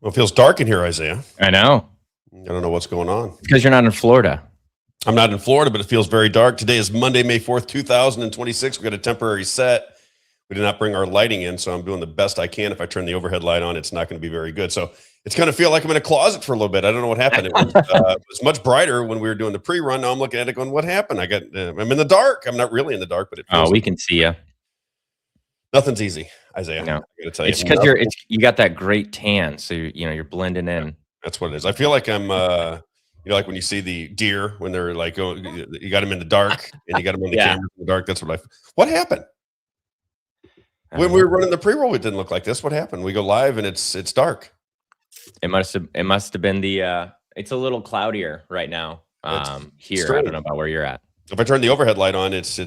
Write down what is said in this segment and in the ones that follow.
Well, it feels dark in here, Isaiah. I know. I don't know what's going on. Because you're not in Florida. I'm not in Florida, but it feels very dark. Today is Monday, May 4th, 2026. We got a temporary set. We did not bring our lighting in, so I'm doing the best I can. If I turn the overhead light on, it's not going to be very good. So it's going to feel like I'm in a closet for a little bit. I don't know what happened. It was much brighter when we were doing the pre-run. Now I'm looking at it going, what happened? I'm in the dark. I'm not really in the dark, but it feels we can see you. Nothing's easy, Isaiah. No. I gotta tell you. It's because you got that great tan, so you're blending in. That's what it is. I feel like I'm like when you see the deer when they're like, oh, you got them in the dark and you got them on the camera in the dark. That's what happened. When we were running the pre-roll, it didn't look like this. What happened? We go live and it's dark. It must have been the it's a little cloudier right now. Here. Strange. I don't know about where you're at. If I turn the overhead light on, it's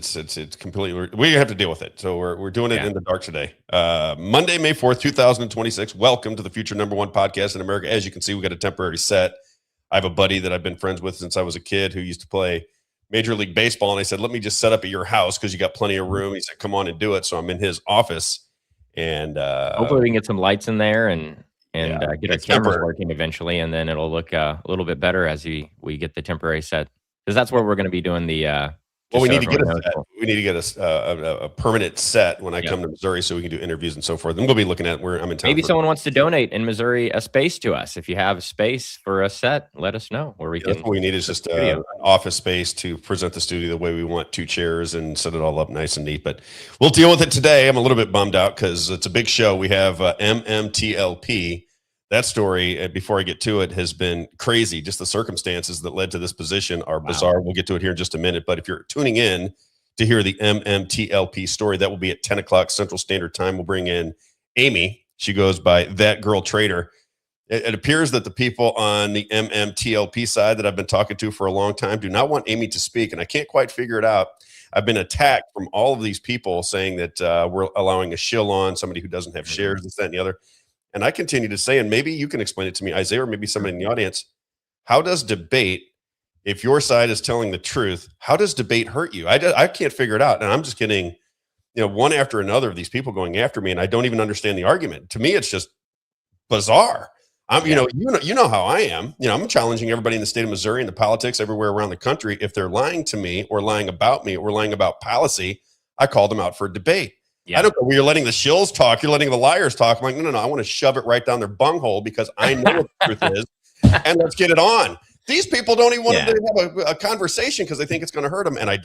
completely. We have to deal with it. So we're doing it in the dark today. Monday, May 4th, 2026. Welcome to the future #1 podcast in America. As you can see, we got a temporary set. I have a buddy that I've been friends with since I was a kid who used to play Major League Baseball, and I said, "Let me just set up at your house because you got plenty of room." He said, "Come on and do it." So I'm in his office, and hopefully we can get some lights in there and get our cameras working eventually, and then it'll look a little bit better as we get the temporary set. Because that's where we're going to be doing the. We need to get a set. We need to get a permanent set when I come to Missouri, so we can do interviews and so forth. And we'll be looking at where I'm in town. Maybe someone wants to donate in Missouri a space to us. If you have a space for a set, let us know where we can. That's what we need is just an office space to present the studio the way we want. 2 chairs and set it all up nice and neat. But we'll deal with it today. I'm a little bit bummed out because it's a big show. We have MMTLP. That story, before I get to it, has been crazy. Just the circumstances that led to this position are bizarre. We'll get to it here in just a minute. But if you're tuning in to hear the MMTLP story, that will be at 10 o'clock Central Standard Time. We'll bring in Amy. She goes by That Girl Trader. It appears that the people on the MMTLP side that I've been talking to for a long time do not want Amy to speak, and I can't quite figure it out. I've been attacked from all of these people saying that we're allowing a shill on somebody who doesn't have shares, this, that, and the other. And I continue to say, and maybe you can explain it to me, Isaiah, or maybe somebody in the audience, how does debate, if your side is telling the truth, how does debate hurt you? I can't figure it out. And I'm just getting, one after another of these people going after me, and I don't even understand the argument. To me, it's just bizarre. You know how I am. I'm challenging everybody in the state of Missouri and the politics everywhere around the country. If they're lying to me or lying about me or lying about policy, I call them out for a debate. Yeah. I don't know. You're letting the shills talk. You're letting the liars talk. I'm like, no. I want to shove it right down their bunghole because I know what the truth is, and let's get it on. These people don't even want to have a conversation because they think it's going to hurt them, and I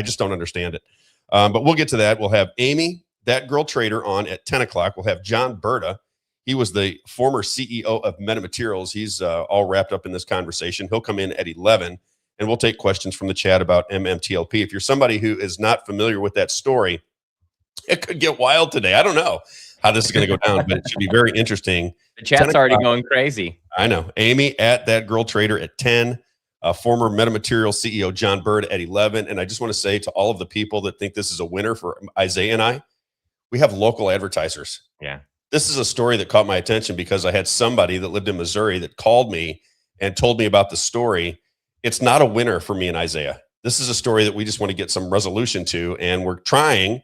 just don't understand it. But we'll get to that. We'll have Amy, That Girl Trader, on at 10 o'clock. We'll have John Berta. He was the former CEO of Metamaterials. He's all wrapped up in this conversation. He'll come in at 11, and we'll take questions from the chat about MMTLP. If you're somebody who is not familiar with that story, it could get wild today. I don't know how this is going to go down, but it should be very interesting. The chat's already going crazy. I know. Amy at That Girl Trader at 10. Former Metamaterial CEO John Bird at 11. And I just want to say to all of the people that think this is a winner for Isaiah and I, we have local advertisers. Yeah. This is a story that caught my attention because I had somebody that lived in Missouri that called me and told me about the story. It's not a winner for me and Isaiah. This is a story that we just want to get some resolution to, and we're trying.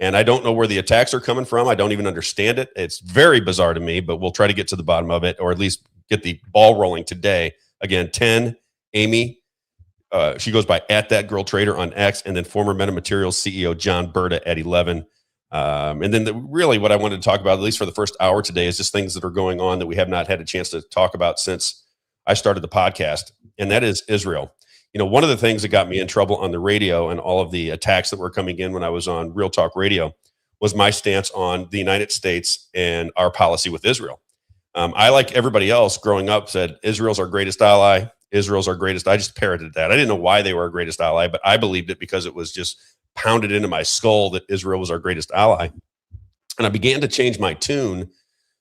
And I don't know where the attacks are coming from. I don't even understand it. It's very bizarre to me, but we'll try to get to the bottom of it, or at least get the ball rolling today. Again, 10, Amy. She goes by at That Girl Trader on X, and then former Metamaterials CEO John Berta at 11. And then really what I wanted to talk about, at least for the first hour today, is just things that are going on that we have not had a chance to talk about since I started the podcast, and that is Israel. One of the things that got me in trouble on the radio and all of the attacks that were coming in when I was on Real Talk Radio was my stance on the United States and our policy with Israel. I, like everybody else growing up, said Israel's our greatest ally. Israel's our greatest. I just parroted that. I didn't know why they were our greatest ally, but I believed it because it was just pounded into my skull that Israel was our greatest ally. And I began to change my tune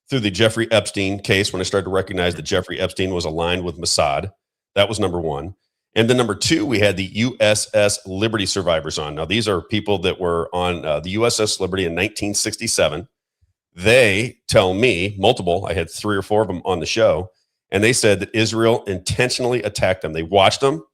through the Jeffrey Epstein case when I started to recognize that Jeffrey Epstein was aligned with Mossad. That was number one. And then number two, we had the USS Liberty survivors on. Now, these are people that were on the USS Liberty in 1967. They tell me, multiple, I had 3 or 4 of them on the show, and they said that Israel intentionally attacked them. They watched them.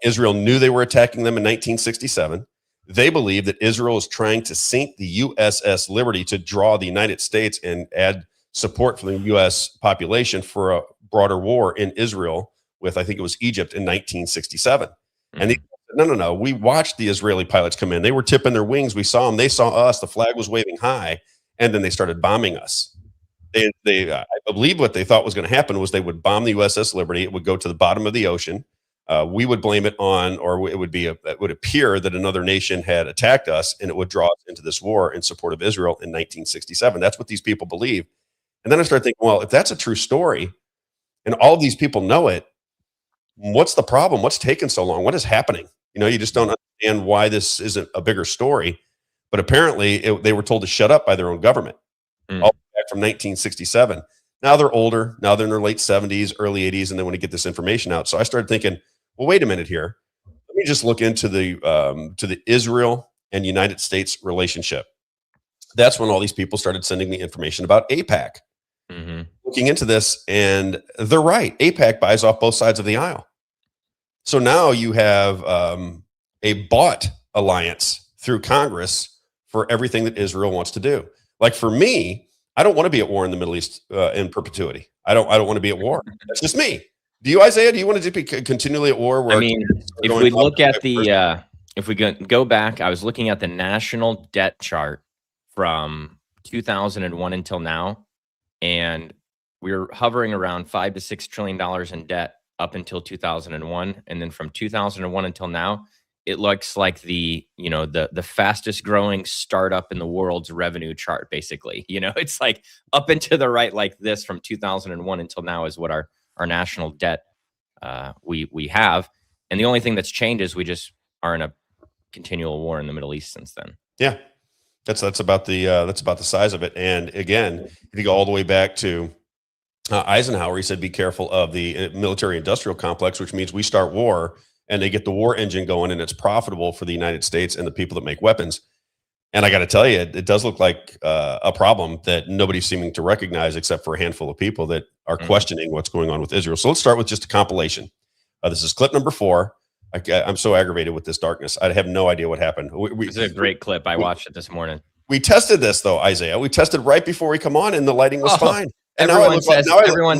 Israel knew they were attacking them in 1967. They believe that Israel is trying to sink the USS Liberty to draw the United States and add support from the U.S. population for a broader war in Israel with, I think it was Egypt in 1967. And they said, no. We watched the Israeli pilots come in. They were tipping their wings. We saw them. They saw us. The flag was waving high. And then they started bombing us. I believe what they thought was going to happen was they would bomb the USS Liberty. It would go to the bottom of the ocean. We would blame it on, or it would appear that another nation had attacked us, and it would draw us into this war in support of Israel in 1967. That's what these people believe. And then I started thinking, well, if that's a true story, and all of these people know it, what's the problem? What's taking so long? What is happening? You just don't understand why this isn't a bigger story. But apparently, they were told to shut up by their own government. All the way back from 1967. Now they're older. Now they're in their late 70s, early 80s, and they want to get this information out. So I started thinking, well, wait a minute here. Let me just look into the Israel and United States relationship. That's when all these people started sending me information about AIPAC. Looking into this, and they're right. AIPAC buys off both sides of the aisle. So now you have a bought alliance through Congress for everything that Israel wants to do. Like for me, I don't want to be at war in the Middle East in perpetuity. I don't want to be at war. That's just me. Do you, Isaiah? Do you want to be continually at war? I mean, if we look at if we go back, I was looking at the national debt chart from 2001 until now, and we were hovering around $5 to $6 trillion in debt up until 2001, and then from 2001 until now, it looks like the fastest growing startup in the world's revenue chart, basically. It's like up and to the right like this from 2001 until now is what our national debt we have. And the only thing that's changed is we just are in a continual war in the Middle East since then. Yeah, that's about the size of it. And again, if you go all the way back to Eisenhower, he said, be careful of the military industrial complex, which means we start war and they get the war engine going, and it's profitable for the United States and the people that make weapons. And I got to tell you, it does look like a problem that nobody's seeming to recognize except for a handful of people that are questioning what's going on with Israel. So let's start with just a compilation. This is clip number 4. I'm so aggravated with this darkness. I have no idea what happened. This is a great clip. I watched it this morning. We tested this, though, Isaiah. We tested right before we come on, and the lighting was fine. And everyone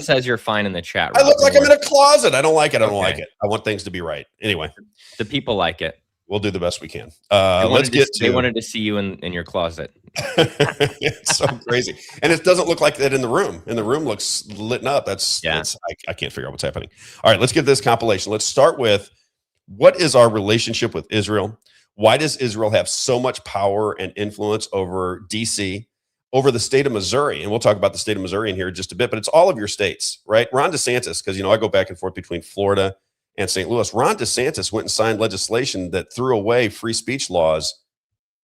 says you're fine in the chat. I look like I'm in a closet. I don't like it. I don't like it. I want things to be right. Anyway, the people like it. We'll do the best we can. They wanted to see you in your closet. It's so crazy, and it doesn't look like that in the room. And the room looks lit up. I can't figure out what's happening. All right, let's get this compilation. Let's start with what is our relationship with Israel? Why does Israel have so much power and influence over DC? Over the state of Missouri, and we'll talk about the state of Missouri in here in just a bit, but it's all of your states, right? Ron DeSantis, because, I go back and forth between Florida and St. Louis. Ron DeSantis went and signed legislation that threw away free speech laws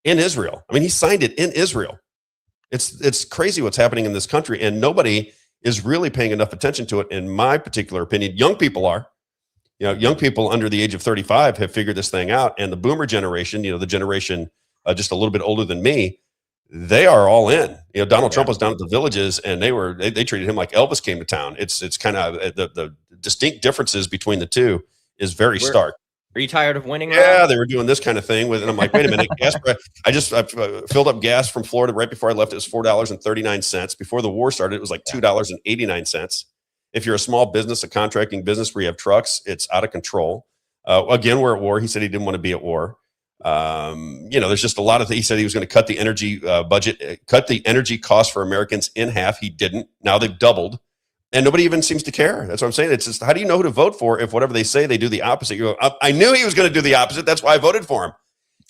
in Israel. I mean, he signed it in Israel. It's crazy what's happening in this country, and nobody is really paying enough attention to it, in my particular opinion. Young people are. Young people under the age of 35 have figured this thing out, and the boomer generation, the generation just a little bit older than me, they are all in. Donald Trump was down at the Villages, and they treated him like Elvis came to town. It's kind of the distinct differences between the two is very stark. Are you tired of winning? Yeah, they were doing this kind of thing and I'm like, wait a minute, I filled up gas from Florida right before I left. It was $4.39. Before the war started, it was like $2.89. If you're a small business, a contracting business where you have trucks, it's out of control. Again, we're at war. He said he didn't want to be at war. There's just a lot of things. He said he was going to cut the energy budget, cut the energy cost for Americans in half. He didn't. Now they've doubled, and nobody even seems to care. That's what I'm saying. It's just, how do you know who to vote for if whatever they say, they do the opposite? You go, I knew he was going to do the opposite. That's why I voted for him.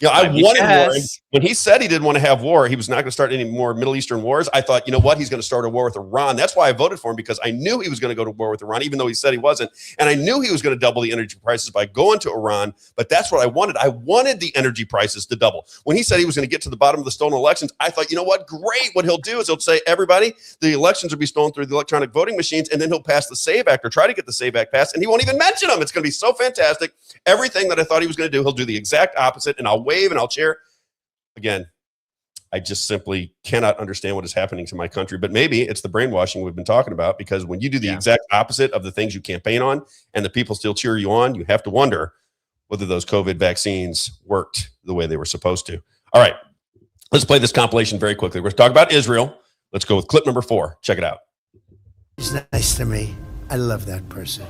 I wanted war. When he said he didn't want to have war, he was not going to start any more Middle Eastern wars. I thought, he's going to start a war with Iran. That's why I voted for him, because I knew he was going to go to war with Iran, even though he said he wasn't. And I knew he was going to double the energy prices by going to Iran. But that's what I wanted. I wanted the energy prices to double. When he said he was going to get to the bottom of the stolen elections, I thought, great. What he'll do is he'll say, everybody, the elections will be stolen through the electronic voting machines, and then he'll pass the SAVE Act or try to get the SAVE Act passed, and he won't even mention them. It's going to be so fantastic. Everything that I thought he was going to do, he'll do the exact opposite, and I'll wave and I'll cheer. Again, I just simply cannot understand what is happening to my country. But maybe it's the brainwashing we've been talking about, because when you do the exact opposite of the things you campaign on and the people still cheer you on, you have to wonder whether those COVID vaccines worked the way they were supposed to. All right, let's play this compilation very quickly. We're going to talk about Israel. Let's go with clip number 4. Check it out. He's nice to me. I love that person.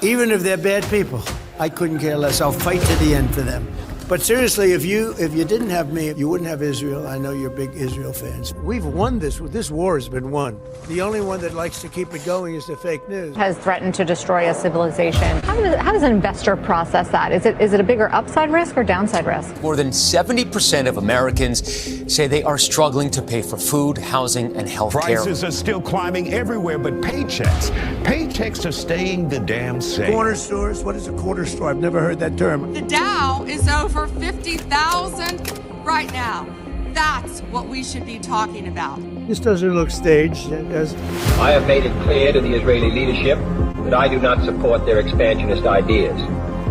Even if they're bad people, I couldn't care less. I'll fight to the end for them. But seriously, if you didn't have me, you wouldn't have Israel. I know you're big Israel fans. We've won this. This war has been won. The only one that likes to keep it going is the fake news. Has threatened to destroy a civilization. How does an investor process that? Is it a bigger upside risk or downside risk? More than 70% of Americans say they are struggling to pay for food, housing, and health care. Prices are still climbing everywhere, but paychecks are staying the damn same. Corner stores? What is a quarter store? I've never heard that term. The Dow is over 50,000 right now. That's what we should be talking about. This doesn't look staged. I have made it clear to the Israeli leadership that I do not support their expansionist ideas.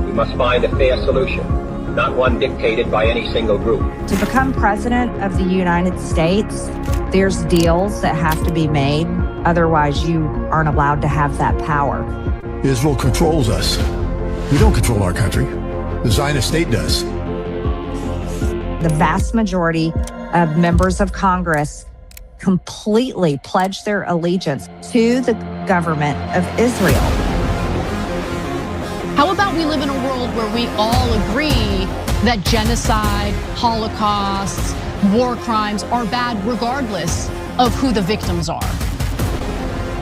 We must find a fair solution, not one dictated by any single group. To become president of the United States, there's deals that have to be made. Otherwise, you aren't allowed to have that power. Israel controls us. We don't control our country. The Zionist state does. The vast majority of members of Congress completely pledged their allegiance to the government of Israel. How about we live in a world where we all agree that genocide, holocausts, war crimes are bad regardless of who the victims are?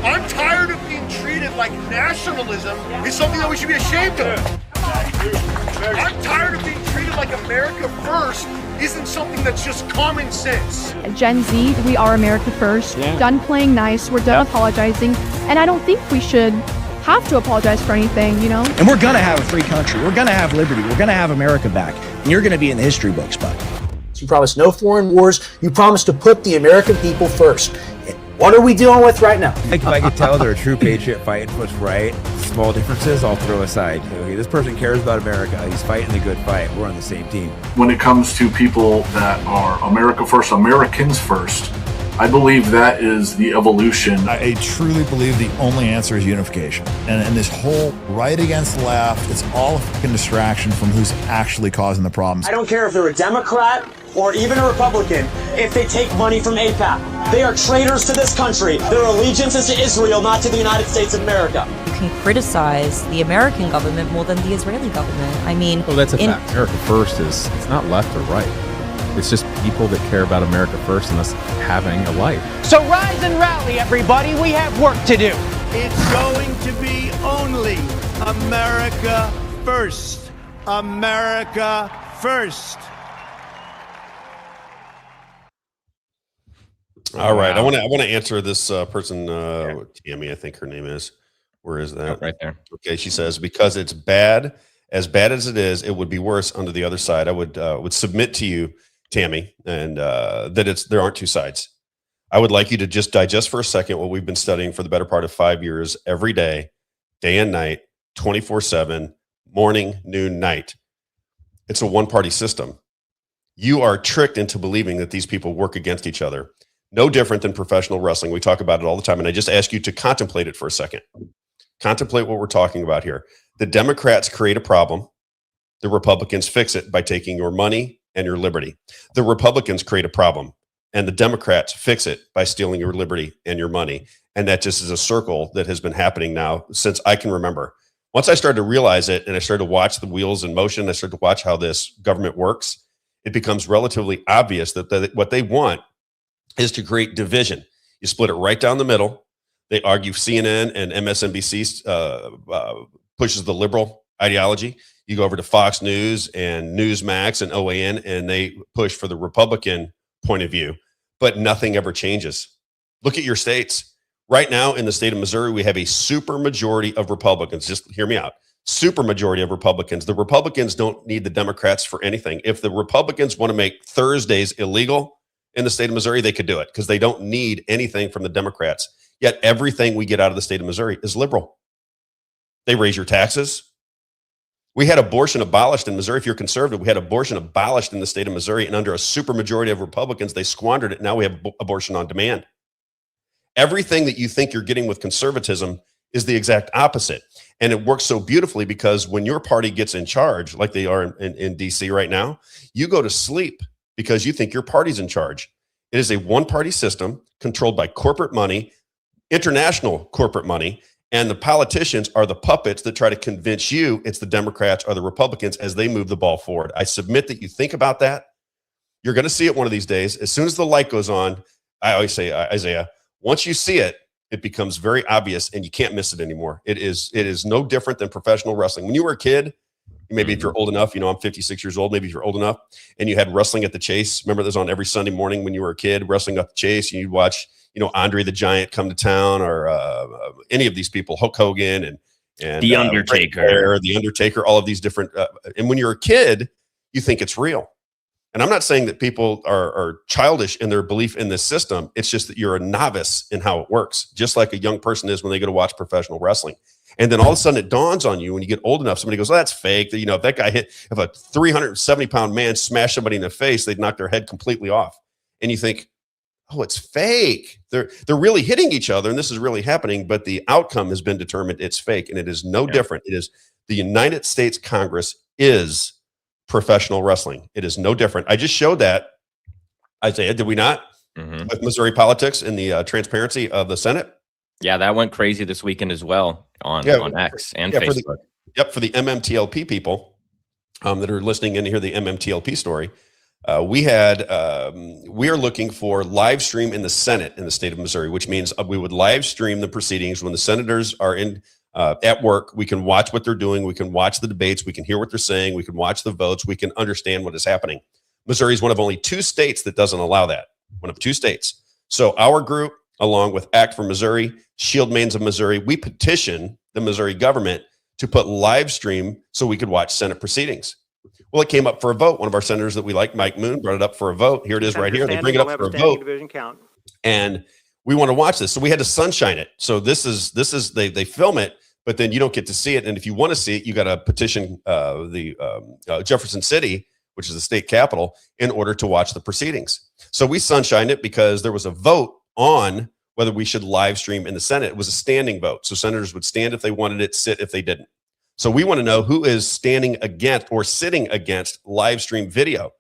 I'm tired of being treated like nationalism is something that we should be ashamed of. I'm tired of being treated like America first isn't something that's just common sense. Gen Z, we are America first. Yeah. Done playing nice, we're done apologizing, and I don't think we should have to apologize for anything, you know? And we're gonna have a free country, we're gonna have liberty, we're gonna have America back, and you're gonna be in the history books, bud. You promised no foreign wars, you promised to put the American people first. What are we dealing with right now? If I could tell they're a true patriot fighting for what's right, small differences I'll throw aside. Okay, this person cares about America. He's fighting the good fight. We're on the same team. When it comes to people that are America first, Americans first, I believe that is the evolution. I truly believe the only answer is unification. And this whole right against left, it's all a fucking distraction from who's actually causing the problems. I don't care if they're a Democrat or even a Republican, if they take money from AIPAC. They are traitors to this country. Their allegiance is to Israel, not to the United States of America. You can criticize the American government more than the Israeli government. I mean, well, that's a fact. America first is, it's not left or right. It's just people that care about America first and us having a life. So rise and rally, everybody. We have work to do. It's going to be only America first. America first. All right. I want to answer this person, Tammy, I think her name is. Where is that? Oh, right there. Okay. She says, because it's bad as it is, it would be worse under the other side. I would submit to you, Tammy, and that there aren't two sides. I would like you to just digest for a second what we've been studying for the better part of 5 years, every day and night, 24/7, morning, noon, night. It's a one-party system. You are tricked into believing that these people work against each other. No different than professional wrestling. We talk about it all the time, and I just ask you to contemplate it for a second. Contemplate what we're talking about here. The Democrats create a problem. The Republicans fix it by taking your money and your liberty. The Republicans create a problem, and the Democrats fix it by stealing your liberty and your money. And that just is a circle that has been happening now since I can remember. Once I started to realize it and I started to watch the wheels in motion, I started to watch how this government works, it becomes relatively obvious that what they want is to create division. You split it right down the middle. They argue CNN and MSNBC pushes the liberal ideology. You go over to Fox News and Newsmax and OAN, and they push for the Republican point of view, but nothing ever changes. Look at your states. Right now in the state of Missouri, we have a super majority of Republicans. Just hear me out. Super majority of Republicans. The Republicans don't need the Democrats for anything. If the Republicans want to make Thursdays illegal in the state of Missouri, they could do it because they don't need anything from the Democrats. Yet everything we get out of the state of Missouri is liberal. They raise your taxes. We had abortion abolished in Missouri. If you're conservative, we had abortion abolished in the state of Missouri, and under a super majority of Republicans, they squandered it. Now we have abortion on demand. Everything that you think you're getting with conservatism is the exact opposite. And it works so beautifully because when your party gets in charge, like they are in DC right now, you go to sleep because you think your party's in charge. It is a one-party system controlled by corporate money, international corporate money, and the politicians are the puppets that try to convince you it's the Democrats or the Republicans as they move the ball forward. I submit that you think about that. You're going to see it one of these days. As soon as the light goes on, I always say, Isaiah, once you see it, it becomes very obvious and you can't miss it anymore. It is no different than professional wrestling. When you were a kid, maybe if you're old enough, I'm 56 years old, maybe if you're old enough, and you had Wrestling at the Chase. Remember, this on every Sunday morning when you were a kid, Wrestling at the Chase, and you'd watch, Andre the Giant come to town, or any of these people, Hulk Hogan and The Undertaker, all of these different. And when you're a kid, you think it's real. And I'm not saying that people are childish in their belief in this system. It's just that you're a novice in how it works, just like a young person is when they go to watch professional wrestling. And then all of a sudden it dawns on you when you get old enough, somebody goes, "Oh, that's fake." If that guy if a 370-pound man smashed somebody in the face, they'd knock their head completely off. And you think, oh, it's fake. They're really hitting each other and this is really happening, but the outcome has been determined. It's fake. And it is no different. It is the United States Congress is professional wrestling. It is no different. I just showed that, Isaiah, did we not? With Missouri politics and the transparency of the Senate. Yeah, that went crazy this weekend as well on X and Facebook. For the MMTLP people that are listening in to hear the MMTLP story, we are looking for live stream in the Senate in the state of Missouri, which means we would live stream the proceedings when the senators are in at work. We can watch what they're doing. We can watch the debates. We can hear what they're saying. We can watch the votes. We can understand what is happening. Missouri is one of only 2 states that doesn't allow that. One of 2 states. So our group, along with Act for Missouri, Shield Mains of Missouri, we petition the Missouri government to put live stream so we could watch Senate proceedings. Well, it came up for a vote. One of our senators that we like, Mike Moon, brought it up for a vote. Here it is right here. They bring it up for a vote. And we want to watch this. So we had to sunshine it. So this is they film it, but then you don't get to see it. And if you want to see it, you got to petition the Jefferson City, which is the state capital, in order to watch the proceedings. So we sunshined it because there was a vote on whether we should live stream in the Senate. It was a standing vote. So senators would stand if they wanted it, sit if they didn't. So we want to know who is standing against or sitting against live stream video.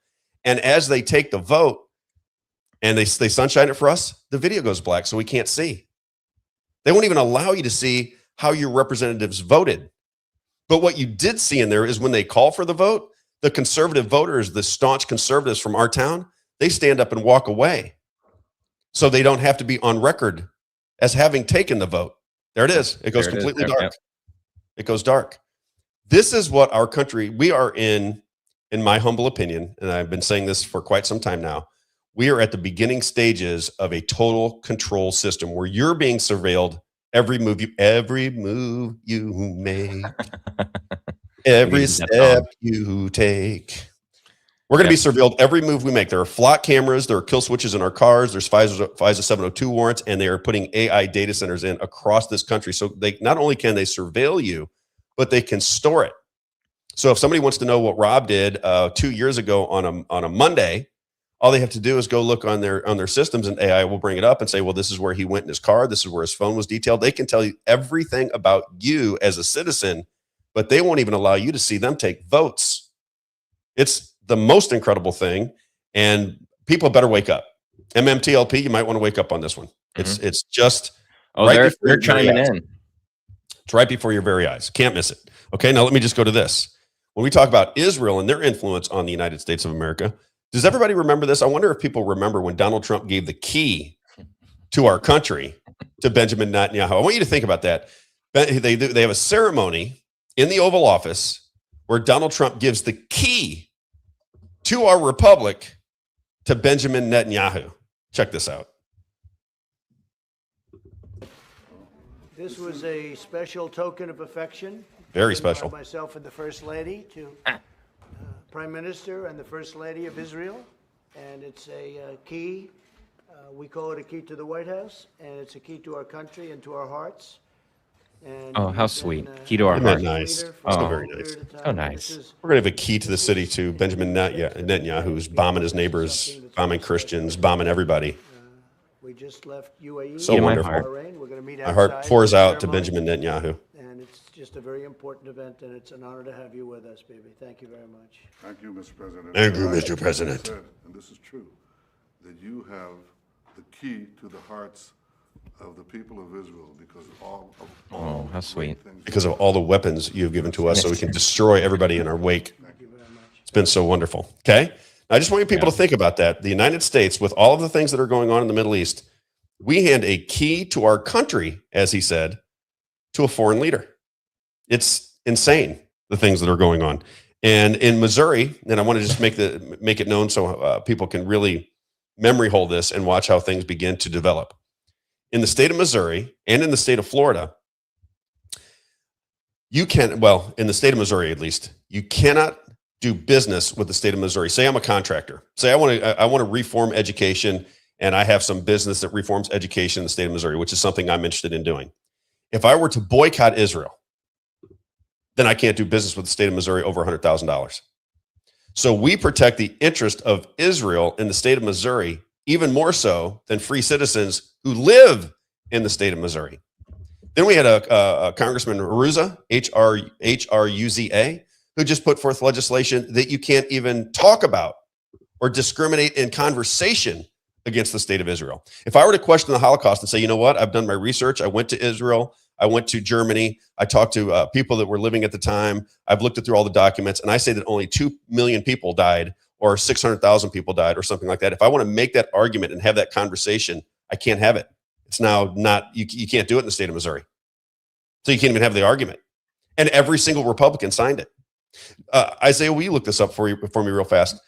And as they take the vote and they sunshine it for us, the video goes black, so we can't see. They won't even allow you to see how your representatives voted. But what you did see in there is when they call for the vote, the conservative voters, the staunch conservatives from our town, they stand up and walk away. So they don't have to be on record as having taken the vote. There it is. It goes completely dark. Yep. It goes dark. This is what our country, we are in my humble opinion, and I've been saying this for quite some time now, we are at the beginning stages of a total control system where you're being surveilled every move you make, every step you take. We're going to be surveilled every move we make. There are flock cameras, there are kill switches in our cars, there's FISA 702 warrants, and they are putting AI data centers in across this country. So they not only can they surveil you, but they can store it. So if somebody wants to know what Rob did 2 years ago on a Monday, all they have to do is go look on their systems, and AI will bring it up and say, well, this is where he went in his car. This is where his phone was detailed. They can tell you everything about you as a citizen, but they won't even allow you to see them take votes. It's the most incredible thing, and people better wake up. MMTLP, you might want to wake up on this one. It's just they're chiming in. It's right before your very eyes. Can't miss it. Okay, now let me just go to this. When we talk about Israel and their influence on the United States of America, does everybody remember this? I wonder if people remember when Donald Trump gave the key to our country to Benjamin Netanyahu. I want you to think about that. They have a ceremony in the Oval Office where Donald Trump gives the key to our republic to Benjamin Netanyahu. Check this out. This was a special token of affection. Very special. By myself and the First Lady to Prime Minister and the First Lady of Israel. And it's a key. We call it a key to the White House. And it's a key to our country and to our hearts. And how sweet. Key to our hearts. Nice. So very nice. Oh, nice. We're going to have a key to the city to Benjamin Netanyahu, who's bombing his neighbors, bombing Christians, bombing everybody. We just left UAE. So wonderful. We're going to meet my heart pours out to Benjamin Netanyahu. And it's just a very important event, and it's an honor to have you with us, baby. Thank you very much. Thank you, Mr. President. Thank you, Mr. President. And this is true. that you have the key to the hearts of the people of Israel because of all how sweet. Because of all the weapons you've given to us so we can destroy everybody in our wake. It's been so wonderful. Okay? I just want you people to think about that. The United States, with all of the things that are going on in the Middle East, we hand a key to our country, as he said, to a foreign leader. It's insane, the things that are going on. And in Missouri, and I want to just make it known so people can really memory hold this and watch how things begin to develop. In the state of Missouri and in the state of Florida, in the state of Missouri at least, you cannot do business with the state of Missouri. Say I'm a contractor. Say I want to reform education, and I have some business that reforms education in the state of Missouri, which is something I'm interested in doing. If I were to boycott Israel, then I can't do business with the state of Missouri over $100,000. So we protect the interest of Israel in the state of Missouri even more so than free citizens who live in the state of Missouri. Then we had a Congressman Ruza, H-R-U-Z-A, who just put forth legislation that you can't even talk about or discriminate in conversation against the state of Israel. If I were to question the Holocaust and say, you know what, I've done my research, I went to Israel, I went to Germany, I talked to people that were living at the time, I've looked through all the documents, and I say that only 2 million people died or 600,000 people died or something like that. If I want to make that argument and have that conversation, I can't have it. It's now not, you can't do it in the state of Missouri. So you can't even have the argument. And every single Republican signed it. Isaiah, will you look this up for me real fast?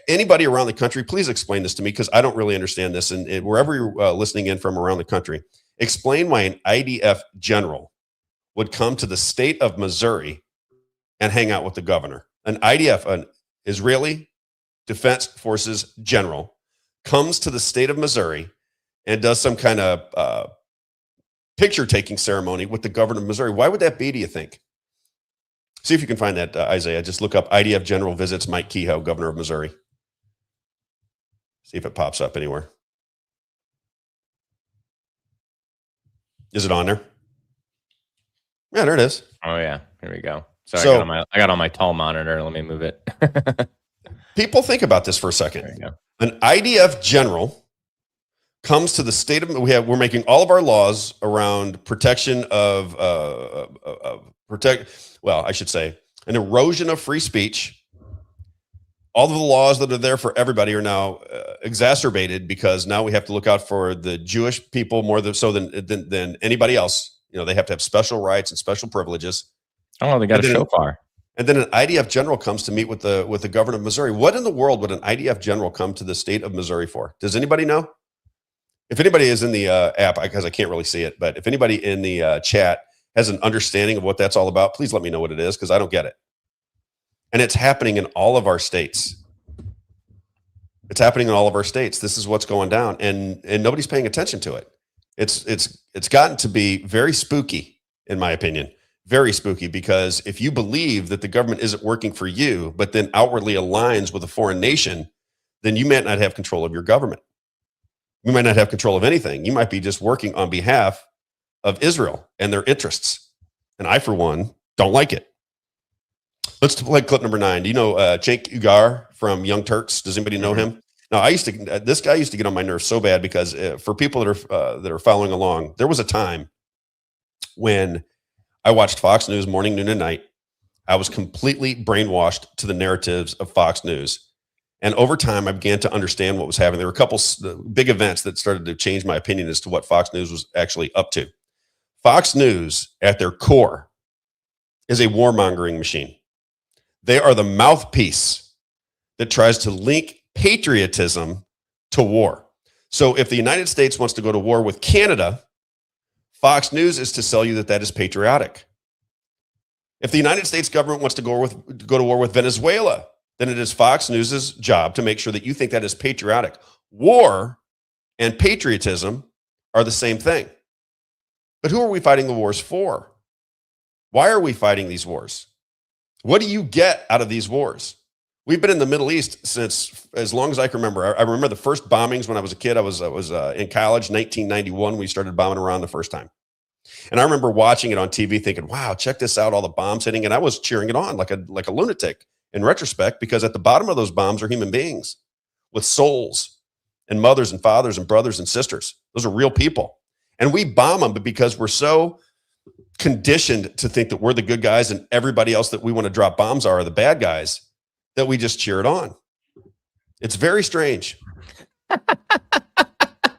Anybody around the country, please explain this to me because I don't really understand this. And wherever you're listening in from around the country, explain why an IDF general would come to the state of Missouri and hang out with the governor. An IDF, an Israeli Defense Forces general, comes to the state of Missouri and does some kind of picture-taking ceremony with the governor of Missouri. Why would that be, do you think? See if you can find that, Isaiah. Just look up IDF General visits Mike Kehoe, governor of Missouri. See if it pops up anywhere. Is it on there? Yeah, there it is. Oh, yeah. Here we go. Sorry, I got on my tall monitor. Let me move it. People think about this for a second. An IDF general comes to the state of, we're making all of our laws around protection of I should say an erosion of free speech. All of the laws that are there for everybody are now exacerbated because now we have to look out for the Jewish people more than anybody else. You know, they have to have special rights and special privileges. Oh, they got a shofar. And then an IDF general comes to meet with the governor of Missouri. What in the world would an IDF general come to the state of Missouri for? Does anybody know? If anybody is in the app, because I can't really see it, but if anybody in the chat has an understanding of what that's all about, please let me know what it is because I don't get it. And it's happening in all of our states. It's happening in all of our states. This is what's going down, and nobody's paying attention to it. It's gotten to be very spooky, in my opinion. Very spooky, because if you believe that the government isn't working for you, but then outwardly aligns with a foreign nation, then you might not have control of your government. You might not have control of anything. You might be just working on behalf of Israel and their interests. And I, for one, don't like it. Let's play clip number 9. Do you know Cenk Uygur from Young Turks? Does anybody know him? Now, this guy used to get on my nerves so bad because for people that are following along, there was a time when I watched Fox News morning, noon, and night. I was completely brainwashed to the narratives of Fox News. And over time, I began to understand what was happening. There were a couple big events that started to change my opinion as to what Fox News was actually up to. Fox News, at their core, is a warmongering machine. They are the mouthpiece that tries to link patriotism to war. So if the United States wants to go to war with Canada, Fox News is to sell you that is patriotic. If the United States government wants to go to war with Venezuela, then it is Fox News's job to make sure that you think that is patriotic. War and patriotism are the same thing. But who are we fighting the wars for? Why are we fighting these wars? What do you get out of these wars? We've been in the Middle East since as long as I can remember. I remember the first bombings when I was a kid. I was in college, 1991. We started bombing Iran the first time. And I remember watching it on TV thinking, wow, check this out, all the bombs hitting. And I was cheering it on like a lunatic in retrospect, because at the bottom of those bombs are human beings with souls and mothers and fathers and brothers and sisters. Those are real people. And we bomb them because we're so conditioned to think that we're the good guys and everybody else that we want to drop bombs are the bad guys, that we just cheer it on. It's very strange.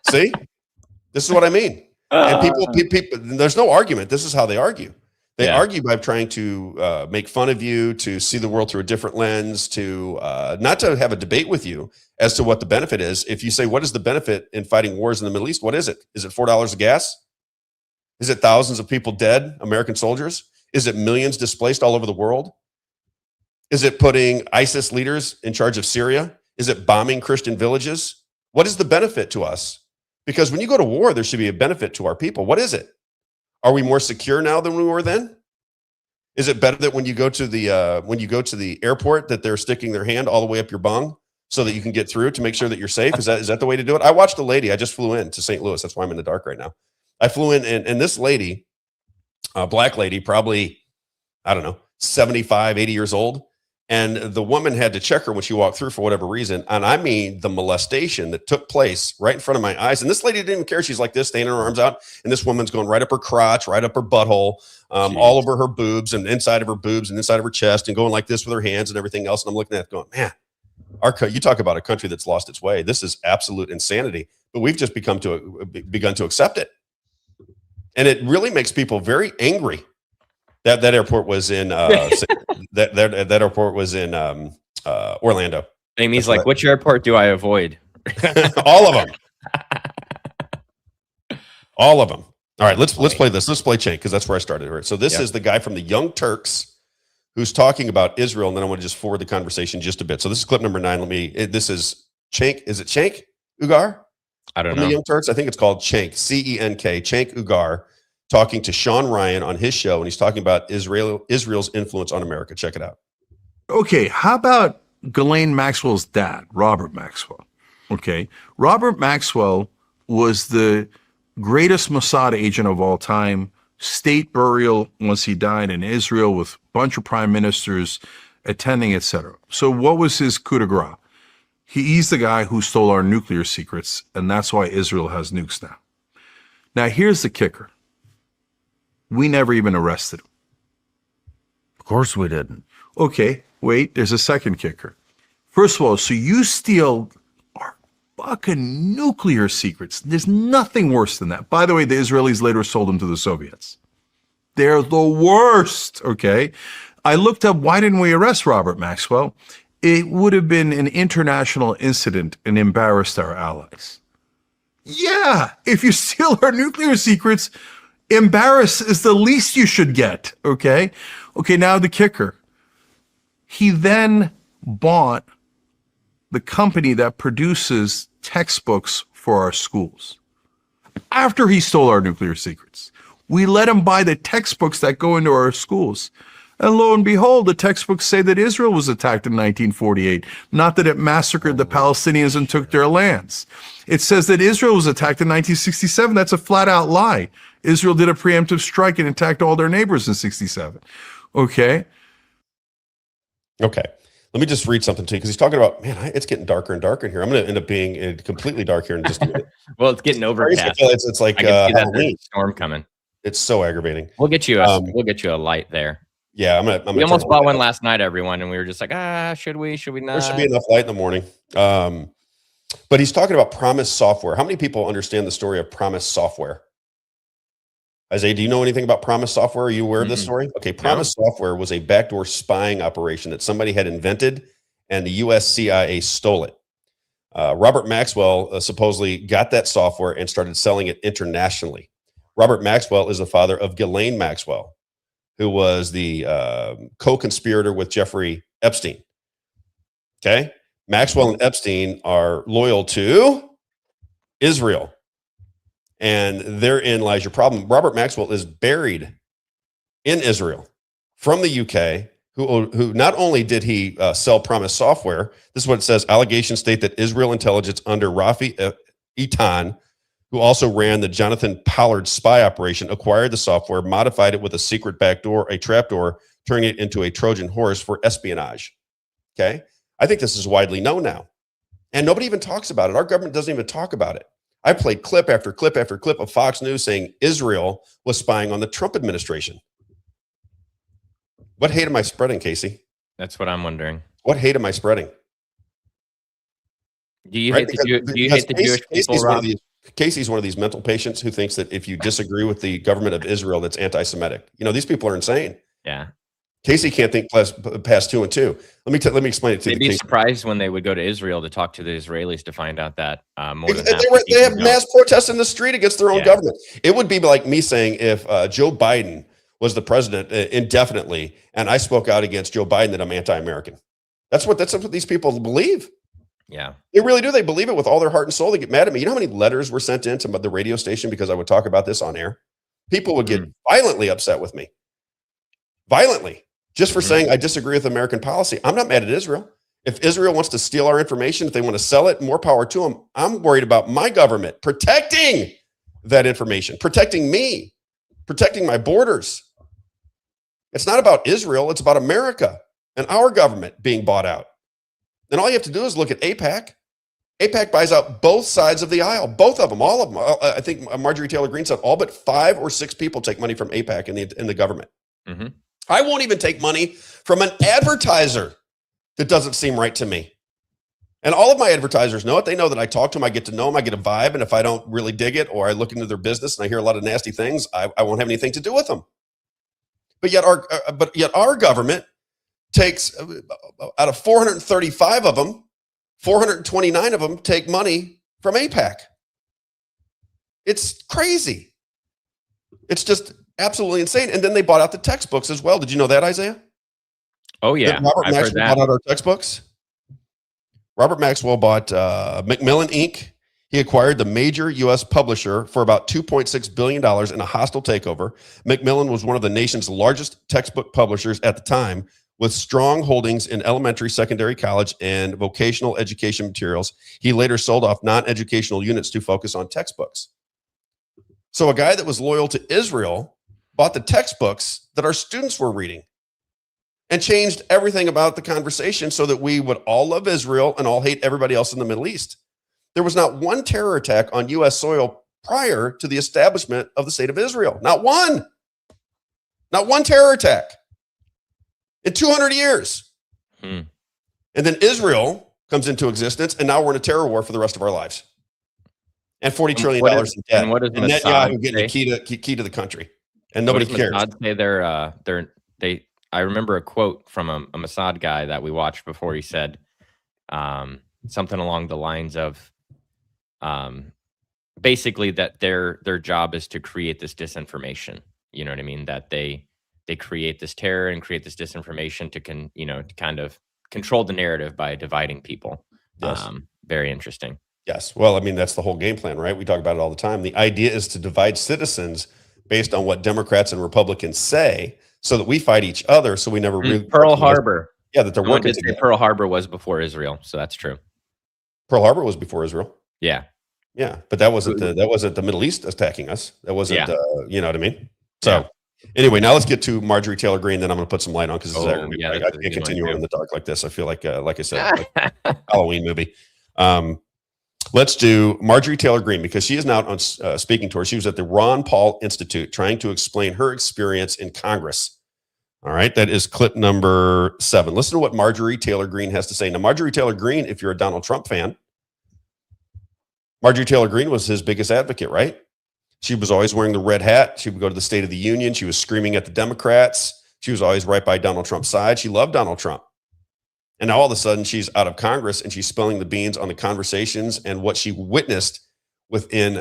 See? This is what I mean. And people, there's no argument. This is how they argue. They argue by trying to make fun of you, to see the world through a different lens, to not to have a debate with you as to what the benefit is. If you say, what is the benefit in fighting wars in the Middle East? What is it? Is it $4 a gas? Is it thousands of people dead, American soldiers? Is it millions displaced all over the world? Is it putting ISIS leaders in charge of Syria? Is it bombing Christian villages? What is the benefit to us? Because when you go to war, there should be a benefit to our people. What is it? Are we more secure now than we were then? Is it better that when you go to the airport that they're sticking their hand all the way up your bung so that you can get through to make sure that you're safe? Is that the way to do it? I watched a lady. I just flew in to St. Louis. That's why I'm in the dark right now. I flew in, and this lady, a black lady, probably, I don't know, 75, 80 years old. And the woman had to check her when she walked through for whatever reason. And I mean, the molestation that took place right in front of my eyes. And this lady didn't even care. She's like this, standing her arms out. And this woman's going right up her crotch, right up her butthole, all over her boobs and inside of her boobs and inside of her chest, and going like this with her hands and everything else. And I'm looking at it going, man, you talk about a country that's lost its way. This is absolute insanity. But we've just begun to accept it. And it really makes people very angry. That airport was in that airport was in Orlando. Amy's like, which airport do I avoid? All of them. All of them. All right, let's play this. Let's play Cenk, because that's where I started. Right. So this is the guy from the Young Turks who's talking about Israel, and then I want to just forward the conversation just a bit. So this is clip number 9. This is Cenk. Is it Cenk Uygur? I don't know. From the Young Turks, I think it's called Cenk, C-E-N-K, Cenk Uygur, talking to Sean Ryan on his show, and he's talking about Israel's influence on America. Check it out. Okay, how about Ghislaine Maxwell's dad, Robert Maxwell? Okay, Robert Maxwell was the greatest Mossad agent of all time, state burial once he died in Israel with a bunch of prime ministers attending, etc. So what was his coup de grace? He's the guy who stole our nuclear secrets, and that's why Israel has nukes now. Now, here's the kicker. We never even arrested him. Of course we didn't. Okay, wait, there's a second kicker. First of all, so you steal our fucking nuclear secrets. There's nothing worse than that. By the way, the Israelis later sold them to the Soviets. They're the worst, okay? I looked up, why didn't we arrest Robert Maxwell? It would have been an international incident and embarrassed our allies. Yeah, if you steal our nuclear secrets, embarrass is the least you should get, okay? Okay, now the kicker. He then bought the company that produces textbooks for our schools. After he stole our nuclear secrets, we let him buy the textbooks that go into our schools. And lo and behold, the textbooks say that Israel was attacked in 1948, not that it massacred the Palestinians and took their lands. It says that Israel was attacked in 1967. That's a flat out lie. Israel did a preemptive strike and attacked all their neighbors in 67. Okay. Okay. Let me just read something to you, because he's talking about, man, it's getting darker and darker in here. I'm going to end up being completely dark here in just a minute. Well, it's getting overcast. It's like I can see that there's a storm coming. It's so aggravating. We'll get you a light there. Yeah, we almost bought one last night, everyone, and we were just like, should we not? There should be enough light in the morning. But he's talking about Promise Software. How many people understand the story of Promise Software? Isaiah, do you know anything about Promise Software? Are you aware of this story? Okay, Promise Software was a backdoor spying operation that somebody had invented, and the US CIA stole it. Robert Maxwell supposedly got that software and started selling it internationally. Robert Maxwell is the father of Ghislaine Maxwell, who was the co-conspirator with Jeffrey Epstein. Okay? Maxwell and Epstein are loyal to Israel. And therein lies your problem. Robert Maxwell is buried in Israel from the UK, who not only did he sell Promise Software, this is what it says, allegations state that Israel intelligence under Rafi Eitan, who also ran the Jonathan Pollard spy operation, acquired the software, modified it with a secret backdoor, a trapdoor, turning it into a Trojan horse for espionage. Okay? I think this is widely known now. And nobody even talks about it. Our government doesn't even talk about it. I played clip after clip after clip of Fox News saying Israel was spying on the Trump administration. What hate am I spreading, Casey? That's what I'm wondering. What hate am I spreading? Do you hate the Jewish people, Rob? Casey's one of these mental patients who thinks that if you disagree with the government of Israel, that's anti-Semitic. You know, these people are insane. Yeah. Casey can't think past 2 and 2. Let me explain it to you. They'd be surprised when they would go to Israel to talk to the Israelis to find out that more than they have mass protests in the street against their own government. It would be like me saying if Joe Biden was the president indefinitely, and I spoke out against Joe Biden, that I'm anti-American. That's what these people believe. Yeah, they really do. They believe it with all their heart and soul. They get mad at me. You know how many letters were sent in to the radio station because I would talk about this on air? People would get violently upset with me. Violently. Just for saying I disagree with American policy. I'm not mad at Israel. If Israel wants to steal our information, if they want to sell it, more power to them. I'm worried about my government protecting that information, protecting me, protecting my borders. It's not about Israel. It's about America and our government being bought out. And all you have to do is look at AIPAC. AIPAC buys out both sides of the aisle, both of them, all of them. I think Marjorie Taylor Greene said all but 5 or 6 people take money from AIPAC in the government. Mm-hmm. I won't even take money from an advertiser that doesn't seem right to me. And all of my advertisers know it. They know that I talk to them, I get to know them, I get a vibe. And if I don't really dig it, or I look into their business and I hear a lot of nasty things, I won't have anything to do with them. But yet our government takes, out of 435 of them, 429 of them take money from AIPAC. It's crazy. It's just absolutely insane. And then they bought out the textbooks as well. Did you know that, Isaiah? Oh, yeah. Robert Maxwell bought out our textbooks. Robert Maxwell bought Macmillan Inc. He acquired the major U.S. publisher for about $2.6 billion in a hostile takeover. Macmillan was one of the nation's largest textbook publishers at the time, with strong holdings in elementary, secondary, college, and vocational education materials. He later sold off non-educational units to focus on textbooks. So a guy that was loyal to Israel bought the textbooks that our students were reading and changed everything about the conversation so that we would all love Israel and all hate everybody else in the Middle East. There was not one terror attack on U.S. soil prior to the establishment of the state of Israel. Not one. Not one terror attack in 200 years. And then Israel comes into existence, and now we're in a terror war for the rest of our lives. And $40 trillion in debt. And what does and Netanyahu getting the key to the country. And nobody cares. Mossad say I remember a quote from a Mossad guy that we watched before. He said something along the lines of basically that their job is to create this disinformation. You know what I mean? That they create this terror and create this disinformation to kind of control the narrative by dividing people. Yes. Very interesting. Yes. Well, I mean, that's the whole game plan, right? We talk about it all the time. The idea is to divide citizens based on what Democrats and Republicans say so that we fight each other. So we never really Pearl Harbor. Yeah, that they're working together. Pearl Harbor was before Israel. So that's true. Pearl Harbor was before Israel. Yeah. Yeah. But that wasn't the Middle East attacking us. That wasn't, you know what I mean? So anyway, now let's get to Marjorie Taylor Greene. Then I'm going to put some light on because I can't continue on in the dark like this. I feel like I said, like Halloween movie. Let's do Marjorie Taylor Greene because she is now on speaking tour. She was at the Ron Paul Institute trying to explain her experience in Congress. All right, that is clip number 7. Listen to what Marjorie Taylor Greene has to say. Now, Marjorie Taylor Greene, if you're a Donald Trump fan, Marjorie Taylor Greene was his biggest advocate, right? She was always wearing the red hat. She would go to the State of the Union. She was screaming at the Democrats. She was always right by Donald Trump's side. She loved Donald Trump. And now all of a sudden she's out of Congress and she's spilling the beans on the conversations and what she witnessed within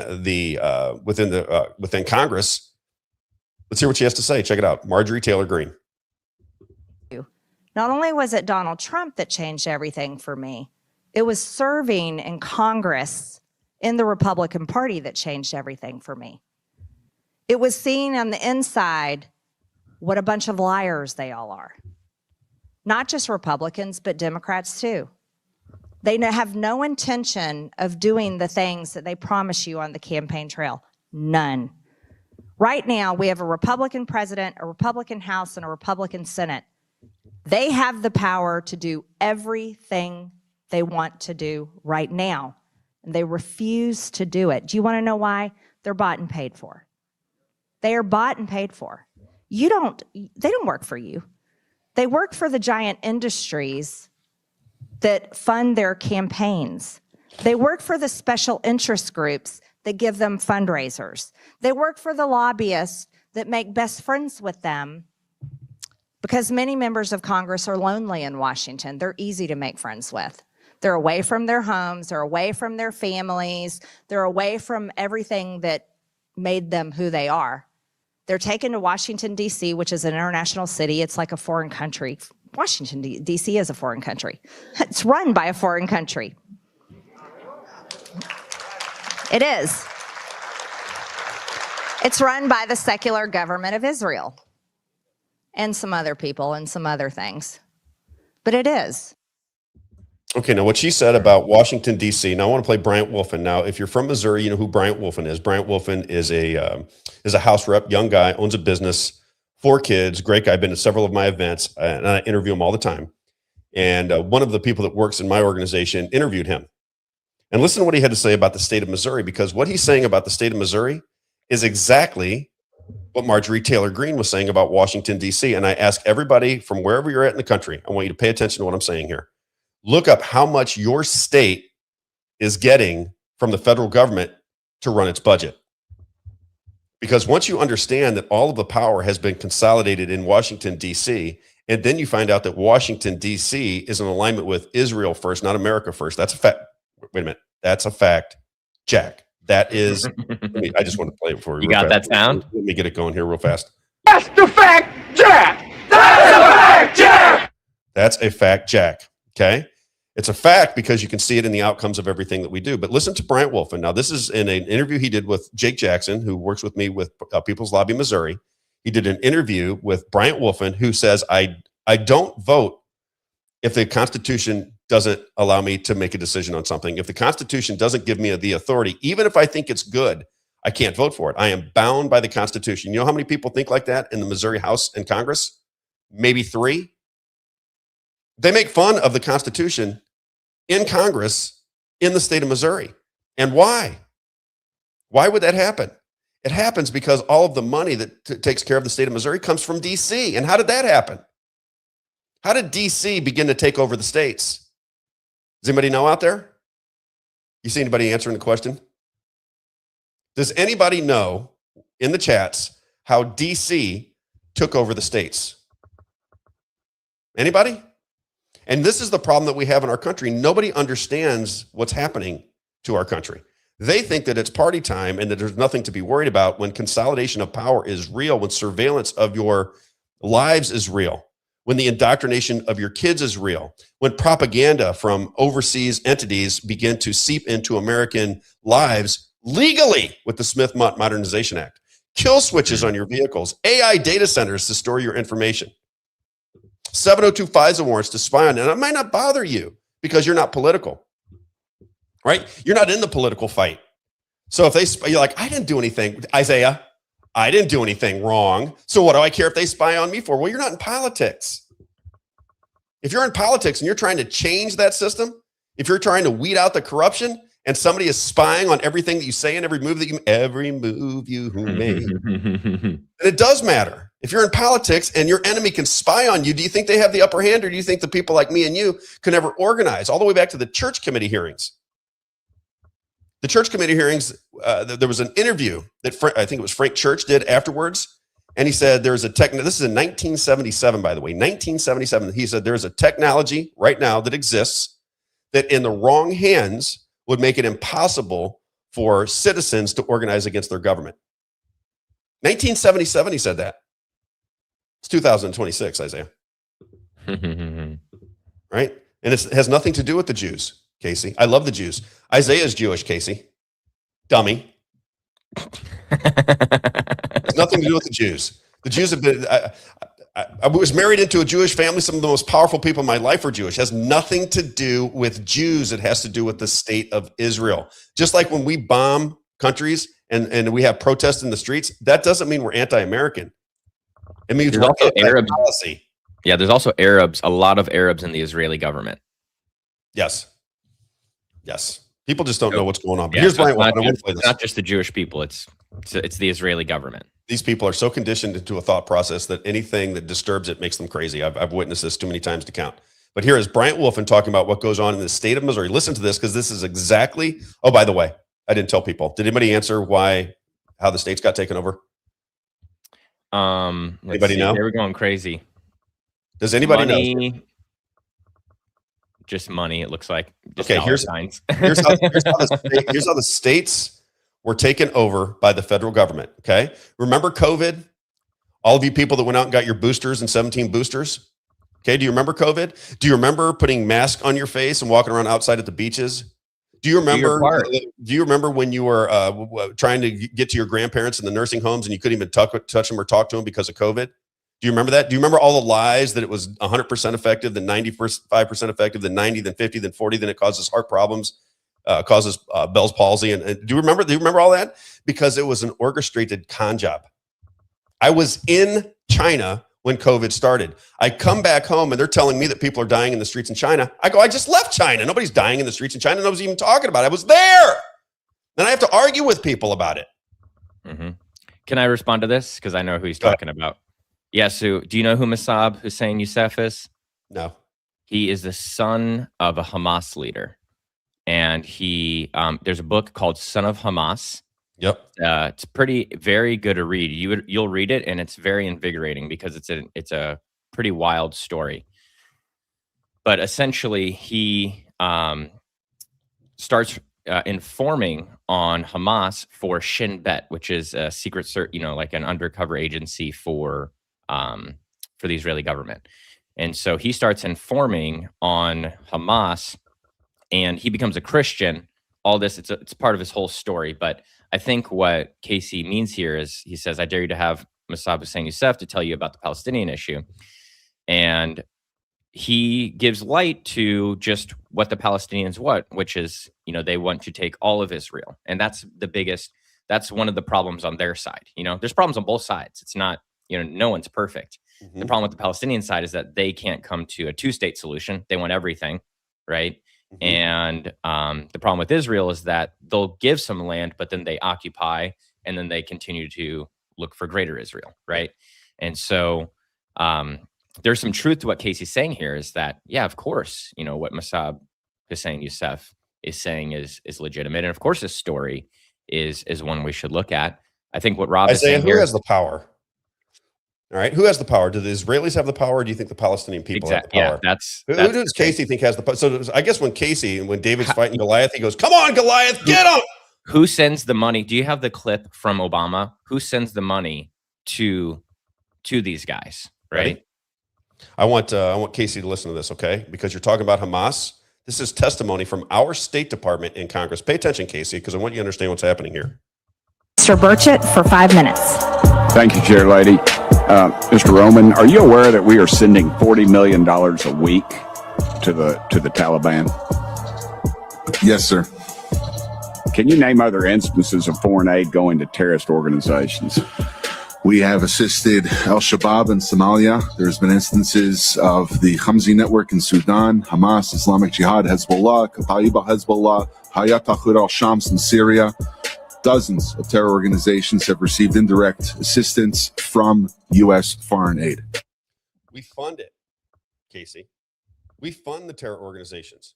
Congress. Let's hear what she has to say. Check it out. Marjorie Taylor Greene. Not only was it Donald Trump that changed everything for me, it was serving in Congress in the Republican Party that changed everything for me. It was seeing on the inside what a bunch of liars they all are. Not just Republicans, but Democrats too. They have no intention of doing the things that they promise you on the campaign trail. None. Right now, we have a Republican president, a Republican House, and a Republican Senate. They have the power to do everything they want to do right now. And they refuse to do it. Do you want to know why? They're bought and paid for. They are bought and paid for. They don't work for you. They work for the giant industries that fund their campaigns. They work for the special interest groups that give them fundraisers. They work for the lobbyists that make best friends with them, because many members of Congress are lonely in Washington. They're easy to make friends with. They're away from their homes, they're away from their families, they're away from everything that made them who they are. They're taken to Washington, D.C., which is an international city. It's like a foreign country. Washington, D.C. is a foreign country. It's run by a foreign country. It is. It's run by the secular government of Israel and some other people and some other things. But it is. Okay, now what she said about Washington, D.C. Now I want to play Bryant Wolfen. Now, if you're from Missouri, you know who Bryant Wolfen is. Bryant Wolfen is a House rep, young guy, owns a business, 4 kids, great guy. Been to several of my events, and I interview him all the time. And one of the people that works in my organization interviewed him. And listen to what he had to say about the state of Missouri, because what he's saying about the state of Missouri is exactly what Marjorie Taylor Greene was saying about Washington, D.C. And I ask everybody from wherever you're at in the country, I want you to pay attention to what I'm saying here. Look up how much your state is getting from the federal government to run its budget. Because once you understand that all of the power has been consolidated in Washington, D.C., and then you find out that Washington, D.C. is in alignment with Israel first, not America first. That's a fact. Wait a minute. That's a fact, Jack. That is, I just want to play it for you. You got that sound? Let me get it going here real fast. That's the fact, Jack! That's a fact, Jack! That's a fact, Jack. Okay? It's a fact because you can see it in the outcomes of everything that we do. But listen to Bryant Wolfen. Now, this is in an interview he did with Jake Jackson, who works with me with People's Lobby Missouri. He did an interview with Bryant Wolfen, who says, I don't vote if the Constitution doesn't allow me to make a decision on something. If the Constitution doesn't give me the authority, even if I think it's good, I can't vote for it. I am bound by the Constitution. You know how many people think like that in the Missouri House and Congress? Maybe 3. They make fun of the Constitution in Congress in the state of Missouri. And why? Why would that happen? It happens because all of the money that takes care of the state of Missouri comes from D.C. And how did that happen? How did D.C. begin to take over the states? Does anybody know out there? You see anybody answering the question? Does anybody know in the chats how D.C. took over the states? Anybody? And this is the problem that we have in our country. Nobody understands what's happening to our country. They think that it's party time and that there's nothing to be worried about when consolidation of power is real, when surveillance of your lives is real, when the indoctrination of your kids is real, when propaganda from overseas entities begin to seep into American lives legally with the Smith Modernization Act, kill switches on your vehicles, AI data centers to store your information, 702 FISA warrants to spy on, and it might not bother you because you're not political, right? You're not in the political fight. So if they, you're like, I didn't do anything, Isaiah, I didn't do anything wrong. So what do I care if they spy on me for? Well, you're not in politics. If you're in politics and you're trying to change that system, if you're trying to weed out the corruption and somebody is spying on everything that you say and every move you make, and it does matter. If you're in politics and your enemy can spy on you, do you think they have the upper hand, or do you think the people like me and you can ever organize? All the way back to the church committee hearings. The church committee hearings, there was an interview that I think it was Frank Church did afterwards. And he said, this is in 1977, by the way, 1977. He said, there's a technology right now that exists that in the wrong hands would make it impossible for citizens to organize against their government. 1977, he said that. It's 2026, Isaiah. Right? And it has nothing to do with the Jews, Casey. I love the Jews. Isaiah is Jewish, Casey. Dummy. It's nothing to do with the Jews. The Jews have been, I was married into a Jewish family. Some of the most powerful people in my life are Jewish. It has nothing to do with Jews. It has to do with the state of Israel. Just like when we bomb countries and we have protests in the streets, that doesn't mean we're anti-American. It means there's also Arabs. Policy. Yeah, there's also Arabs, a lot of Arabs in the Israeli government. Yes. Yes. People just don't know what's going on. But Yeah, here's so Brian. it's not just the Jewish people. It's the Israeli government. These people are so conditioned into a thought process that anything that disturbs it makes them crazy. I've witnessed this too many times to count. But here is Bryant Wolfen talking about what goes on in the state of Missouri. Listen to this, because this is exactly. Oh, by the way, I didn't tell people. Did anybody answer how the states got taken over? Anybody know? They were going crazy. Does anybody know? Just money. It looks like. Just Okay, here's here's how the states were taken over by the federal government. Okay, remember COVID? All of you people that went out and got your boosters and 17 boosters. Okay, do you remember COVID? Do you remember putting masks on your face and walking around outside at the beaches? Do you remember when you were trying to get to your grandparents in the nursing homes and you couldn't even touch them or talk to them because of COVID? Do you remember that? Do you remember all the lies that it was 100% effective, then 95% effective, then 90, then 50, then 40, then it causes heart problems, causes Bell's palsy? And do you remember all that? Because it was an orchestrated con job. I was in China when COVID started. I come back home and they're telling me that people are dying in the streets in China. I go, I just left China. Nobody's dying in the streets in China. Nobody's even talking about it. I was there. Then I have to argue with people about it. Mm-hmm. Can I respond to this? Because I know who he's talking about. Yeah, so do you know who Mossab Hussein Youssef is? No. He is the son of a Hamas leader. And there's a book called Son of Hamas. Yep. It's very good to read. You'll read it, and it's very invigorating because it's a pretty wild story. But essentially, he starts informing on Hamas for Shin Bet, which is a secret, like an undercover agency for the Israeli government. And so he starts informing on Hamas, and he becomes a Christian. All this, it's part of his whole story. But I think what Casey means here is he says, I dare you to have Mossab Hussein Youssef to tell you about the Palestinian issue. And he gives light to just what the Palestinians want, which is, they want to take all of Israel. And that's one of the problems on their side. There's problems on both sides. It's not, no one's perfect. Mm-hmm. The problem with the Palestinian side is that they can't come to a two-state solution. They want everything, right? Mm-hmm. And the problem with Israel is that they'll give some land, but then they occupy, and then they continue to look for greater Israel, right? And so there's some truth to what Casey's saying here is that, yeah, of course, what Mossab Hussein Youssef is saying is legitimate. And of course, this story is one we should look at. I think what Rob is saying who has the power? All right, who has the power? Do the Israelis have the power, or do you think the Palestinian people have the power? Yeah, who does Casey think has the power? So I guess when David's fighting Goliath, he goes, "Come on, Goliath, get him!" Who sends the money? Do you have the clip from Obama? Who sends the money to these guys? Right. I want Casey to listen to this, okay? Because you're talking about Hamas. This is testimony from our State Department in Congress. Pay attention, Casey, because I want you to understand what's happening here. Mr. Burchett for 5 minutes. Thank you, Chair Lady. Mr. Roman, are you aware that we are sending $40 million a week to the Taliban? Yes, sir. Can you name other instances of foreign aid going to terrorist organizations? We have assisted Al-Shabaab in Somalia. There's been instances of the Khamsi network in Sudan, Hamas, Islamic Jihad, Hezbollah, Kataiba Hezbollah, Hayat Tahrir al-Shams in Syria. Dozens of terror organizations have received indirect assistance from U.S. foreign aid. We fund it, Casey. We fund the terror organizations.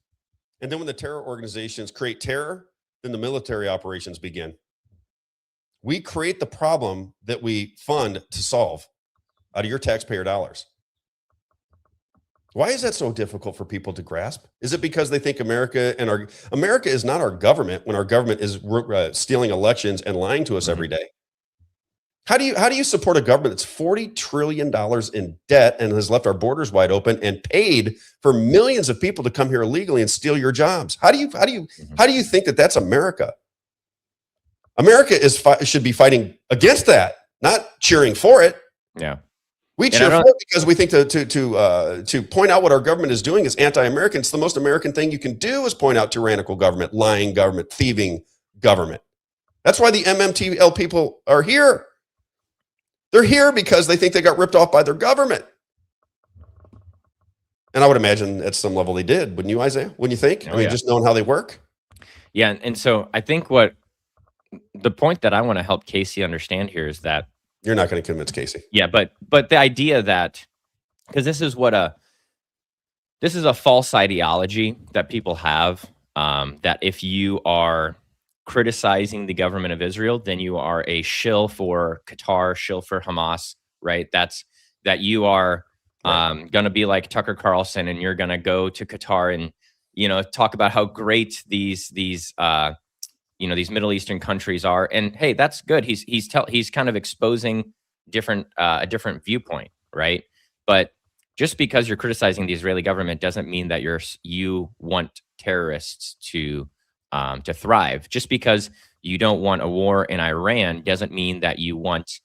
And then when the terror organizations create terror, then the military operations begin. We create the problem that we fund to solve out of your taxpayer dollars. Why is that so difficult for people to grasp? Is it because they think America is not our government when our government is stealing elections and lying to us every day? How do you support a government that's $40 trillion in debt and has left our borders wide open and paid for millions of people to come here illegally and steal your jobs? How do you think that that's America? America should be fighting against that, not cheering for it. Yeah. We cheer for it because we think to point out what our government is doing is anti-American. It's the most American thing you can do is point out tyrannical government, lying government, thieving government. That's why the MMTLP people are here. They're here because they think they got ripped off by their government. And I would imagine at some level they did. Wouldn't you, Isaiah? Wouldn't you think? Just knowing how they work. Yeah, and so I think what the point that I want to help Casey understand here is that you're not going to convince Casey. Yeah, but the idea that, because this is a false ideology that people have, that if you are criticizing the government of Israel, then you are a shill for Qatar, shill for Hamas, right? That you are going to be like Tucker Carlson, and you're going to go to Qatar and talk about how great these Middle Eastern countries are. And hey, that's good. He's kind of exposing a different viewpoint, right? But just because you're criticizing the Israeli government doesn't mean that you want terrorists to thrive. Just because you don't want a war in Iran doesn't mean that you want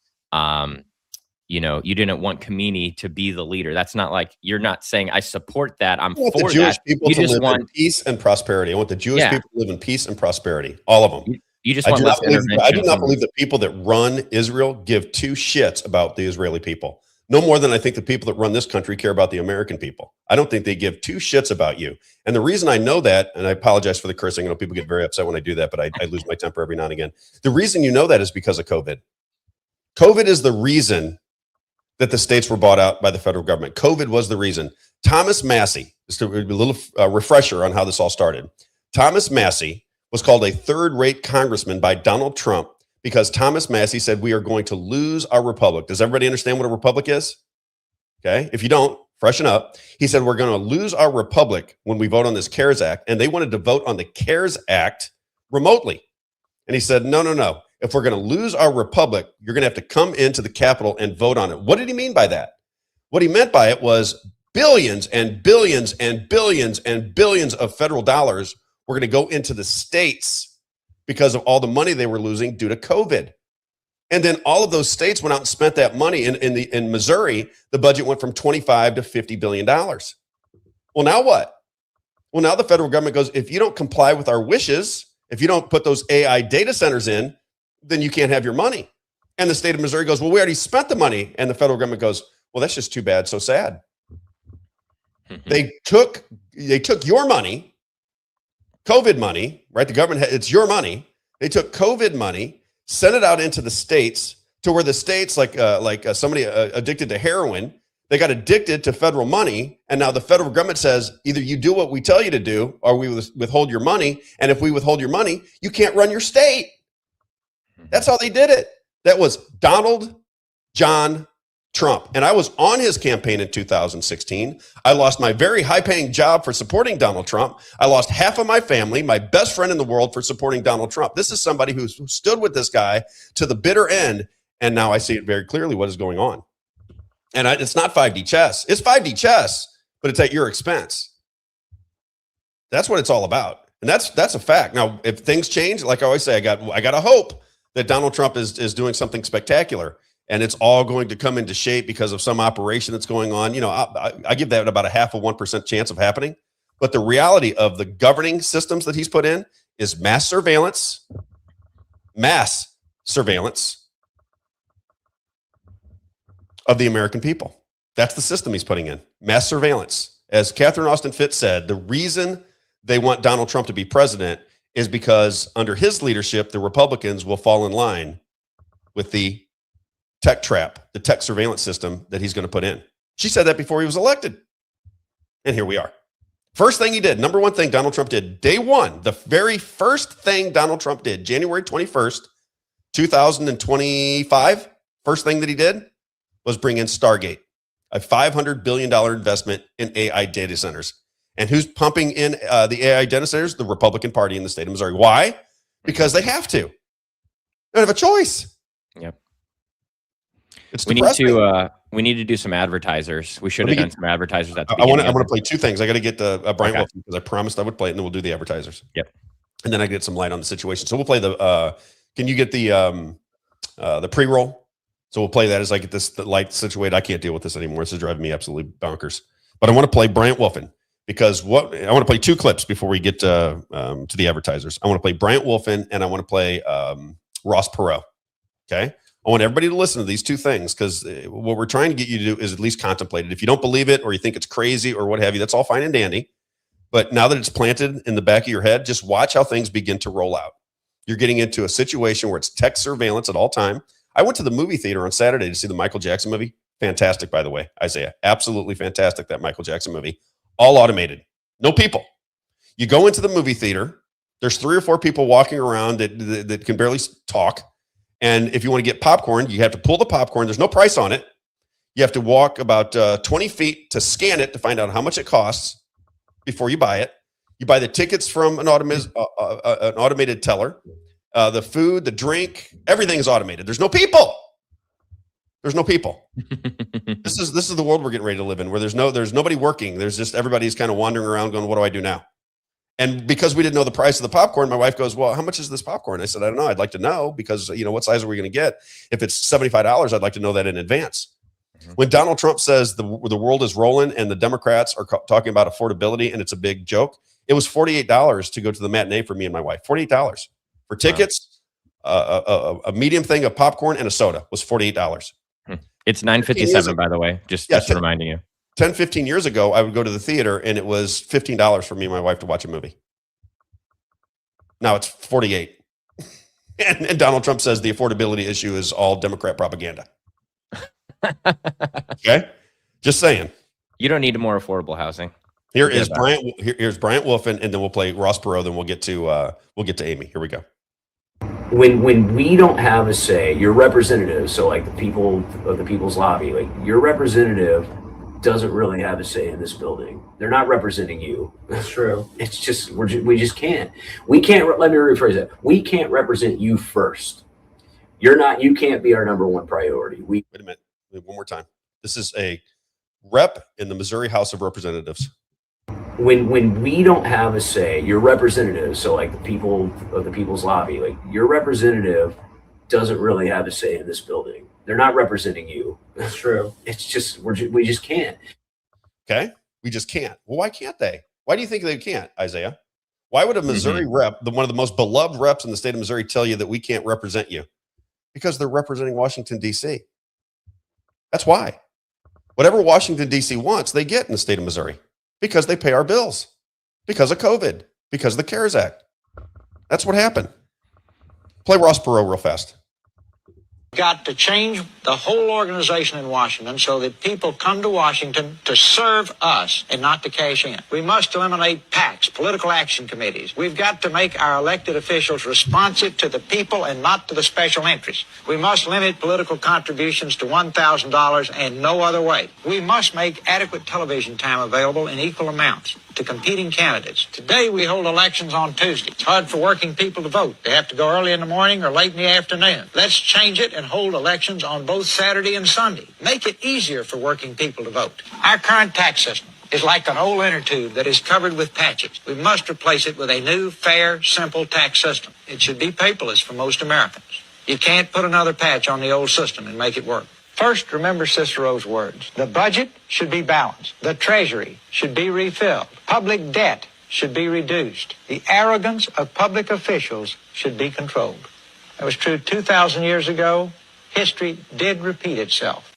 you didn't want Khomeini to be the leader. That's not like, you're not saying I support that. I'm for the Jewish people you to just live want in peace and prosperity. I want the Jewish people to live in peace and prosperity. All of them. You just want less intervention. I do not believe the people that run Israel give two shits about the Israeli people. No more than I think the people that run this country care about the American people. I don't think they give two shits about you. And the reason I know that, and I apologize for the cursing, I know people get very upset when I do that, but I lose my temper every now and again. The reason you know that is because of COVID. COVID is the reason that the states were bought out by the federal government. COVID was the reason. Thomas Massey, just a little refresher on how this all started. Thomas Massey was called a third-rate congressman by Donald Trump because Thomas Massey said we are going to lose our republic. Does everybody understand what a republic is? Okay, if you don't, freshen up. He said we're going to lose our republic when we vote on this CARES Act, and they wanted to vote on the CARES Act remotely. And he said, no. If we're going to lose our republic, you're going to have to come into the Capitol and vote on it. What did he mean by that? What he meant by it was billions and billions and billions and billions of federal dollars were going to go into the states because of all the money they were losing due to COVID. And then all of those states went out and spent that money. In Missouri, the budget went from $25 to $50 billion. Well, now what? Well, now the federal government goes, if you don't comply with our wishes, if you don't put those AI data centers in, then you can't have your money. And the state of Missouri goes, well, we already spent the money. And the federal government goes, well, that's just too bad, so sad. They took your money, COVID money, right? The government, it's your money. They took COVID money, sent it out into the states to where the states, like somebody addicted to heroin, they got addicted to federal money. And now the federal government says, either you do what we tell you to do, or we withhold your money. And if we withhold your money, you can't run your state. That's how they did it. That was Donald John Trump. And I was on his campaign in 2016. I lost my very high-paying job for supporting Donald Trump. I lost half of my family, my best friend in the world, for supporting Donald Trump. This is somebody who stood with this guy to the bitter end. And now I see it very clearly what is going on. And it's not 5D chess. It's 5D chess, but it's at your expense. That's what it's all about. And that's a fact. Now, if things change, like I always say, I got a hope that Donald Trump is doing something spectacular, and it's all going to come into shape because of some operation that's going on. I give that about a 0.5% chance of happening. But the reality of the governing systems that he's put in is mass surveillance of the American people. That's the system he's putting in, mass surveillance. As Catherine Austin Fitts said, the reason they want Donald Trump to be president is because under his leadership, the Republicans will fall in line with the tech trap, the tech surveillance system that he's going to put in. She said that before he was elected. And here we are. First thing he did, number one thing Donald Trump did, day one, the very first thing Donald Trump did, January 21st, 2025, first thing that he did was bring in Stargate, a $500 billion investment in AI data centers. And who's pumping in the AI data centers? The Republican Party in the state of Missouri. Why? Because they have to. They don't have a choice. Yep. It's we depressing. We need to do some advertisers. We should have done some advertisers at the I beginning. want to play two things. I got to get Brian Wilson, because I promised I would play it, and then we'll do the advertisers. Yep. And then I get some light on the situation. So we'll play the. Can you get the pre-roll? So we'll play that as I get the light situated. I can't deal with this anymore. This is driving me absolutely bonkers. But I want to play Bryant Wolfen, because I want to play two clips before we get to the advertisers. I want to play Bryant Wolfen, and I want to play Ross Perot. Okay. I want everybody to listen to these two things, because what we're trying to get you to do is at least contemplate it. If you don't believe it, or you think it's crazy or what have you, that's all fine and dandy. But now that it's planted in the back of your head, just watch how things begin to roll out. You're getting into a situation where it's tech surveillance at all time. I went to the movie theater on Saturday to see the Michael Jackson movie. Fantastic, by the way, Isaiah. Absolutely fantastic, that Michael Jackson movie. All automated. No people. You go into the movie theater. There's 3 or 4 people walking around that can barely talk. And if you want to get popcorn, you have to pull the popcorn. There's no price on it. You have to walk about 20 feet to scan it to find out how much it costs before you buy it. You buy the tickets from an automated teller. The food, the drink, everything is automated. There's no people. There's no people. This is the world we're getting ready to live in, where there's nobody working. There's just everybody's kind of wandering around going, what do I do now? And because we didn't know the price of the popcorn, my wife goes, well, how much is this popcorn? I said, I don't know. I'd like to know because, what size are we going to get? If it's $75, I'd like to know that in advance. When Donald Trump says the world is rolling and the Democrats are talking about affordability and it's a big joke, it was $48 to go to the matinee for me and my wife. $48 for tickets, a medium thing of popcorn and a soda was $48. It's $9.57, by the way, just reminding you. 10, 15 years ago, I would go to the theater and it was $15 for me and my wife to watch a movie. Now it's $48. And Donald Trump says the affordability issue is all Democrat propaganda. Okay, just saying. You don't need more affordable housing. Here's Bryant Wolfen, and then we'll play Ross Perot. Then we'll get to Amy. Here we go. When we don't have a say, your representative, so like the people of the people's lobby, like your representative doesn't really have a say in this building. They're not representing you. That's true. It's just we just can't. We can't. Let me rephrase that. We can't represent you first. You can't be our number one priority. Wait a minute. One more time. This is a rep in the Missouri House of Representatives. When we don't have a say, your representative, so like the people of the people's lobby, like your representative doesn't really have a say in this building. They're not representing you. That's true. It's just we just can't. Okay, we just can't. Well, why can't they? Why do you think they can't, Isaiah? Why would a Missouri rep, one of the most beloved reps in the state of Missouri, tell you that we can't represent you? Because they're representing Washington, D.C. That's why. Whatever Washington, D.C. wants, they get in the state of Missouri because they pay our bills, because of COVID, because of the CARES Act. That's what happened. Play Ross Perot real fast. Got to change the whole organization in Washington so that people come to Washington to serve us and not to cash in. We must eliminate PACs, political action committees. We've got to make our elected officials responsive to the people and not to the special interests. We must limit political contributions to $1,000 and no other way. We must make adequate television time available in equal amounts to competing candidates. Today we hold elections on Tuesday. It's hard for working people to vote. They have to go early in the morning or late in the afternoon. Let's change it and hold elections on both Saturday and Sunday. Make it easier for working people to vote. Our current tax system is like an old inner tube that is covered with patches. We must replace it with a new, fair, simple tax system. It should be paperless for most Americans. You can't put another patch on the old system and make it work. First, remember Cicero's words. The budget should be balanced. The treasury should be refilled. Public debt should be reduced. The arrogance of public officials should be controlled. That was true 2,000 years ago. History did repeat itself.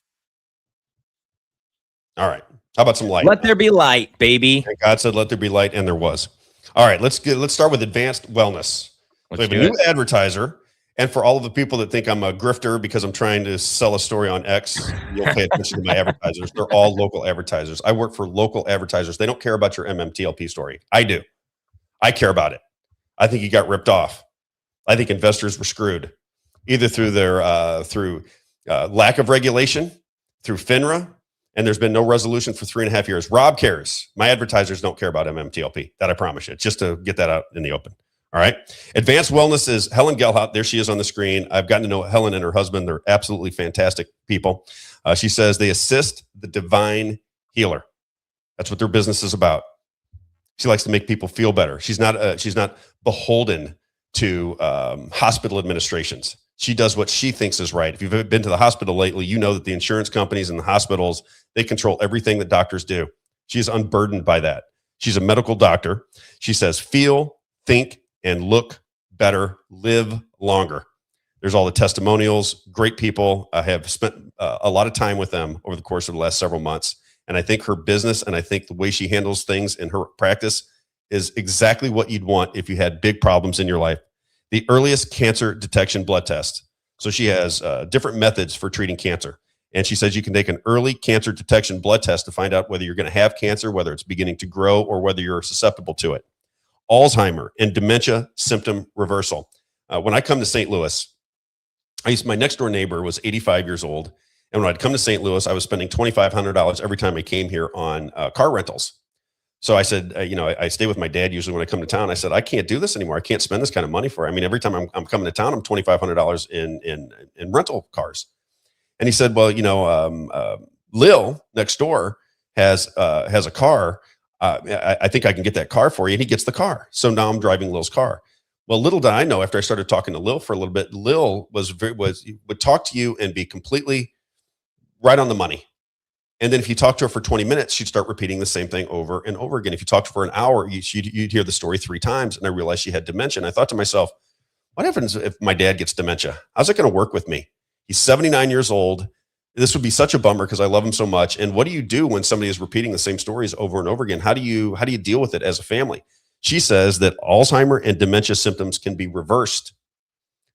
All right. How about some light? Let there be light, baby. And God said, let there be light, and there was. All right. Let's start with advanced wellness. We have a new advertiser. And for all of the people that think I'm a grifter because I'm trying to sell a story on X, you'll pay attention to my advertisers. They're all local advertisers. I work for local advertisers. They don't care about your MMTLP story. I do. I care about it. I think you got ripped off. I think investors were screwed, either through their lack of regulation, through FINRA, and there's been no resolution for 3.5 years. Rob cares. My advertisers don't care about MMTLP. That I promise you. Just to get that out in the open. All right. Advanced Wellness is Helen Gelhout. There she is on the screen. I've gotten to know Helen and her husband. They're absolutely fantastic people. She says they assist the divine healer. That's what their business is about. She likes to make people feel better. She's not beholden to hospital administrations. She does what she thinks is right. If you've been to the hospital lately, you know that the insurance companies and the hospitals, they control everything that doctors do. She is unburdened by that. She's a medical doctor. She says, feel, think, and look better, live longer. There's all the testimonials, great people. I have spent a lot of time with them over the course of the last several months. And I think her business and I think the way she handles things in her practice is exactly what you'd want if you had big problems in your life. The earliest cancer detection blood test. So she has different methods for treating cancer. And she says you can take an early cancer detection blood test to find out whether you're going to have cancer, whether it's beginning to grow, or whether you're susceptible to it. Alzheimer and dementia symptom reversal. When I come to St. Louis, my next door neighbor was 85 years old. And when I'd come to St. Louis, I was spending $2,500 every time I came here on car rentals. So I said, I stay with my dad usually when I come to town. I said, I can't do this anymore. I can't spend this kind of money for it. I mean, every time I'm coming to town, I'm $2,500 in rental cars. And he said, well, Lil next door has a car. I think I can get that car for you. And he gets the car. So now I'm driving Lil's car. Well, little did I know, after I started talking to Lil for a little bit, Lil would talk to you and be completely right on the money. And then if you talk to her for 20 minutes, she'd start repeating the same thing over and over again. If you talked to her for an hour, you'd hear the story 3 times. And I realized she had dementia. And I thought to myself, what happens if my dad gets dementia? How's it going to work with me? He's 79 years old. This would be such a bummer because I love him so much. And what do you do when somebody is repeating the same stories over and over again? How do you deal with it as a family? She says that Alzheimer and dementia symptoms can be reversed.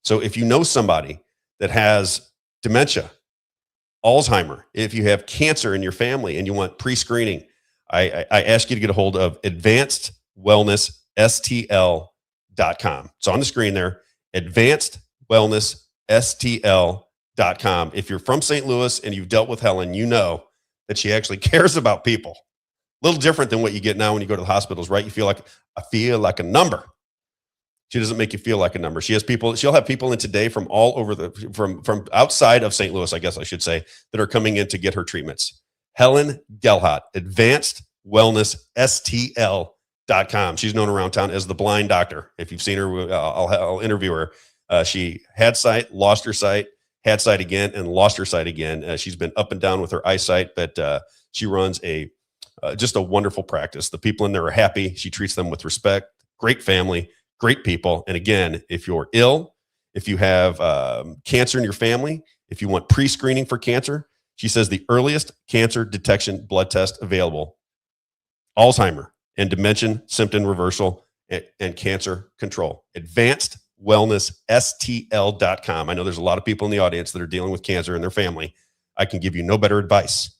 So if you know somebody that has dementia, Alzheimer, if you have cancer in your family and you want pre-screening, I ask you to get a hold of advancedwellnessstl.com. It's on the screen there, advancedwellnessstl.com. If you're from St. Louis and you've dealt with Helen, you know that she actually cares about people. A little different than what you get now when you go to the hospitals, right? You feel like, I feel like a number. She doesn't make you feel like a number. She'll have people in today from all over from outside of St. Louis, I guess I should say, that are coming in to get her treatments. Helen Gelhot, advancedwellnessstl.com. She's known around town as the blind doctor. If you've seen her, I'll interview her. She had sight, lost her sight, had sight again, and lost her sight again. She's been up and down with her eyesight, but she runs just a wonderful practice. The people in there are happy. She treats them with respect. Great family. Great people. And again, if you're ill, if you have cancer in your family, if you want pre-screening for cancer, she says the earliest cancer detection blood test available, Alzheimer and dementia symptom reversal and cancer control. AdvancedWellnessSTL.com. I know there's a lot of people in the audience that are dealing with cancer in their family. I can give you no better advice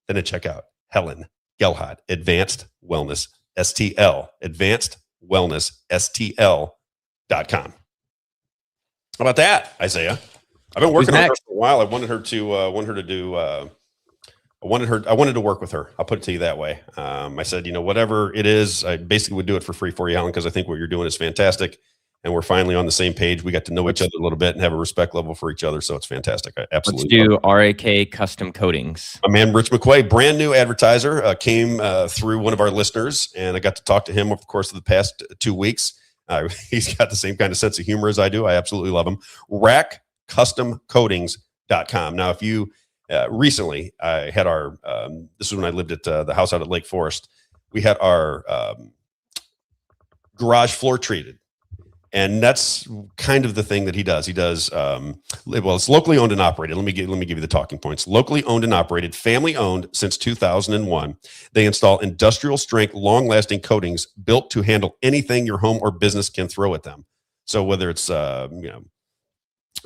than to check out Helen Gelhot, Advanced Wellness STL, AdvancedWellnessSTL.com. How about that, Isaiah? I've been working on her for a while. I wanted to work with her. I'll put it to you that way. I said, whatever it is, I basically would do it for free for you, Helen, because I think what you're doing is fantastic. And we're finally on the same page. We got to know each other a little bit and have a respect level for each other. So it's fantastic. I absolutely Let's do RAK Custom Coatings. My man, Rich McQuay, brand new advertiser, came through one of our listeners, and I got to talk to him over the course of the past 2 weeks. He's got the same kind of sense of humor as I do. I absolutely love him. RAKCustomCoatings.com. Now, if you recently, I had our, this is when I lived at the house out at Lake Forest. We had our garage floor treated. And that's kind of the thing that he does. He does, it's locally owned and operated. Let me give you the talking points. Locally owned and operated, family owned since 2001. They install industrial strength, long lasting coatings built to handle anything your home or business can throw at them. So whether it's,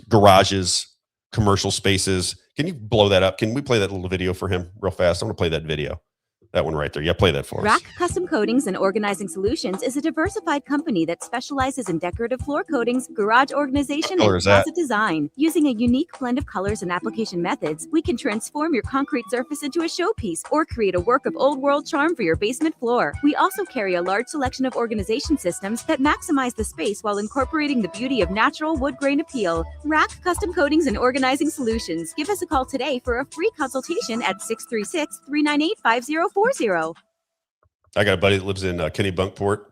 garages, commercial spaces, can you blow that up? Can we play that little video for him real fast? I want to play that video. That one right there. Yeah, play that for us. Rack Custom Coatings and Organizing Solutions is a diversified company that specializes in decorative floor coatings, garage organization, and closet design. Using a unique blend of colors and application methods, we can transform your concrete surface into a showpiece or create a work of old world charm for your basement floor. We also carry a large selection of organization systems that maximize the space while incorporating the beauty of natural wood grain appeal. Rack Custom Coatings and Organizing Solutions. Give us a call today for a free consultation at 636-398-5040. I got a buddy that lives in Kennebunkport,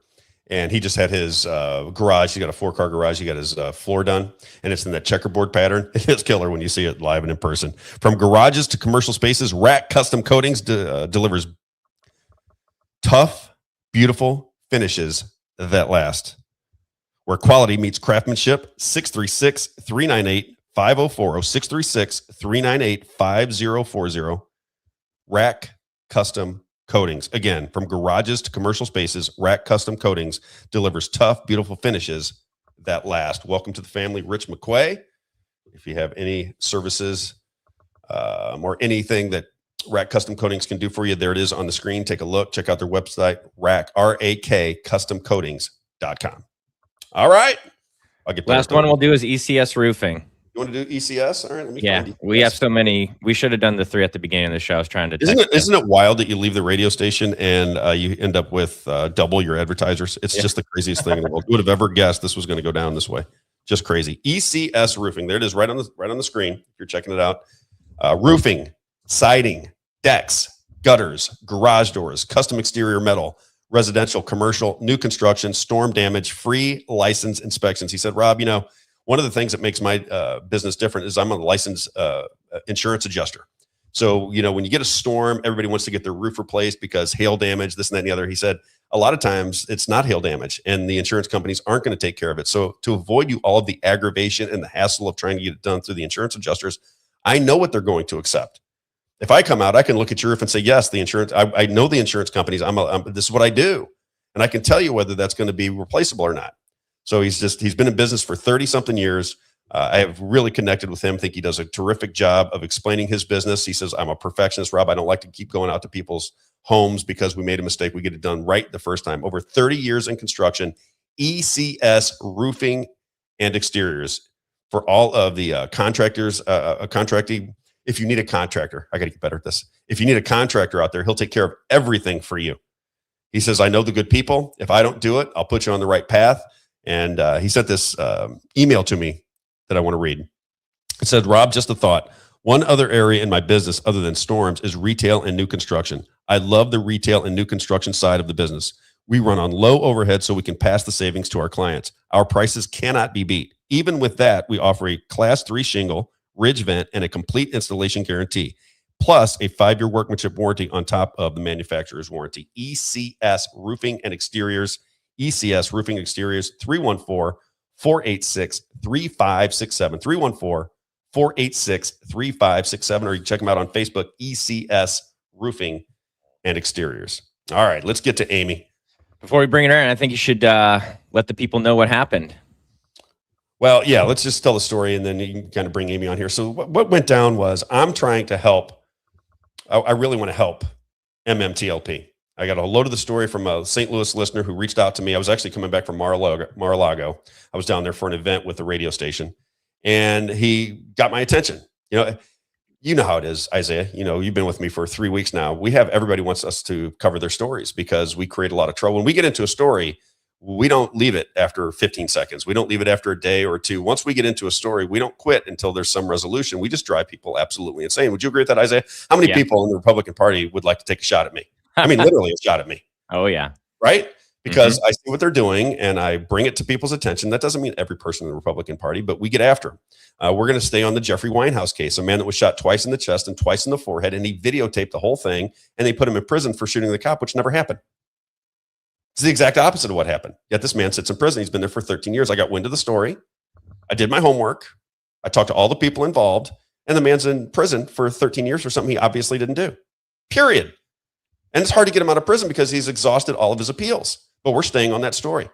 and he just had his garage. He got a 4-car garage. He got his floor done, and it's in that checkerboard pattern. It's killer when you see it live and in person. From garages to commercial spaces, Rack Custom Coatings delivers tough, beautiful finishes that last. Where quality meets craftsmanship, 636-398-5040, 636-398-5040. Rack Custom Coatings. Again, from garages to commercial spaces, Rack Custom Coatings delivers tough, beautiful finishes that last. Welcome to the family, Rich McQuay. If you have any services or anything that Rack Custom Coatings can do for you, there it is on the screen. Take a look. Check out their website, Rack, R-A-K, customcoatings.com. All right. I'll get last one we'll do is ECS Roofing. You want to do ECS? All right. Let me Yeah, we have so many. We should have done the 3 at the beginning of the show. I was trying to. Isn't it wild that you leave the radio station and you end up with double your advertisers? It's just the craziest thing in the world. Who would have ever guessed this was going to go down this way? Just crazy. ECS Roofing. There it is, right on the screen. If you're checking it out, roofing, siding, decks, gutters, garage doors, custom exterior metal, residential, commercial, new construction, storm damage, free license inspections. He said, Rob, one of the things that makes my business different is I'm a licensed insurance adjuster. So, when you get a storm, everybody wants to get their roof replaced because hail damage, this and that and the other. He said, a lot of times it's not hail damage and the insurance companies aren't going to take care of it. So to avoid you all of the aggravation and the hassle of trying to get it done through the insurance adjusters, I know what they're going to accept. If I come out, I can look at your roof and say, yes, the insurance, I know the insurance companies, this is what I do. And I can tell you whether that's going to be replaceable or not. So he's been in business for 30 something years. I have really connected with him. I think he does a terrific job of explaining his business. He says, I'm a perfectionist, Rob. I don't like to keep going out to people's homes because we made a mistake. We get it done right the first time. Over 30 years in construction, ECS Roofing and Exteriors for all of the contractors, contracting. If you need a contractor, I got to get better at this. If you need a contractor out there, he'll take care of everything for you. He says, I know the good people. If I don't do it, I'll put you on the right path. And he sent this email to me that I want to read. It said, Rob, just a thought. One other area in my business other than storms is retail and new construction. I love the retail and new construction side of the business. We run on low overhead so we can pass the savings to our clients. Our prices cannot be beat. Even with that, we offer a Class 3 shingle, ridge vent, and a complete installation guarantee, plus a 5-year workmanship warranty on top of the manufacturer's warranty. ECS Roofing and Exteriors, ECS Roofing Exteriors, 314-486-3567, 314-486-3567, or you can check them out on Facebook, ECS Roofing and Exteriors. All right, let's get to Amy. Before we bring her in, I think you should let the people know what happened. Well, yeah, let's just tell the story, and then you can kind of bring Amy on here. So what went down was I'm trying to help. I really want to help MMTLP. I got a load of the story from a St. Louis listener who reached out to me. I was actually coming back from Mar-a-Lago. I was down there for an event with the radio station, and he got my attention. You know how it is, Isaiah. You've been with me for 3 weeks now. We have everybody wants us to cover their stories because we create a lot of trouble. When we get into a story, we don't leave it after 15 seconds. We don't leave it after a day or two. Once we get into a story, we don't quit until there's some resolution. We just drive people absolutely insane. Would you agree with that, Isaiah? How many people in the Republican Party would like to take a shot at me? I mean, literally a shot at me. Oh, yeah. Right? Because I see what they're doing and I bring it to people's attention. That doesn't mean every person in the Republican Party, but we get after them. We're going to stay on the Jeffrey Winehouse case, a man that was shot twice in the chest and twice in the forehead, and he videotaped the whole thing, and they put him in prison for shooting the cop, which never happened. It's the exact opposite of what happened. Yet this man sits in prison. He's been there for 13 years. I got wind of the story. I did my homework. I talked to all the people involved, and the man's in prison for 13 years for something he obviously didn't do. Period. And it's hard to get him out of prison because he's exhausted all of his appeals. But we're staying on that story.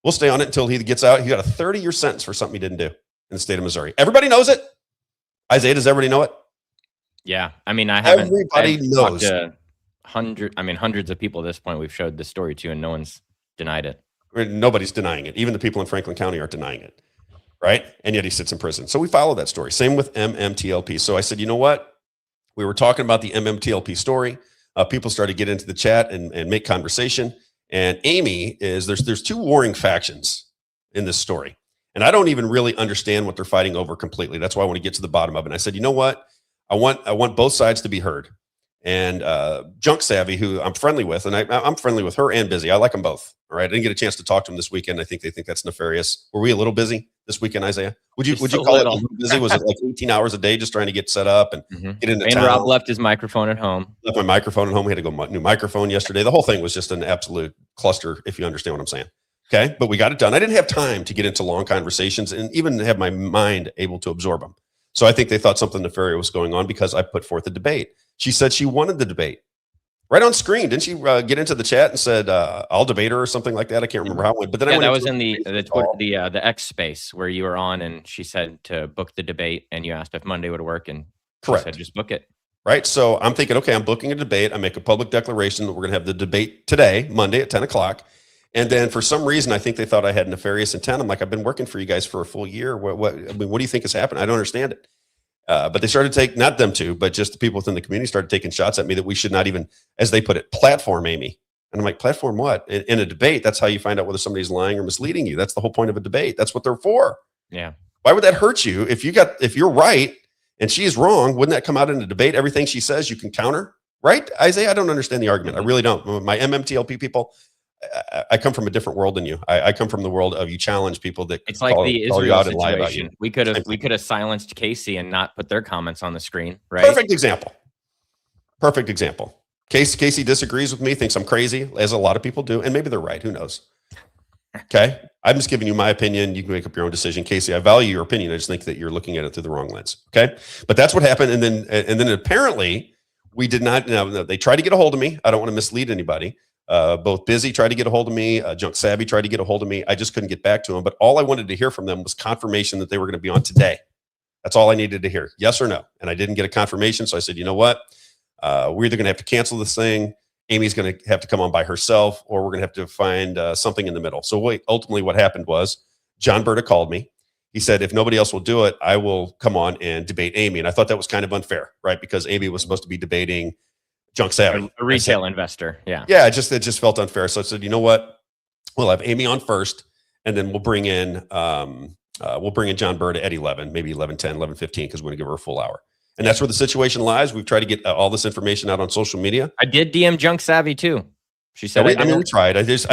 We'll stay on it until he gets out. He got a 30-year sentence for something he didn't do in the state of Missouri. Everybody knows it. Isaiah, does everybody know it? Yeah. I mean, Everybody knows. Hundreds of people at this point we've showed this story to, and no one's denied it. Nobody's denying it. Even the people in Franklin County aren't denying it. Right? And yet he sits in prison. So we follow that story. Same with MMTLP. So I said, you know what? We were talking about the MMTLP story. People started to get into the chat and make conversation. And Amy there's two warring factions in this story. And I don't even really understand what they're fighting over completely. That's why I want to get to the bottom of it. And I said, you know what? I want both sides to be heard. And Junk Savvy, who I'm friendly with, and I'm friendly with her and Busy. I like them both. All right. I didn't get a chance to talk to them this weekend. I think they think that's nefarious. Were we a little busy this weekend, Isaiah? Would you call it a little busy? Was it like 18 hours a day just trying to get set up and get into town? And Rob left his microphone at home. Left my microphone at home. We had to go new microphone yesterday. The whole thing was just an absolute cluster, if you understand what I'm saying. Okay. But we got it done. I didn't have time to get into long conversations and even have my mind able to absorb them. So I think they thought something nefarious was going on because I put forth a debate. She said she wanted the debate. Right on screen. Didn't she get into the chat and said, I'll debate her or something like that? I can't remember how it went. But then that was in the X space where you were on, and she said to book the debate, and you asked if Monday would work, and she said just book it. Right. So I'm thinking, okay, I'm booking a debate. I make a public declaration that we're going to have the debate today, Monday at 10 o'clock. And then for some reason, I think they thought I had nefarious intent. I'm like, I've been working for you guys for a full year. What do you think has happened? I don't understand it. But they started to take, not them two, but just the people within the community started taking shots at me that we should not even, as they put it, platform Amy. And I'm like, platform what? In a debate, that's how you find out whether somebody's lying or misleading you. That's the whole point of a debate. That's what they're for. Yeah. Why would that hurt you? If you're right and she's wrong, wouldn't that come out in a debate? Everything she says, you can counter, right? Isaiah, I don't understand the argument. I really don't. My MMTLP people, I come from a different world than you. I come from the world of you challenge people that it's like the Israel situation. We could have silenced Casey and not put their comments on the screen, right? Perfect example. Casey disagrees with me, thinks I'm crazy, as a lot of people do, and maybe they're right. Who knows? Okay, I'm just giving you my opinion. You can make up your own decision, Casey. I value your opinion. I just think that you're looking at it through the wrong lens. Okay, but that's what happened, and then apparently we did not. They tried to get a hold of me. I don't want to mislead anybody. Both Busy tried to get a hold of me. Junk Savvy tried to get a hold of me. I just couldn't get back to them. But all I wanted to hear from them was confirmation that they were going to be on today. That's all I needed to hear. Yes or no. And I didn't get a confirmation. So I said, you know what? We're either going to have to cancel this thing. Amy's going to have to come on by herself, or we're going to have to find something in the middle. So ultimately what happened was John Berta called me. He said, if nobody else will do it, I will come on and debate Amy. And I thought that was kind of unfair, right? Because Amy was supposed to be debating Junk Savvy, a retail investor. Yeah. Yeah. It just felt unfair. So I said, you know what? We'll have Amy on first, and then we'll bring in John Berta at 11, maybe 11:10, 11:15, because we're going to give her a full hour. And that's where the situation lies. We've tried to get all this information out on social media. I did DM Junk Savvy too. She said, we tried. I think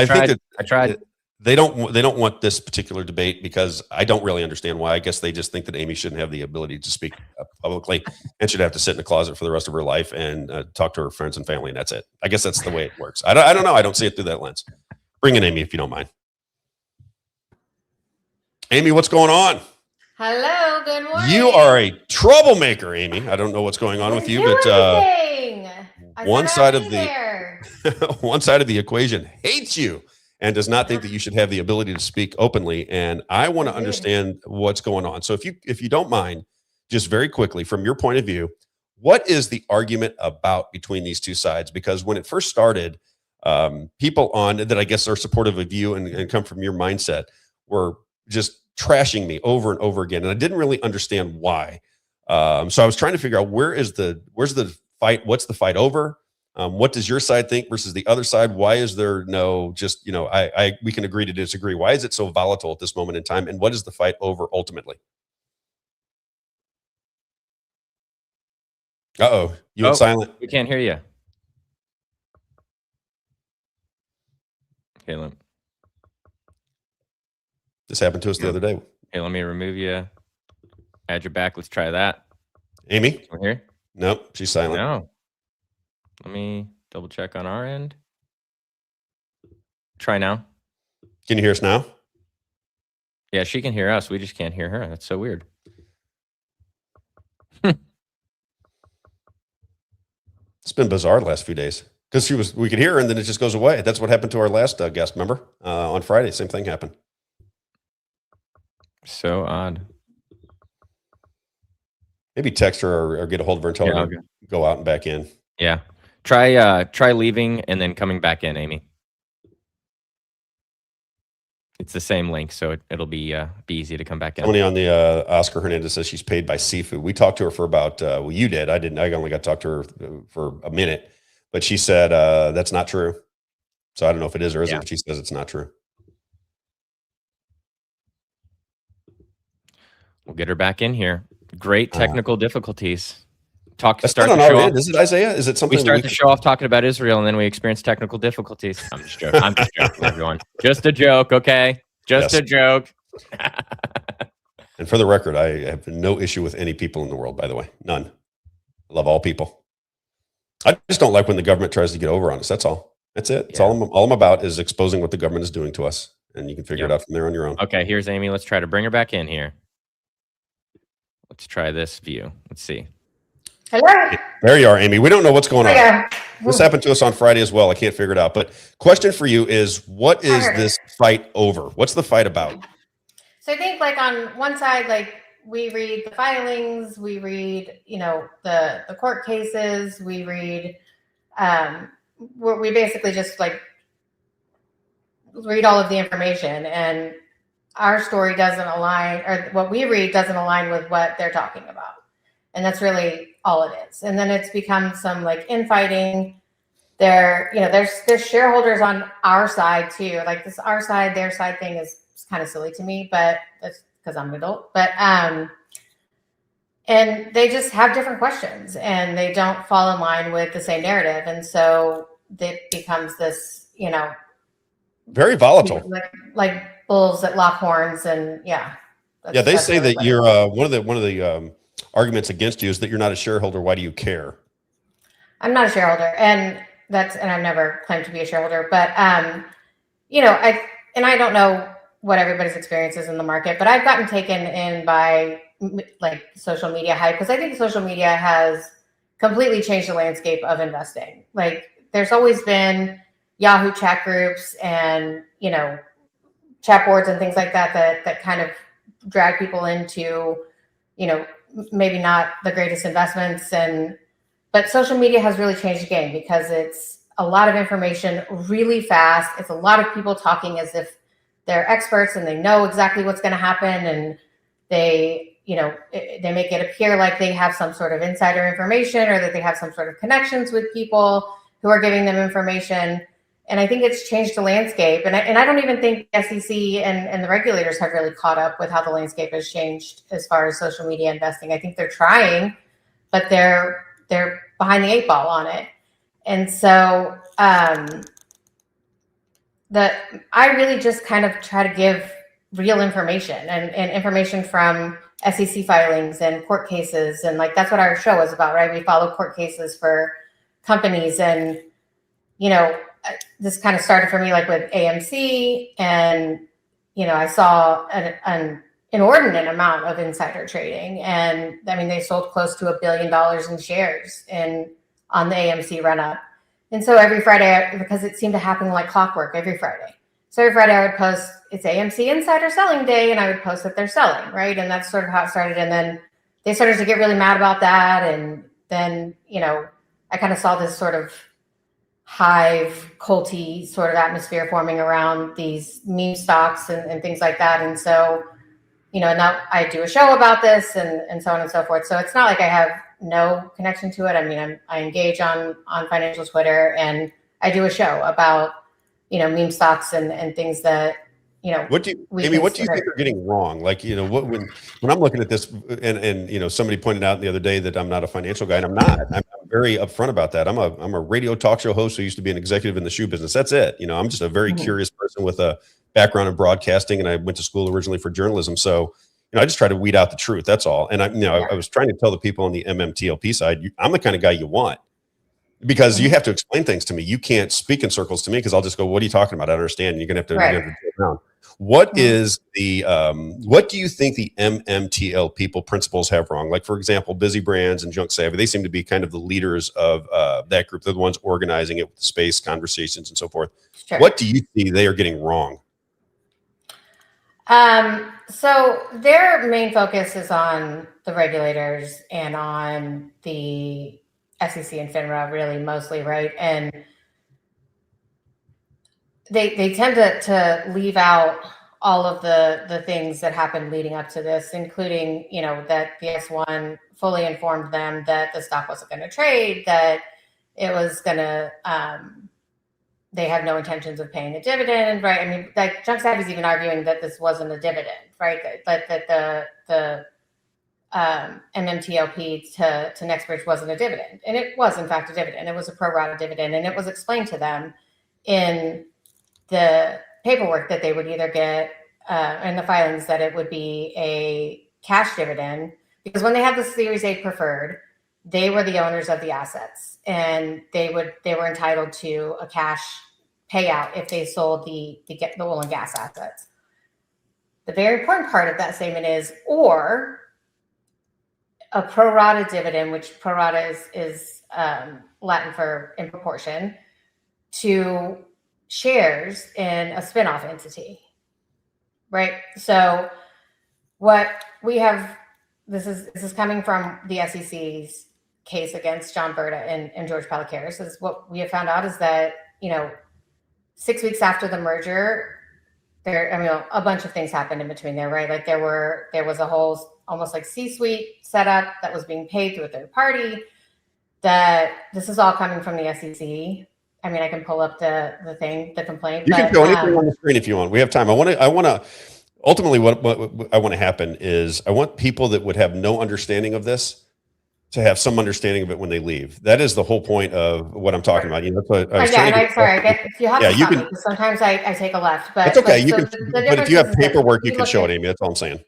I tried. They don't want this particular debate because I don't really understand why. I guess they just think that Amy shouldn't have the ability to speak publicly and should have to sit in a closet for the rest of her life and talk to her friends and family, and that's it. I guess that's the way it works. I don't know. I don't see it through that lens. Bring in Amy if you don't mind. Amy, what's going on? Hello, good morning. You are a troublemaker, Amy. I don't know what's going on with you, but one side of the equation hates you and does not think that you should have the ability to speak openly. And I want to understand what's going on. So if you don't mind, just very quickly, from your point of view, what is the argument about between these two sides? Because when it first started, people on that I guess are supportive of you and come from your mindset were just trashing me over and over again. And I didn't really understand why. So I was trying to figure out where's the fight? What's the fight over? What does your side think versus the other side? Why is there no just, we can agree to disagree. Why is it so volatile at this moment in time? And what is the fight over ultimately? Uh-oh, you went silent. We can't hear you. Okay, this happened to us the other day. Hey, let me remove you. Add your back. Let's try that. Amy? Can we hear? Nope, she's silent. No. Let me double check on our end. Try now. Can you hear us now? Yeah, she can hear us. We just can't hear her. That's so weird. It's been bizarre the last few days because we could hear her and then it just goes away. That's what happened to our last guest, remember? On Friday, same thing happened. So odd. Maybe text her or get a hold of her and tell her to go out and back in. Yeah. Try leaving and then coming back in, Amy. It's the same link, so it'll be easy to come back in. Somebody on the Oscar Hernandez says she's paid by seafood. We talked to her for about you did. I didn't. I only got to talk to her for a minute, but she said that's not true. So I don't know if it is or isn't. But she says it's not true. We'll get her back in here. Great technical difficulties. Start the show off. Is it, Isaiah? Is it something we start the show off talking about Israel and then we experience technical difficulties? I'm just joking. I'm just joking, everyone. Just a joke, okay? Just a joke. And for the record, I have no issue with any people in the world, by the way. None. I love all people. I just don't like when the government tries to get over on us. That's all. That's it. It's all I'm about is exposing what the government is doing to us. And you can figure it out from there on your own. Okay, here's Amy. Let's try to bring her back in here. Let's try this view. Let's see. Hello. There you are, Amy. We don't know what's going on. This happened to us on Friday as well. I can't figure it out. But question for you is, what is this fight over? What's the fight about? So I think like on one side, like we read the filings, we read, the court cases, we read, we basically just like read all of the information, and our story doesn't align, or what we read doesn't align with what they're talking about. And that's really all it is. And then it's become some like infighting. There's shareholders on our side too. Like this, our side, their side thing is kind of silly to me, but that's because I'm an adult. But and they just have different questions, and they don't fall in line with the same narrative, and so it becomes this, very volatile, like bulls that lock horns, and yeah. They say that you're one of the arguments against you is that you're not a shareholder. Why do you care? I'm not a shareholder, and I've never claimed to be a shareholder, but I don't know what everybody's experience is in the market, but I've gotten taken in by like social media hype, because I think social media has completely changed the landscape of investing. Like there's always been Yahoo chat groups and, chat boards and things like that kind of drag people into, maybe not the greatest investments. But social media has really changed the game, because it's a lot of information really fast. It's a lot of people talking as if they're experts and they know exactly what's going to happen. And they make it appear like they have some sort of insider information, or that they have some sort of connections with people who are giving them information. And I think it's changed the landscape. And I don't even think SEC and the regulators have really caught up with how the landscape has changed as far as social media investing. I think they're trying, but they're behind the 8 ball on it. And so I really just kind of try to give real information and information from SEC filings and court cases. And like, that's what our show is about, right? We follow court cases for companies. And, this kind of started for me like with AMC, and, I saw an inordinate amount of insider trading. And I mean, they sold close to $1 billion in shares on the AMC run up. And so every Friday, because it seemed to happen like clockwork every Friday. So every Friday I would post, it's AMC insider selling day, and I would post that they're selling, right? And that's sort of how it started. And then they started to get really mad about that. And then, I kind of saw this sort of hive, culty sort of atmosphere forming around these meme stocks and things like that. And so, now I do a show about this and so on and so forth. So it's not like I have no connection to it. I mean, I engage on financial Twitter, and I do a show about, meme stocks and things that, what do you think they're getting wrong? Like, when I'm looking at this, and somebody pointed out the other day that I'm not a financial guy, and I'm not. I'm very upfront about that. I'm a radio talk show host who used to be an executive in the shoe business. That's it. I'm just a very curious person with a background in broadcasting, and I went to school originally for journalism. So, I just try to weed out the truth. That's all. And I was trying to tell the people on the MMTLP side, I'm the kind of guy you want. Because you have to explain things to me. You can't speak in circles to me, because I'll just go, what are you talking about? I don't understand. And you're going to have to go down. What is the, what do you think the MMTL people principals have wrong? Like, for example, Busy Brands and Junk Savvy, they seem to be kind of the leaders of that group. They're the ones organizing it with the space conversations and so forth. Sure. What do you see they are getting wrong? So their main focus is on the regulators and on the SEC and FINRA, really mostly, right? And they tend to leave out all of the things that happened leading up to this, including, that the S1 fully informed them that the stock wasn't going to trade, that it was going to, they have no intentions of paying a dividend, right? I mean, like Junk Savvy's even arguing that this wasn't a dividend, right? That the MMTLP to Nextbridge wasn't a dividend. And it was, in fact, a dividend. It was a pro rata dividend. And it was explained to them in the paperwork that they would either get in the filings, that it would be a cash dividend, because when they had the Series A preferred, they were the owners of the assets, and they were entitled to a cash payout if they sold the oil and gas assets. The very important part of that statement is, or a pro rata dividend, which pro rata is Latin for in proportion, to shares in a spinoff entity, right? So what we have, this is coming from the SEC's case against John Berta and George Palacaris, is what we have found out is that, 6 weeks after the merger, a bunch of things happened in between there, right? Like there was a whole almost like C-suite setup that was being paid through a third party. That this is all coming from the SEC. I mean, I can pull up the complaint. You can show anything on the screen if you want. We have time. I want to. Ultimately, what I want to happen is I want people that would have no understanding of this to have some understanding of it when they leave. That is the whole point of what I'm talking about. That's what I was trying to. Sorry, if you have to stop me, because sometimes I take a left, but it's okay. But if you have paperwork, you can show it, Amy. That's all I'm saying.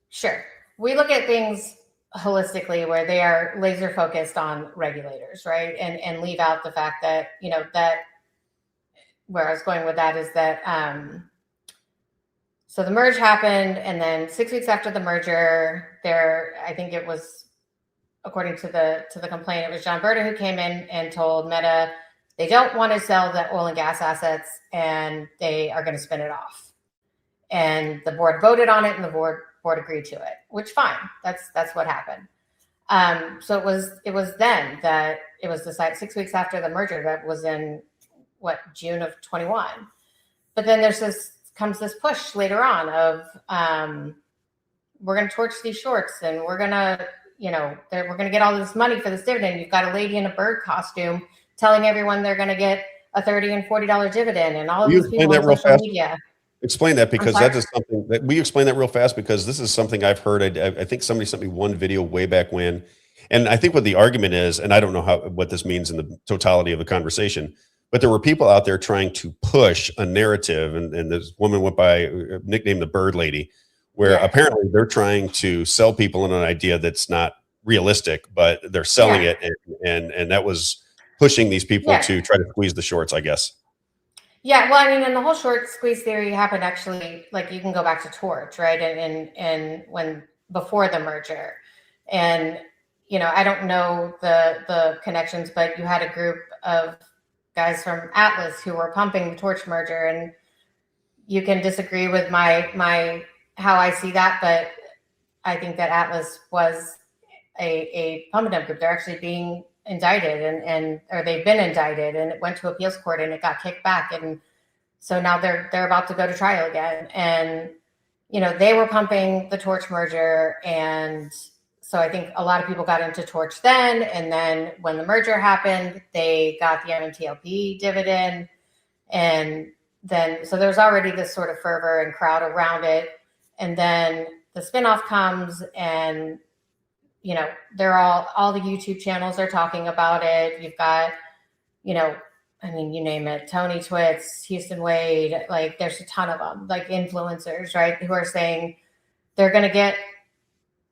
Sure, we look at things holistically where they are laser focused on regulators, right? And leave out the fact that, that where I was going with that is that, so the merge happened, and then 6 weeks after the merger, I think it was, according to the complaint, it was John Berta who came in and told Meta they don't want to sell the oil and gas assets and they are going to spin it off. And the board voted on it, and the board agreed to it, which fine. That's what happened. So it was then that it was decided 6 weeks after the merger, that was in June of 21. But then comes this push later on of we're going to torch these shorts, and we're going to, we're going to get all this money for this dividend. You've got a lady in a bird costume telling everyone they're going to get a $30 and $40 dividend, and all of these people on social media. Explain that, because that is something that we explain that real fast, because this is something I've heard. I think somebody sent me one video way back when, and I think what the argument is, and I don't know what this means in the totality of the conversation, but there were people out there trying to push a narrative, and this woman went by nicknamed the Bird Lady, where apparently they're trying to sell people on an idea that's not realistic, but they're selling it, and that was pushing these people to try to squeeze the shorts, I guess. Yeah, well, I mean, and the whole short squeeze theory happened actually, like you can go back to Torch, right? And when before the merger, and I don't know the connections, but you had a group of guys from Atlas who were pumping the Torch merger, and you can disagree with my how I see that, but I think that Atlas was a pump and dump group. They're actually being indicted or they've been indicted, and it went to appeals court and it got kicked back, and so now they're about to go to trial again. And they were pumping the Torch merger, and so I think a lot of people got into Torch then, and then when the merger happened, they got the MMTLP dividend, and then so there's already this sort of fervor and crowd around it, and then the spinoff comes, and they're all the YouTube channels are talking about it. You've got, I mean, you name it, Tony Twits, Houston Wade, like there's a ton of them, like influencers, right, who are saying they're going to get,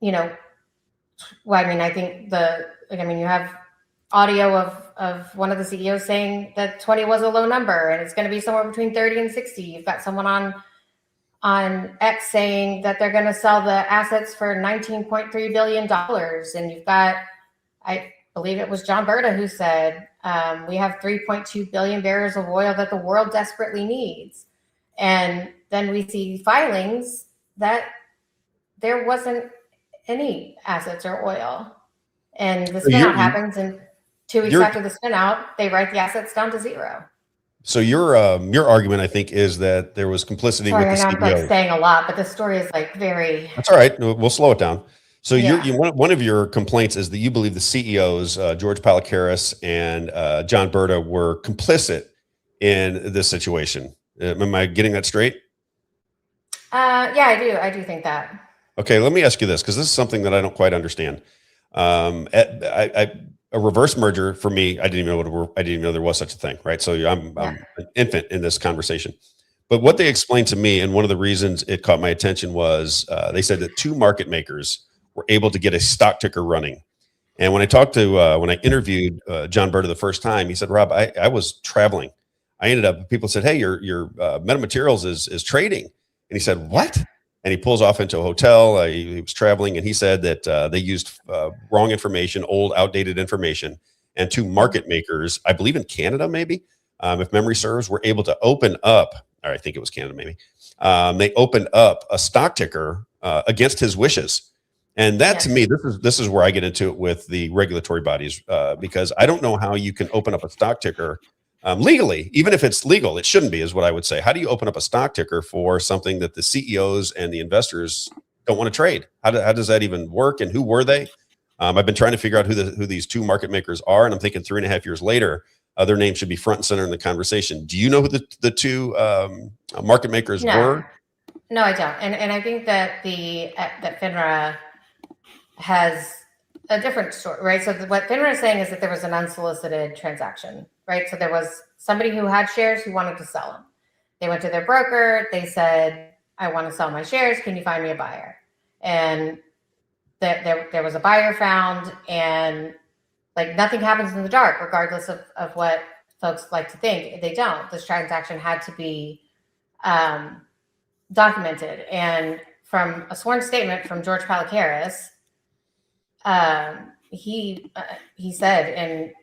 well, I mean, I think you have audio of one of the CEOs saying that 20 was a low number and it's going to be somewhere between 30 and 60. You've got someone on X saying that they're going to sell the assets for $19.3 billion. And you've got, I believe it was John Berta who said, we have 3.2 billion barrels of oil that the world desperately needs. And then we see filings that there wasn't any assets or oil. And the spin out happens, and 2 weeks after the spin out, they write the assets down to zero. So your argument, I think, is that there was complicity with the CEO. I'm like saying a lot, but the story is like very. That's all right. We'll slow it down. So one of your complaints is that you believe the CEOs, George Palacaris and John Berta, were complicit in this situation. Am I getting that straight? Yeah, I do think that. Okay, let me ask you this, because this is something that I don't quite understand. A reverse merger for me, I didn't even know there was such a thing, right? So I'm an infant in this conversation. But what they explained to me, and one of the reasons it caught my attention was they said that two market makers were able to get a stock ticker running. And when I interviewed John Berta the first time, he said, Rob, I was traveling. I ended up, people said, hey, your Metamaterials is trading. And he said, what? And he pulls off into a hotel. He was traveling, and he said that they used wrong information, old, outdated information. and two market makers, I believe in Canada, maybe, if memory serves, were able to open up, or I think it was Canada, maybe. They opened up a stock ticker against his wishes. And that to me, this is where I get into it with the regulatory bodies, because I don't know how you can open up a stock ticker legally. Even if it's legal, it shouldn't be, is what I would say. How do you open up a stock ticker for something that the CEOs and the investors don't want to trade? How does that even work? And who were they? I've been trying to figure out who these two market makers are, and I'm thinking 3.5 years later, their name should be front and center in the conversation. Do you know who the two market makers were? No, I don't. And I think that that FINRA has a different story, right? So what FINRA is saying is that there was an unsolicited transaction, right? So there was somebody who had shares who wanted to sell them. They went to their broker. They said, I want to sell my shares. Can you find me a buyer? And there was a buyer found, and like nothing happens in the dark, regardless of what folks like to think. They don't. This transaction had to be documented. And from a sworn statement from George Palikaris, he said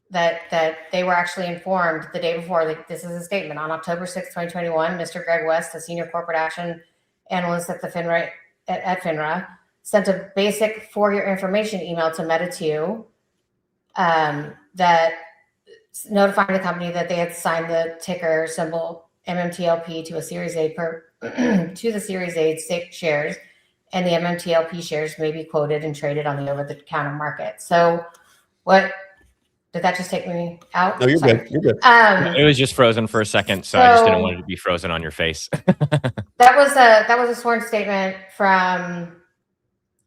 that they were actually informed the day before. Like, this is a statement on October 6th, 2021. Mr. Greg West, a senior corporate action analyst at the FINRA at FINRA, sent a basic for your information email to Meta2 that notifying the company that they had signed the ticker symbol MMTLP to a Series A to the Series A shares, and the MMTLP shares may be quoted and traded on the over-the-counter market. So, what did that just take me out? No, you're good. You're good. It was just frozen for a second, so I just didn't want it to be frozen on your face. That was a sworn statement from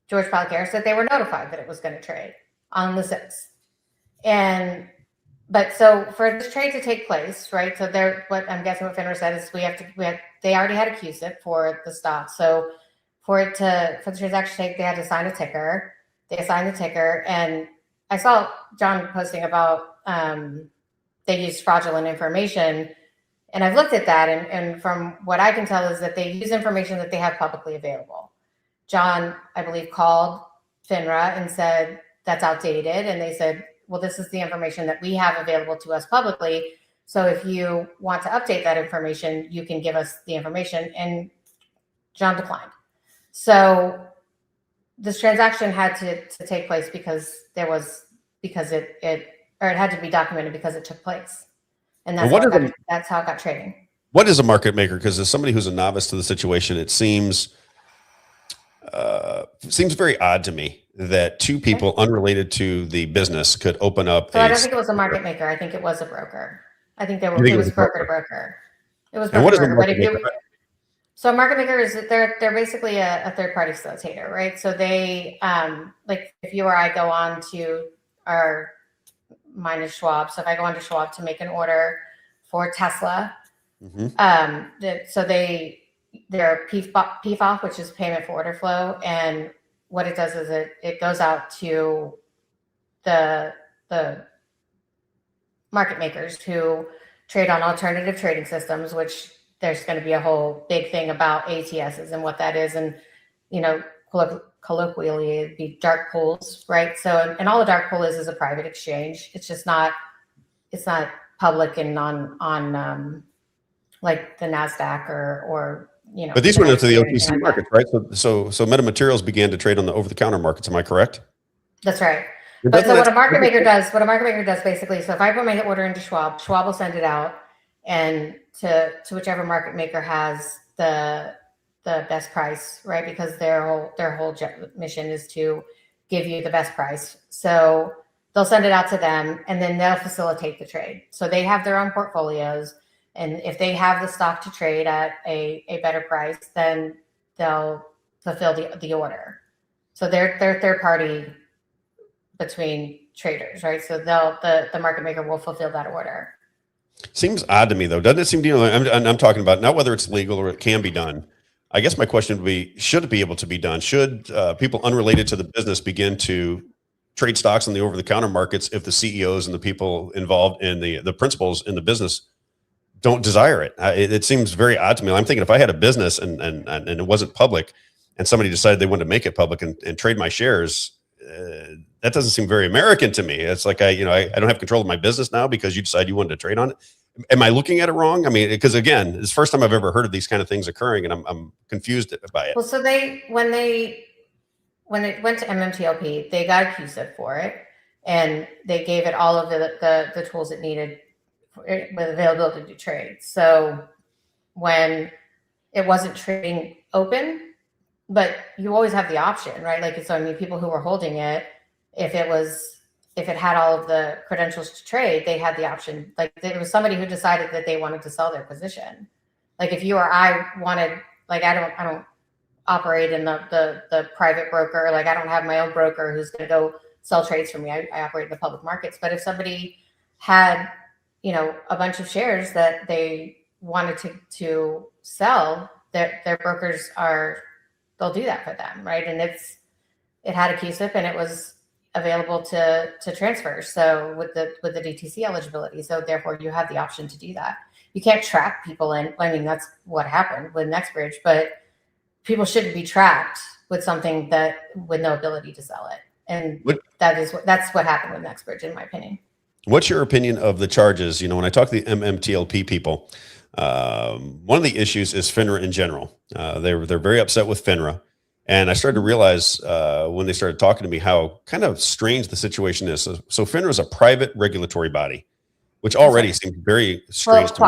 George Palikaris that they were notified that it was going to trade on the 6th. But so for this trade to take place, right? So what I'm guessing what FINRA said is they already had a CUSIP for the stock. So for the transaction to take, they had to sign a ticker. They assigned the ticker, and I saw John posting about they used fraudulent information, and I've looked at that, and from what I can tell is that they use information that they have publicly available. John, I believe, called FINRA and said that's outdated, and they said, well, this is the information that we have available to us publicly. So if you want to update that information, you can give us the information. And John declined. So this transaction had to take place because it had to be documented because it took place. And that's how it got trading. What is a market maker? Because as somebody who's a novice to the situation, it seems very odd to me that two people unrelated to the business could open up. So I don't think it was a market maker. I think it was a broker. I think it was broker to broker. It was broker. And what is a market maker? So a market maker is they're basically a third party facilitator, right? So they like if you or I go on to mine is Schwab. So if I go on to Schwab to make an order for Tesla, so they're PFOF, which is payment for order flow, and what it does is it goes out to the market makers who trade on alternative trading systems, which there's going to be a whole big thing about ATSs and what that is, and colloquially it'd be dark pools, right? So and all a dark pool is a private exchange. It's just not public and on like the NASDAQ or But these went into the OTC markets, right? So metamaterials began to trade on the over-the-counter markets. Am I correct? That's right. But so what a market maker does basically, so if I put my order into Schwab will send it out and to whichever market maker has the best price, right? Because their whole mission is to give you the best price. So they'll send it out to them, and then they'll facilitate the trade. So they have their own portfolios. And if they have the stock to trade at a better price, then they'll fulfill the order. So they're third party between traders, right? So the market maker will fulfill that order. Seems odd to me, though, doesn't it seem? I'm talking about not whether it's legal or it can be done. I guess my question would be: should it be able to be done? Should people unrelated to the business begin to trade stocks on the over-the-counter markets if the CEOs and the people involved in the principals in the business don't desire it? It seems very odd to me. I'm thinking if I had a business and it wasn't public, and somebody decided they wanted to make it public and trade my shares, that doesn't seem very American to me. It's like I don't have control of my business now because you decide you wanted to trade on it. Am I looking at it wrong? I mean, because again, it's the first time I've ever heard of these kind of things occurring, and I'm confused by it. Well, so when it went to MMTLP, they got accused for it, and they gave it all of the tools it needed with availability to trade. So when it wasn't trading open, but you always have the option, right? Like, so I mean, people who were holding it, if it had all of the credentials to trade, they had the option. Like, there was somebody who decided that they wanted to sell their position. Like, if you or I wanted, like, I don't operate in the private broker. Like, I don't have my own broker who's going to go sell trades for me. I operate in the public markets. But if somebody had, a bunch of shares that they wanted to sell, their brokers they'll do that for them, right? And it had a QSIP and it was available to transfer. So with the DTC eligibility, so therefore you have the option to do that. You can't track people in. I mean, that's what happened with NextBridge, but people shouldn't be tracked with something with no ability to sell it. And that's what happened with NextBridge, in my opinion. What's your opinion of the charges? When I talk to the MMTLP people, one of the issues is FINRA in general. They're very upset with FINRA. And I started to realize when they started talking to me how kind of strange the situation is. So FINRA is a private regulatory body, which already seems very strange to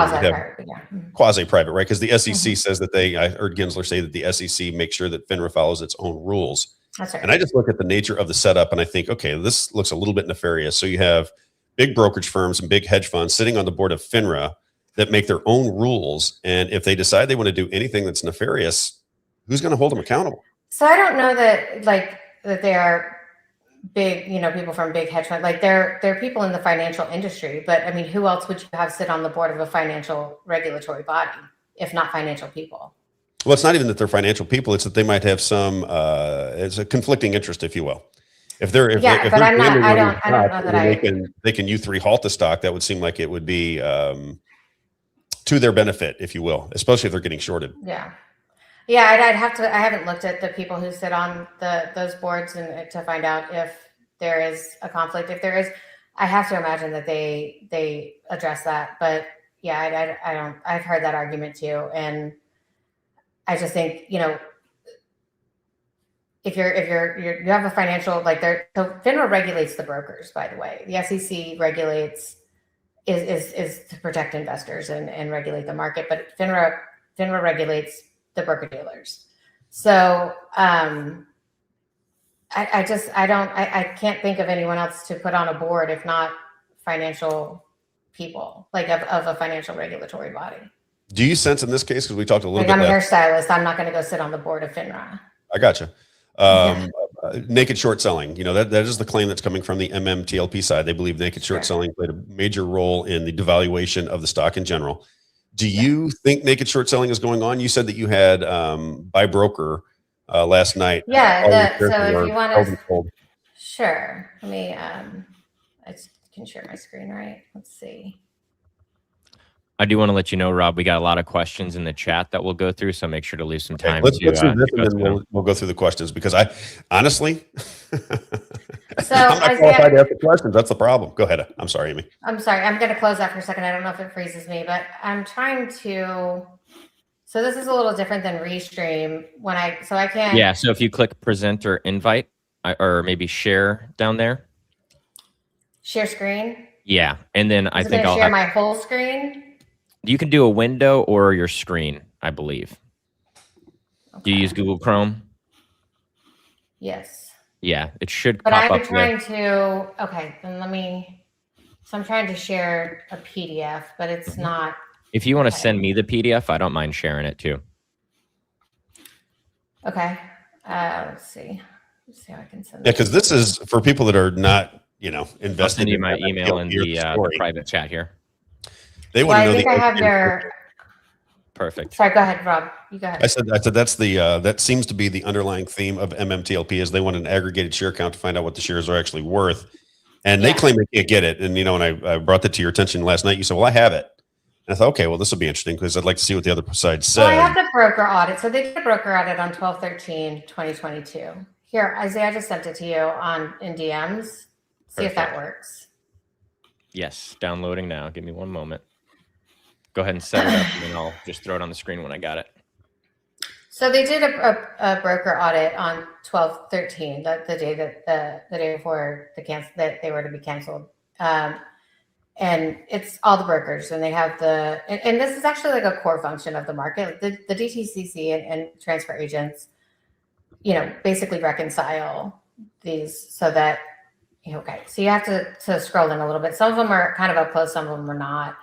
me. Quasi-private, right? Because the SEC says that I heard Gensler say that the SEC makes sure that FINRA follows its own rules. That's right. And I just look at the nature of the setup and I think, okay, this looks a little bit nefarious. So you have big brokerage firms and big hedge funds sitting on the board of FINRA that make their own rules. And if they decide they want to do anything that's nefarious, who's going to hold them accountable? So I don't know that they are big, people from big hedge funds. Like they're people in the financial industry, but I mean, who else would you have sit on the board of a financial regulatory body if not financial people? Well, it's not even that they're financial people; it's that they might have some. It's a conflicting interest, if you will. If they're but I'm not. I don't know that they can U3 halt the stock. That would seem like it would be to their benefit, if you will, especially if they're getting shorted. Yeah. I'd have to. I haven't looked at the people who sit on those boards and to find out if there is a conflict. If there is, I have to imagine that they address that. But yeah, I don't. I've heard that argument too, and I just think if you have a financial so FINRA regulates the brokers, by the way. The SEC regulates is to protect investors and regulate the market, but FINRA regulates the broker dealers. So I can't think of anyone else to put on a board if not financial people, like of a financial regulatory body. Do you sense in this case, because we talked a little bit I'm a hairstylist, I'm not going to go sit on the board of FINRA. I gotcha. Naked short selling, that is the claim that's coming from the MMTLP side. They believe naked short selling played a major role in the devaluation of the stock in general. Do you think naked short selling is going on? You said that you had buy broker last night. Yeah. So if you want to, sure. Let me. I can share my screen, right? Let's see. I do want to let you know, Rob, we got a lot of questions in the chat that we'll go through, so make sure to leave some time. Let's do this, and then we'll go through the questions, because I honestly, I'm not qualified to ask the questions. That's the problem. Go ahead. I'm sorry, Amy. I'm sorry. I'm going to close that for a second. I don't know if it freezes me, but I'm trying to. So this is a little different than Restream. I can't. Yeah. So if you click present or invite, or maybe share down there. Share screen. Yeah, and then I think I'll share my whole screen. You can do a window or your screen, I believe. Okay. Do you use Google Chrome? Yes. Yeah, it should pop up. But I'm trying to, okay, then so I'm trying to share a PDF, but it's not. If you want to send me the PDF, I don't mind sharing it too. Okay. Let's see. Let's see how I can send Yeah, because this is for people that are not, invested. I'll send you my email in the private chat here. They want to know I have your. Perfect. Sorry, go ahead, Rob. You go ahead. I said that's that seems to be the underlying theme of MMTLP, is they want an aggregated share count to find out what the shares are actually worth, and they claim they can't get it. And when I brought that to your attention last night, you said, "Well, I have it." And I thought, okay, well, this will be interesting because I'd like to see what the other side said. Well, I have the broker audit. So they did a broker audit on 12/13/2022. Here, Isaiah, I just sent it to you in DMs. See if that works. Yes, downloading now. Give me one moment. Go ahead and set it up, and then I'll just throw it on the screen when I got it. So they did a broker audit on 12/13, the day that the day before that they were to be canceled, and it's all the brokers, and they have and this is actually like a core function of the market. The DTCC and transfer agents, basically reconcile these so that okay. So you have to scroll in a little bit. Some of them are kind of up close, some of them are not.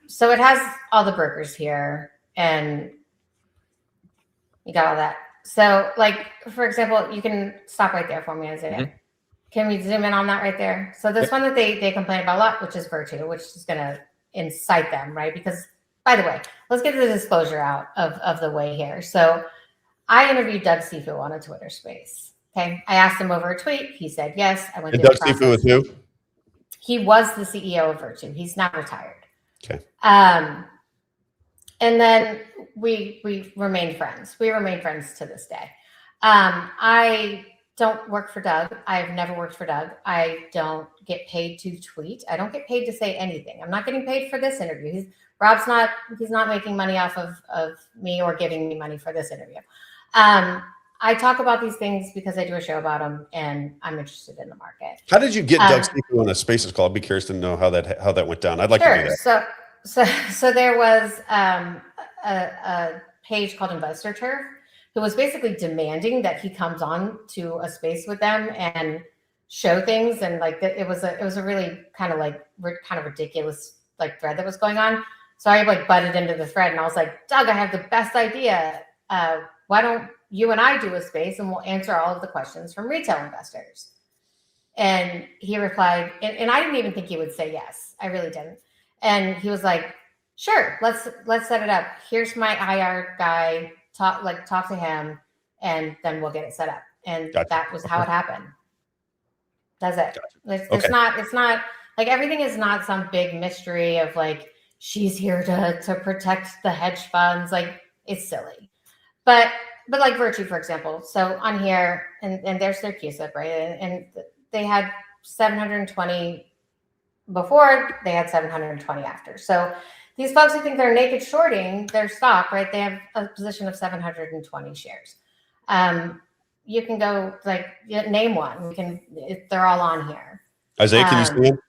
So it has all the brokers here, and you got all that. So, like, for example, you can stop right there for me, Isaiah. Mm-hmm. Can we zoom in on that right there? So this one that they complain about a lot, which is Virtue, which is going to incite them, right? Because, by the way, let's get the disclosure out of the way here. So I interviewed Doug Sifu on a Twitter space. Okay. I asked him over a tweet. He said yes. I went through Doug Sifu was who? He was the CEO of Virtue. He's now retired. Okay. And then we remained friends. We remain friends to this day. I don't work for Doug. I've never worked for Doug. I don't get paid to tweet. I don't get paid to say anything. I'm not getting paid for this interview. He's not making money off of me or giving me money for this interview. I talk about these things because I do a show about them, and I'm interested in the market. How did you get Doug Sifu on a Spaces call? I'd be curious to know how that went down. I'd like to do that. So there was a page called Investor Turf who was basically demanding that he comes on to a space with them and show things, and like it was a really kind of ridiculous like thread that was going on. So I like butted into the thread, and I was like, Doug, I have the best idea. Why don't you and I do a space, and we'll answer all of the questions from retail investors? And he replied, and I didn't even think he would say yes. I really didn't. And he was like, sure, let's set it up. Here's my IR guy. Talk to him, and then we'll get it set up. And that was how it happened. That's it. It's not like everything is not some big mystery of like, she's here to protect the hedge funds. Like, it's silly. But like Virtue, for example. So on here, and there's their CUSIP, right? And they had 720 before, they had 720 after. So these folks who think they're naked shorting their stock, right? They have a position of 720 shares. You can go name one. They're all on here. Isaiah, can you see him?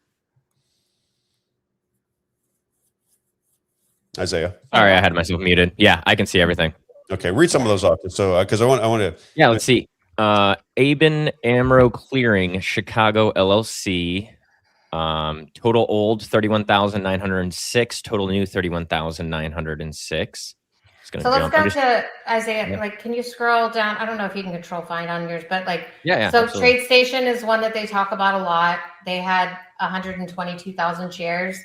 Isaiah. Sorry, I had myself muted. Yeah, I can see everything. Okay, read some of those off. So, because I want to. Yeah, let's see. Aben Amro Clearing, Chicago LLC. Total old 31,906. Total new 31,906. So let's go to Isaiah. Yeah. Like, can you scroll down? I don't know if you can control find on yours, but like, yeah. So absolutely. TradeStation is one that they talk about a lot. They had 122,000 shares.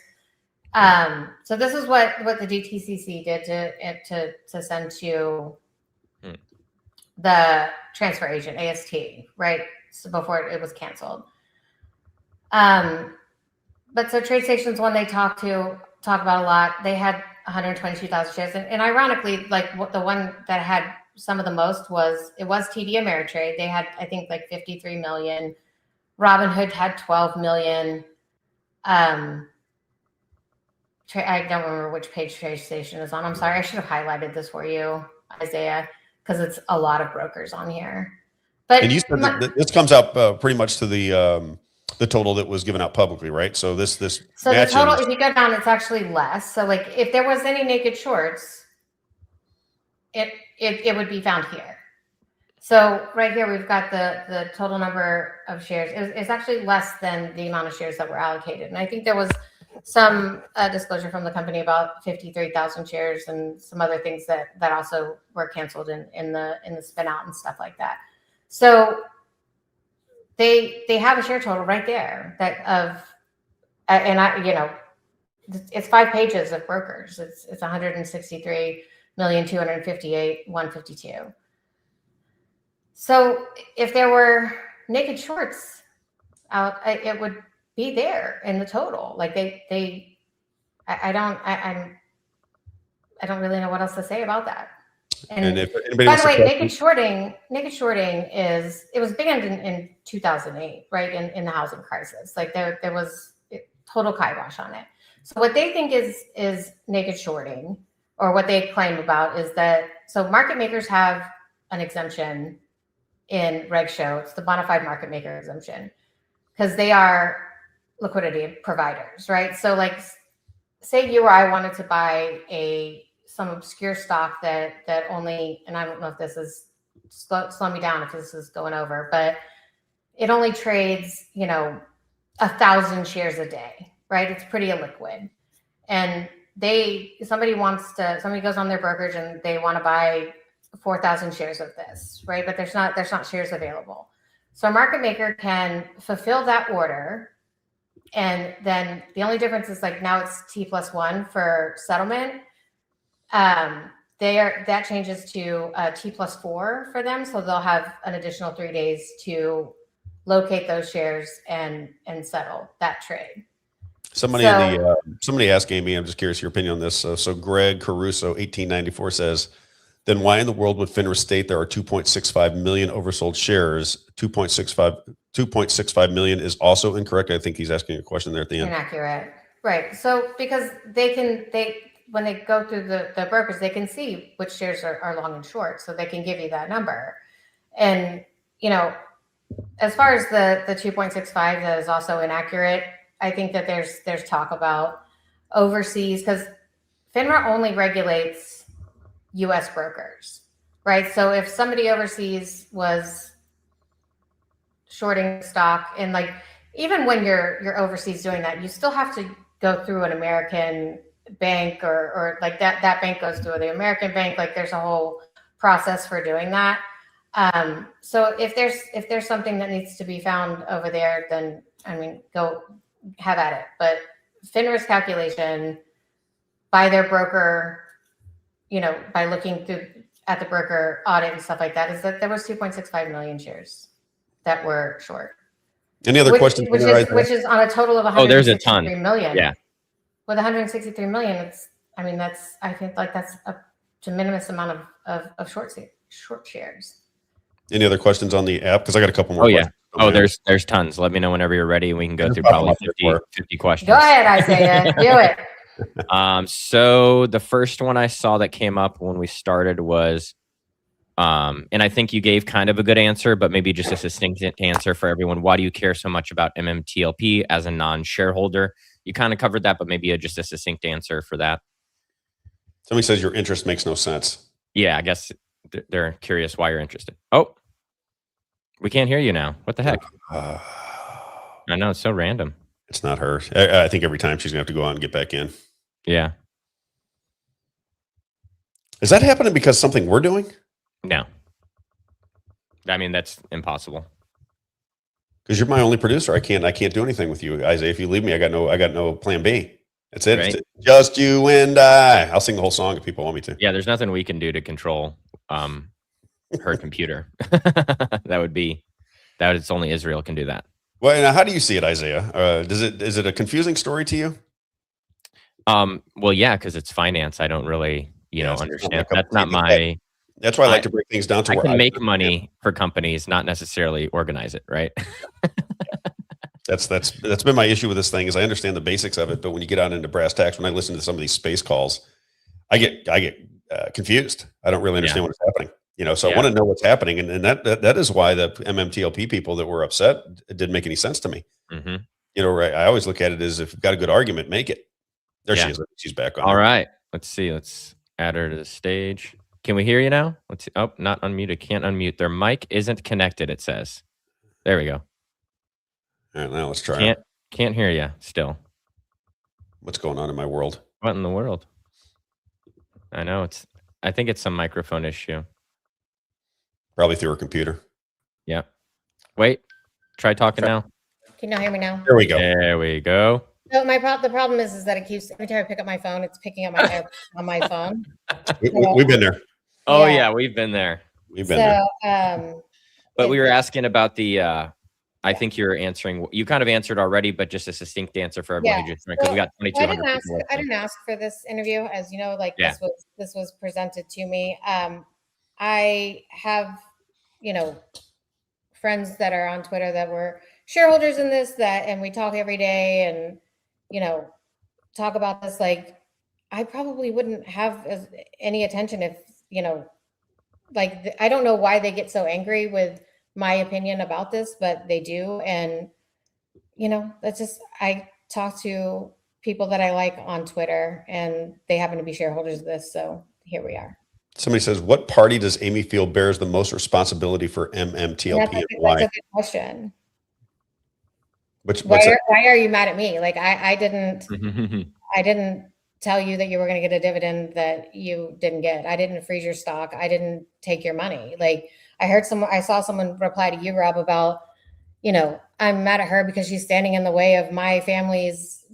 So this is what the DTCC did to send to the transfer agent, AST, right? So before it was canceled. But so TradeStation is one they talk about a lot. They had 122,000 shares. And ironically, like the one that had some of the most was TD Ameritrade. They had, I think, like 53 million. Robinhood had 12 million. I don't remember which page TradeStation is on. I'm sorry. I should have highlighted this for you, Isaiah, because it's a lot of brokers on here. But and you said that this comes out pretty much to the total that was given out publicly, right? So this the total, if you go down, it's actually less. So like if there was any naked shorts, it would be found here. So right here we've got the total number of shares. It's actually less than the amount of shares that were allocated. And I think there was some disclosure from the company about 53,000 shares and some other things that also were canceled in the spin out and stuff like that. So they have a share total right there it's 5 pages of brokers. It's 163,258,152. So if there were naked shorts out, it would be there in the total. Like I don't really know what else to say about that. And if anybody by wants the way, to naked shorting it was banned in 2008, right? In the housing crisis. Like there was total kibosh on it. So what they think is naked shorting, or what they claim about, is that, so market makers have an exemption in Reg Show. It's the bona fide market maker exemption, because they are liquidity providers, right? So like, say you or I wanted to buy some obscure stock that only, and I don't know if this is, slow me down if this is going over, but it only trades, 1,000 shares a day, right? It's pretty illiquid. And somebody goes on their brokerage and they want to buy 4,000 shares of this, right? But there's not shares available. So a market maker can fulfill that order. And then the only difference is, like, now it's T+1 for settlement. That changes to T+4 for them. So they'll have an additional 3 days to locate those shares and settle that trade. Somebody somebody asked Amy, I'm just curious your opinion on this. So Greg Caruso 1894 says, then why in the world would FINRA state there are 2.65 million oversold shares? 2.65 million is also incorrect. I think he's asking a question there at the end. Inaccurate. Right. So because when they go through the brokers, they can see which shares are long and short. So they can give you that number. And, as far as the 2.65, that is also inaccurate. I think that there's talk about overseas, because FINRA only regulates U.S. brokers, right? So if somebody overseas was shorting stock, and like, even when you're overseas doing that, you still have to go through an American bank, or like that bank goes through the American bank. Like, there's a whole process for doing that. So if there's something that needs to be found over there, then go have at it. But FINRA's calculation by their broker, by looking at the broker audit and stuff like that, is that there was 2.65 million shares that were short. Any other questions? Which is on a total of 163 there's a ton. million. Yeah. With 163 million, I think that's a de minimis amount of short shares. Any other questions on the app? Because I got a couple more. Oh, yeah. questions. There's tons. Let me know whenever you're ready. We can go through probably 50 questions. Go ahead, Isaiah. Do it. So the first one I saw that came up when we started was, and I think you gave kind of a good answer, but maybe just a succinct answer for everyone. Why do you care so much about MMTLP as a non-shareholder? You kind of covered that, but maybe just a succinct answer for that. Somebody says your interest makes no sense. Yeah, I guess they're curious why you're interested. Oh, we can't hear you now. What the heck? I know, it's so random. It's not her. I think every time she's gonna have to go out and get back in. Yeah. Is that happening because something we're doing? No. That's impossible. Because you're my only producer. I can't do anything with you, Isaiah. If you leave me, I got no plan B. That's it. Right. It's just you and I. I'll sing the whole song if people want me to. Yeah, there's nothing we can do to control her computer. It's only Israel can do that. Well, now, how do you see it, Isaiah? Is it a confusing story to you? Well, yeah, because it's finance. I don't really, understand. That's not my. That's why I like to break things down to I where can make money for companies, not necessarily organize it, right? That's been my issue with this thing. Is I understand the basics of it, but when you get out into brass tacks, when I listen to some of these space calls, I get confused. I don't really understand what's happening. So I want to know what's happening, and that is why the MMTLP people that were upset, it didn't make any sense to me. Mm-hmm. Right? I always look at it as, if you've got a good argument, make it. There she is. She's back on. All right. Let's see. Let's add her to the stage. Can we hear you now? Let's see. Oh, not unmuted. Can't unmute. Their mic isn't connected, it says. There we go. All right, now let's try. Can't hear you still. What's going on in my world? What in the world? I know I think it's some microphone issue. Probably through her computer. Yeah. Wait. Try talking now. Can you hear me now? There we go. There we go. So the problem is that it keeps, every time I pick up my phone, it's picking up my air on my phone. We've been there. Oh yeah, we've been there. We've been there. But we were asking about the. I think you're answering. You kind of answered already, but just a succinct answer for everyone who just because we got 2,200 people. I didn't ask for this interview, as you know. This was presented to me. I have, friends that are on Twitter that were shareholders in this, and we talk every day and, talk about this. Like, I probably wouldn't have any attention if, I don't know why they get so angry with my opinion about this, but they do. And, that's just, I talk to people that I like on Twitter, and they happen to be shareholders of this. So here we are. Somebody says, what party does Amy feel bears the most responsibility for MMTLP and why? That's a good question. Why are you mad at me? Like, I didn't tell you that you were going to get a dividend that you didn't get. I didn't freeze your stock. I didn't take your money. Like, I saw someone reply to you, Rob, about, I'm mad at her because she's standing in the way of my family's,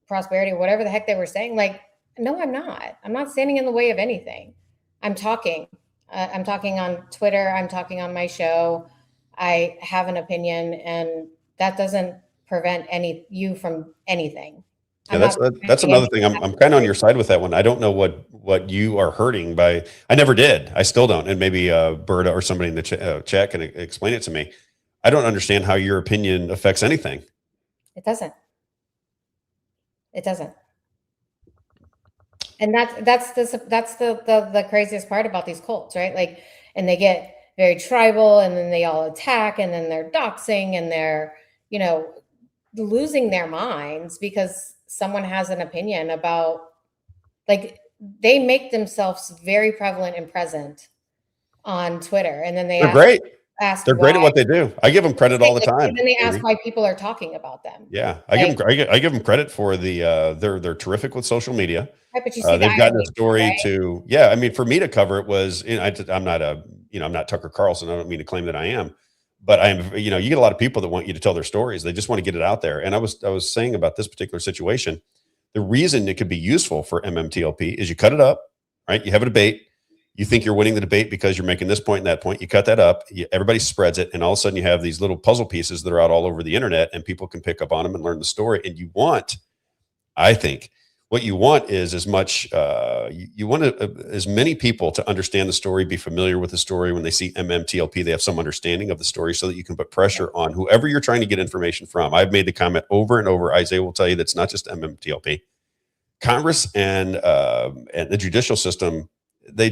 prosperity, whatever the heck they were saying. Like, no, I'm not. I'm not standing in the way of anything. I'm talking. I'm talking on Twitter. I'm talking on my show. I have an opinion, and that doesn't prevent you from anything. Yeah, that's another thing. I'm kind of on your side with that one. I don't know what you are hurting by. I never did. I still don't. And maybe Berta or somebody in the chat can explain it to me. I don't understand how your opinion affects anything. It doesn't. It doesn't. And that's the craziest part about these cults, right? Like, and they get very tribal, and then they all attack, and then they're doxing, and they're, losing their minds because someone has an opinion about, like, they make themselves very prevalent and present on Twitter, and then they're great. They're great at what they do. I give them credit all the time. And then they ask why people are talking about them. Yeah, I give them credit for they're terrific with social media. Right, but you see, they've gotten a story to. Yeah, I mean, for me to cover it was, I'm not Tucker Carlson. I don't mean to claim that I am, but I am. You get a lot of people that want you to tell their stories. They just want to get it out there. And I was saying about this particular situation, the reason it could be useful for MMTLP is you cut it up, right? You have a debate. You think you're winning the debate because you're making this point and that point. You cut that up. Everybody spreads it. And all of a sudden you have these little puzzle pieces that are out all over the internet, and people can pick up on them and learn the story. And I think what you want is as much, you want as many people to understand the story, be familiar with the story. When they see MMTLP, they have some understanding of the story so that you can put pressure on whoever you're trying to get information from. I've made the comment over and over. Isaiah will tell you that's not just MMTLP. Congress and the judicial system, they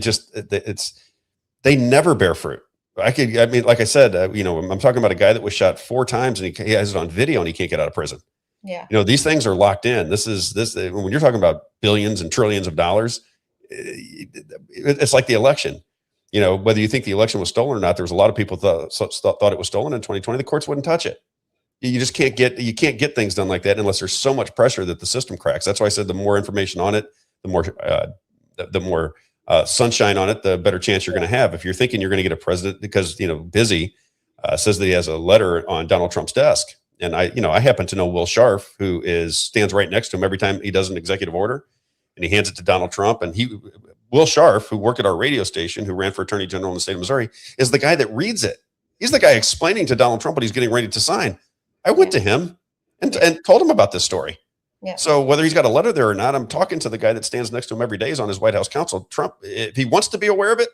never bear fruit. Like I said, I'm talking about a guy that was shot 4 times, and he has it on video, and he can't get out of prison. Yeah. These things are locked in. When you're talking about billions and trillions of dollars, it's like the election. Whether you think the election was stolen or not, there was a lot of people thought it was stolen in 2020. The courts wouldn't touch it. You just can't get things done like that unless there's so much pressure that the system cracks. That's why I said the more information on it, the more sunshine on it, the better chance you're going to have. If you're thinking you're going to get a president because, Busy says that he has a letter on Donald Trump's desk. And I happen to know Will Scharf, who stands right next to him every time he does an executive order, and he hands it to Donald Trump. And Will Scharf, who worked at our radio station, who ran for attorney general in the state of Missouri, is the guy that reads it. He's the guy explaining to Donald Trump what he's getting ready to sign. I went to him and told him about this story. Yeah. So whether he's got a letter there or not, I'm talking to the guy that stands next to him every day. He's on his White House counsel. Trump, if he wants to be aware of it,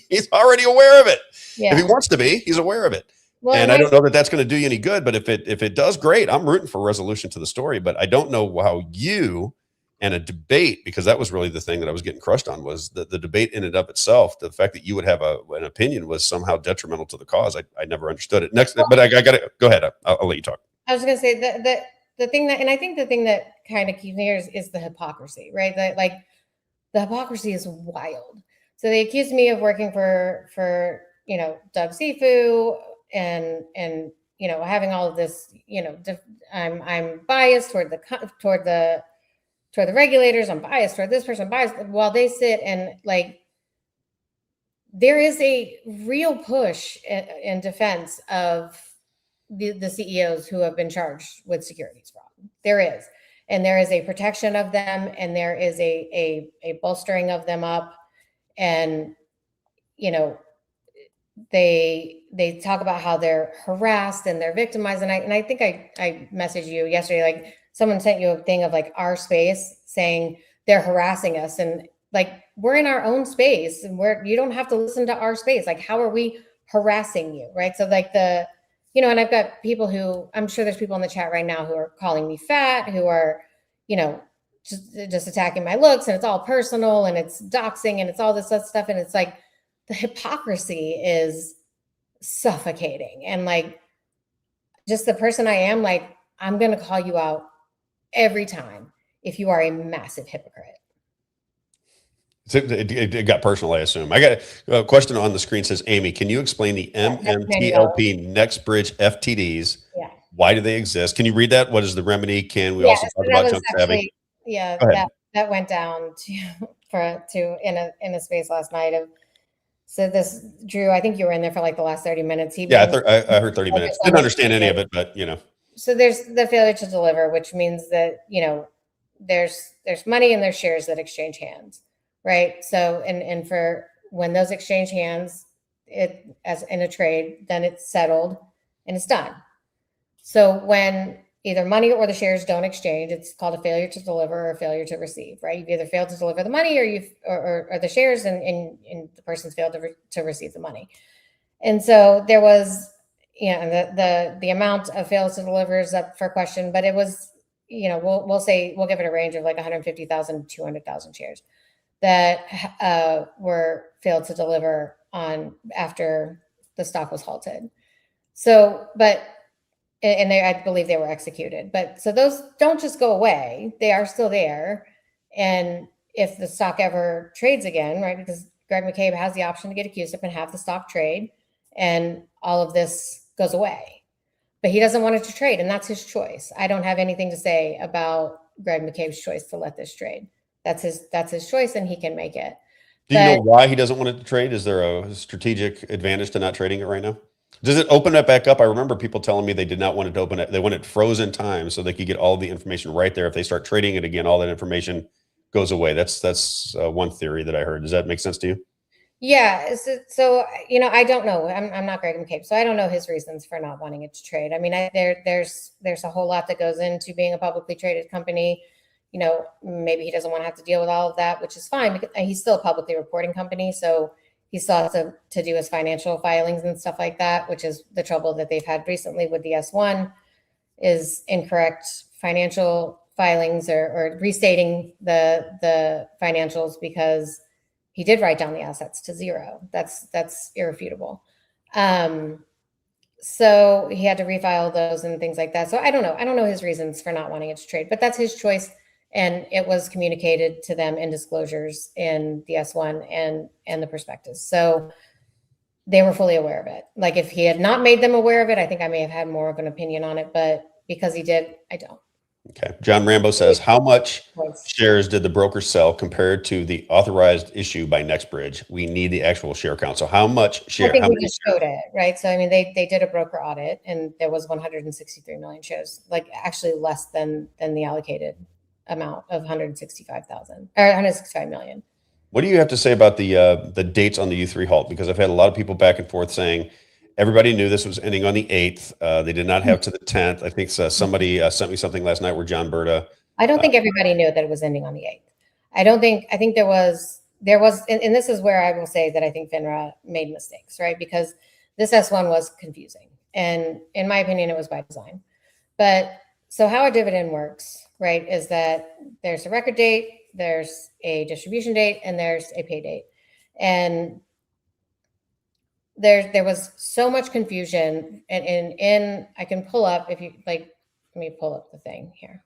he's already aware of it. Yeah. If he wants to be, he's aware of it. Well, and I don't know that that's going to do you any good, but if it does, great. I'm rooting for a resolution to the story, but I don't know how you and a debate, because that was really the thing that I was getting crushed on, was the debate in and of itself. The fact that you would have an opinion was somehow detrimental to the cause. I never understood it. Next, but I got to go ahead. I'll let you talk. I was going to say the thing that, and I think the thing that kind of keeps me here is the hypocrisy, right? The hypocrisy is wild. So they accused me of working for Doug Sifu and having all of this, I'm biased toward the regulators. I'm biased toward this person. I'm biased, while they sit and there is a real push in defense of the CEOs who have been charged with securities fraud. There is, and there is a protection of them, and there is a bolstering of them up, and they talk about how they're harassed and they're victimized. And I think I messaged you yesterday, someone sent you a thing of our space saying they're harassing us. And like, we're in our own space, and you don't have to listen to our space. Like, how are we harassing you, right? So like and I've got people who, I'm sure there's people in the chat right now who are calling me fat, who are, just attacking my looks, and it's all personal, and it's doxing, and it's all this other stuff. And it's like, the hypocrisy is suffocating. And like, just the person I am, like, I'm going to call you out every time if you are a massive hypocrite. It got personal, I assume. I got a question on the screen. Says, Amy, can you explain the MMTLP Next Bridge FTDs? Yeah. Why do they exist? Can you read that? What is the remedy? Can we also talk about junk savvy? Yeah, that went down in a space last night of. So this, Drew, I think you were in there for like the last 30 minutes. I heard 30 minutes. Didn't understand any of it, but So there's the failure to deliver, which means that, there's money and there's shares that exchange hands, right? So, and for when those exchange hands, as in a trade, then it's settled and it's done. So when either money or the shares don't exchange, it's called a failure to deliver or a failure to receive, right? You've either failed to deliver the money or the shares, and the person's failed to receive the money. And so there was, the amount of fails to deliver is up for question, but it was, we'll give it a range of like 150,000 to 200,000 shares that were failed to deliver on after the stock was halted. So, I believe they were executed. But so those don't just go away. They are still there. And if the stock ever trades again, right, because Greg McCabe has the option to get accused of and have the stock trade, and all of this goes away. But he doesn't want it to trade, and that's his choice. I don't have anything to say about Greg McCabe's choice to let this trade. That's his choice, and he can make it. Do you know why he doesn't want it to trade? Is there a strategic advantage to not trading it right now? Does it open it back up? I remember people telling me they did not want it to open it. They want it frozen time so they could get all the information right there. If they start trading it again, all that information goes away. That's one theory that I heard. Does that make sense to you? Yeah. So I don't know. I'm not Greg McCabe, so I don't know his reasons for not wanting it to trade. I mean, there's a whole lot that goes into being a publicly traded company. Maybe he doesn't want to have to deal with all of that, which is fine because he's still a publicly reporting company. So he still has to do his financial filings and stuff like that, which is the trouble that they've had recently with the S1 is incorrect financial filings or restating the financials because he did write down the assets to zero. That's irrefutable. So he had to refile those and things like that. So I don't know. I don't know his reasons for not wanting it to trade, but that's his choice. And it was communicated to them in disclosures in the S1 and the prospectus. So they were fully aware of it. Like if he had not made them aware of it, I think I may have had more of an opinion on it, but because he did, I don't. Okay. John Rambo says, how much shares did the broker sell compared to the authorized issue by NextBridge? We need the actual share count. So how much share? I think we just showed it, right? So, I mean, they did a broker audit and there was 163 million shares, like actually less than the allocated amount of 165,000 or 165 million. What do you have to say about the dates on the U3 halt? Because I've had a lot of people back and forth saying everybody knew this was ending on the 8th. They did not have to the 10th. I think somebody sent me something last night where John Berta. I don't think everybody knew that it was ending on the 8th. I think there was, and this is where I will say that I think FINRA made mistakes, right? Because this S1 was confusing. And in my opinion, it was by design. But so how a dividend works, right, is that there's a record date, there's a distribution date, and there's a pay date. And there was so much confusion, and I can pull up if you like. Let me pull up the thing here.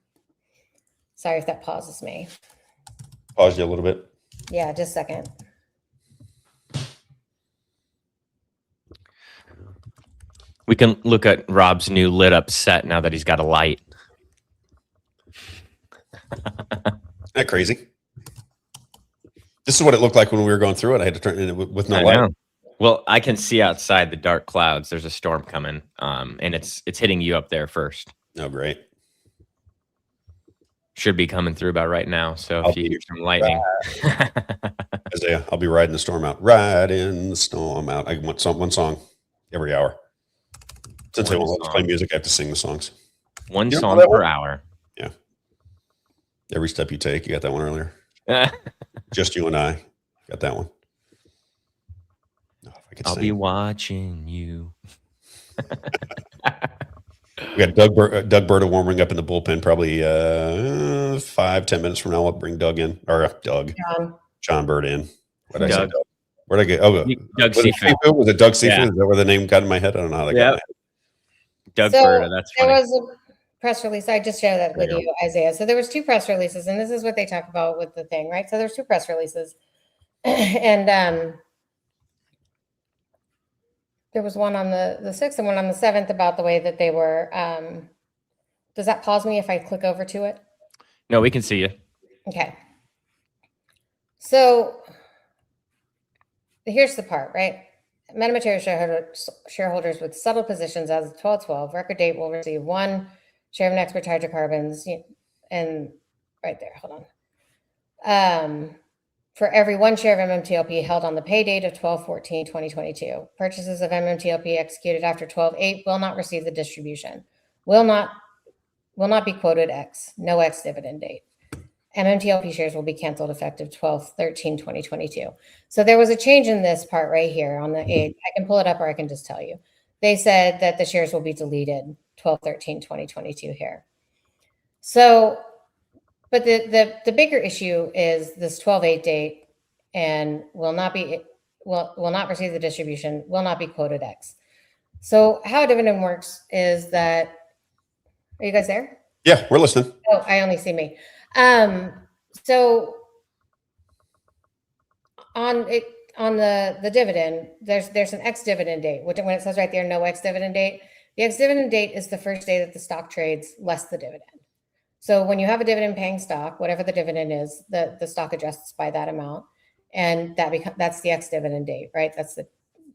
Sorry if that pauses me. Paused you a little bit. Yeah, just a second. We can look at Rob's new lit up set now that he's got a light. Isn't that crazy? This is what it looked like when we were going through it. I had to turn it in with no light. Well, I can see outside the dark clouds. There's a storm coming, and it's hitting you up there first. Oh, great. Should be coming through about right now. So if you hear some lightning. Isaiah, I'll be riding the storm out. Riding the storm out. I want one song every hour. Since I won't play music, I have to sing the songs. One song per hour. Yeah. Every step you take. You got that one earlier. Just You and I. Got that one. Oh, if I could I'll sing. be watching you. We got Doug Berta warming up in the bullpen. Probably 5-10 minutes from now, I'll bring Doug in, or John Bird in. What did I say? Doug. Where'd I get? Oh, Doug Seafood. Was it Doug Seafood? Yeah. Is that where the name got in my head? I don't know how that got in my head. Doug So Berta, that's funny. there was a press release. I just shared that with you, Isaiah. So there was 2 press releases, and this is what they talk about with the thing, right? So there's 2 press releases, and there was one on the 6th and one on the 7th about the way that they were. Does that pause me if I click over to it? No, we can see you. Okay. So here's the part, right? Madam Material shareholders with settled positions as of 12/12, record date will receive 1 share of an expert hydrocarbons, and right there, hold on. For every 1 share of MMTLP held on the pay date of 12/14/2022. Purchases of MMTLP executed after 12/8 will not receive the distribution. Will not be quoted X, no X dividend date. MMTLP shares will be canceled effective 12/13/2022. So there was a change in this part right here on the 8th. I can pull it up or I can just tell you. They said that the shares will be deleted 12/13/2022 here. So, but the bigger issue is this 12/8 date and will not receive the distribution, will not be quoted X. So how a dividend works is that, are you guys there? Yeah, we're listening. Oh, I only see me. So on the dividend, there's an X dividend date, which when it says right there, no X dividend date, the X dividend date is the first day that the stock trades less the dividend. So when you have a dividend paying stock, whatever the dividend is, the stock adjusts by that amount. And that's the X dividend date, right? That's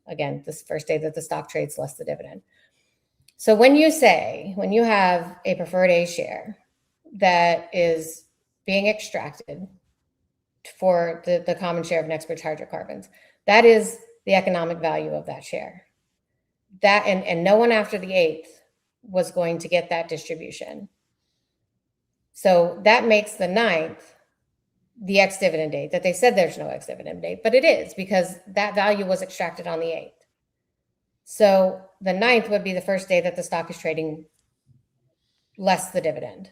this first day that the stock trades less the dividend. So when you have a preferred A share that is being extracted for the common share of an expert hydrocarbons, that is the economic value of that share. That and no one after the 8th was going to get that distribution. So that makes the 9th the X dividend date, that they said there's no X dividend date, but it is, because that value was extracted on the 8th. So the 9th would be the first day that the stock is trading less the dividend.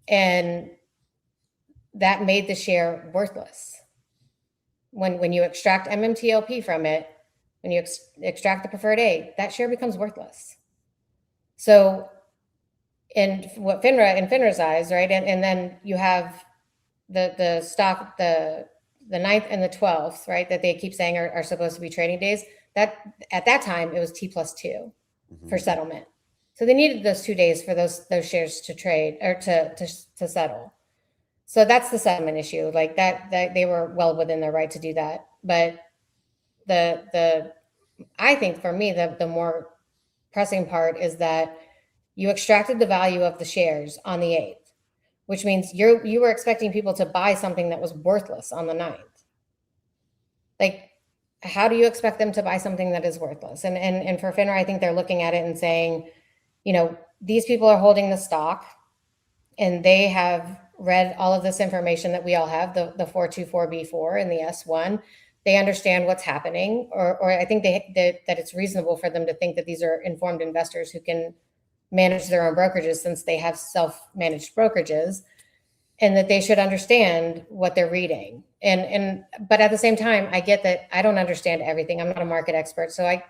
And that made the share worthless. When you extract MMTLP from it, when you extract the preferred A, that share becomes worthless. So in what FINRA's eyes, right? And then you have the stock, the 9th and the 12th, right? That they keep saying are supposed to be trading days. That at that time it was T+2 for settlement. So they needed those 2 days for those shares to trade or to settle. So that's the settlement issue. Like that they were well within their right to do that. But I think for me the more pressing part is that you extracted the value of the shares on the 8th, which means you were expecting people to buy something that was worthless on the 9th. Like, how do you expect them to buy something that is worthless? And for FINRA, I think they're looking at it and saying, these people are holding the stock and they have read all of this information that we all have, the 424B4 and the S1. They understand what's happening, or I think that it's reasonable for them to think that these are informed investors who can manage their own brokerages since they have self-managed brokerages, and that they should understand what they're reading. But at the same time, I get that I don't understand everything. I'm not a market expert. So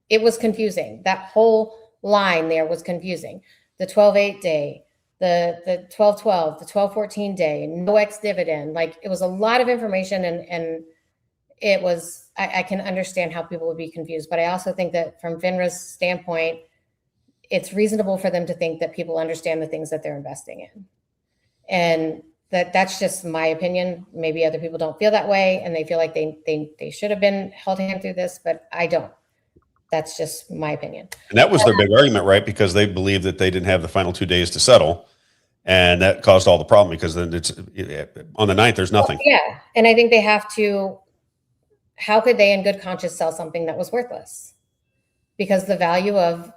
it was confusing. That whole line there was confusing. The 12/8 day, the 12/12, the 12/14 day, no X dividend. Like, it was a lot of information, and it was, I can understand how people would be confused. But I also think that from FINRA's standpoint, it's reasonable for them to think that people understand the things that they're investing in. And that's just my opinion. Maybe other people don't feel that way and they feel like they should have been held hand through this, but I don't. That's just my opinion. And that was their big argument, right? Because they believed that they didn't have the final 2 days to settle. And that caused all the problem, because then on the 9th, there's nothing. Yeah. And I think they have to, how could they in good conscience sell something that was worthless? Because the value of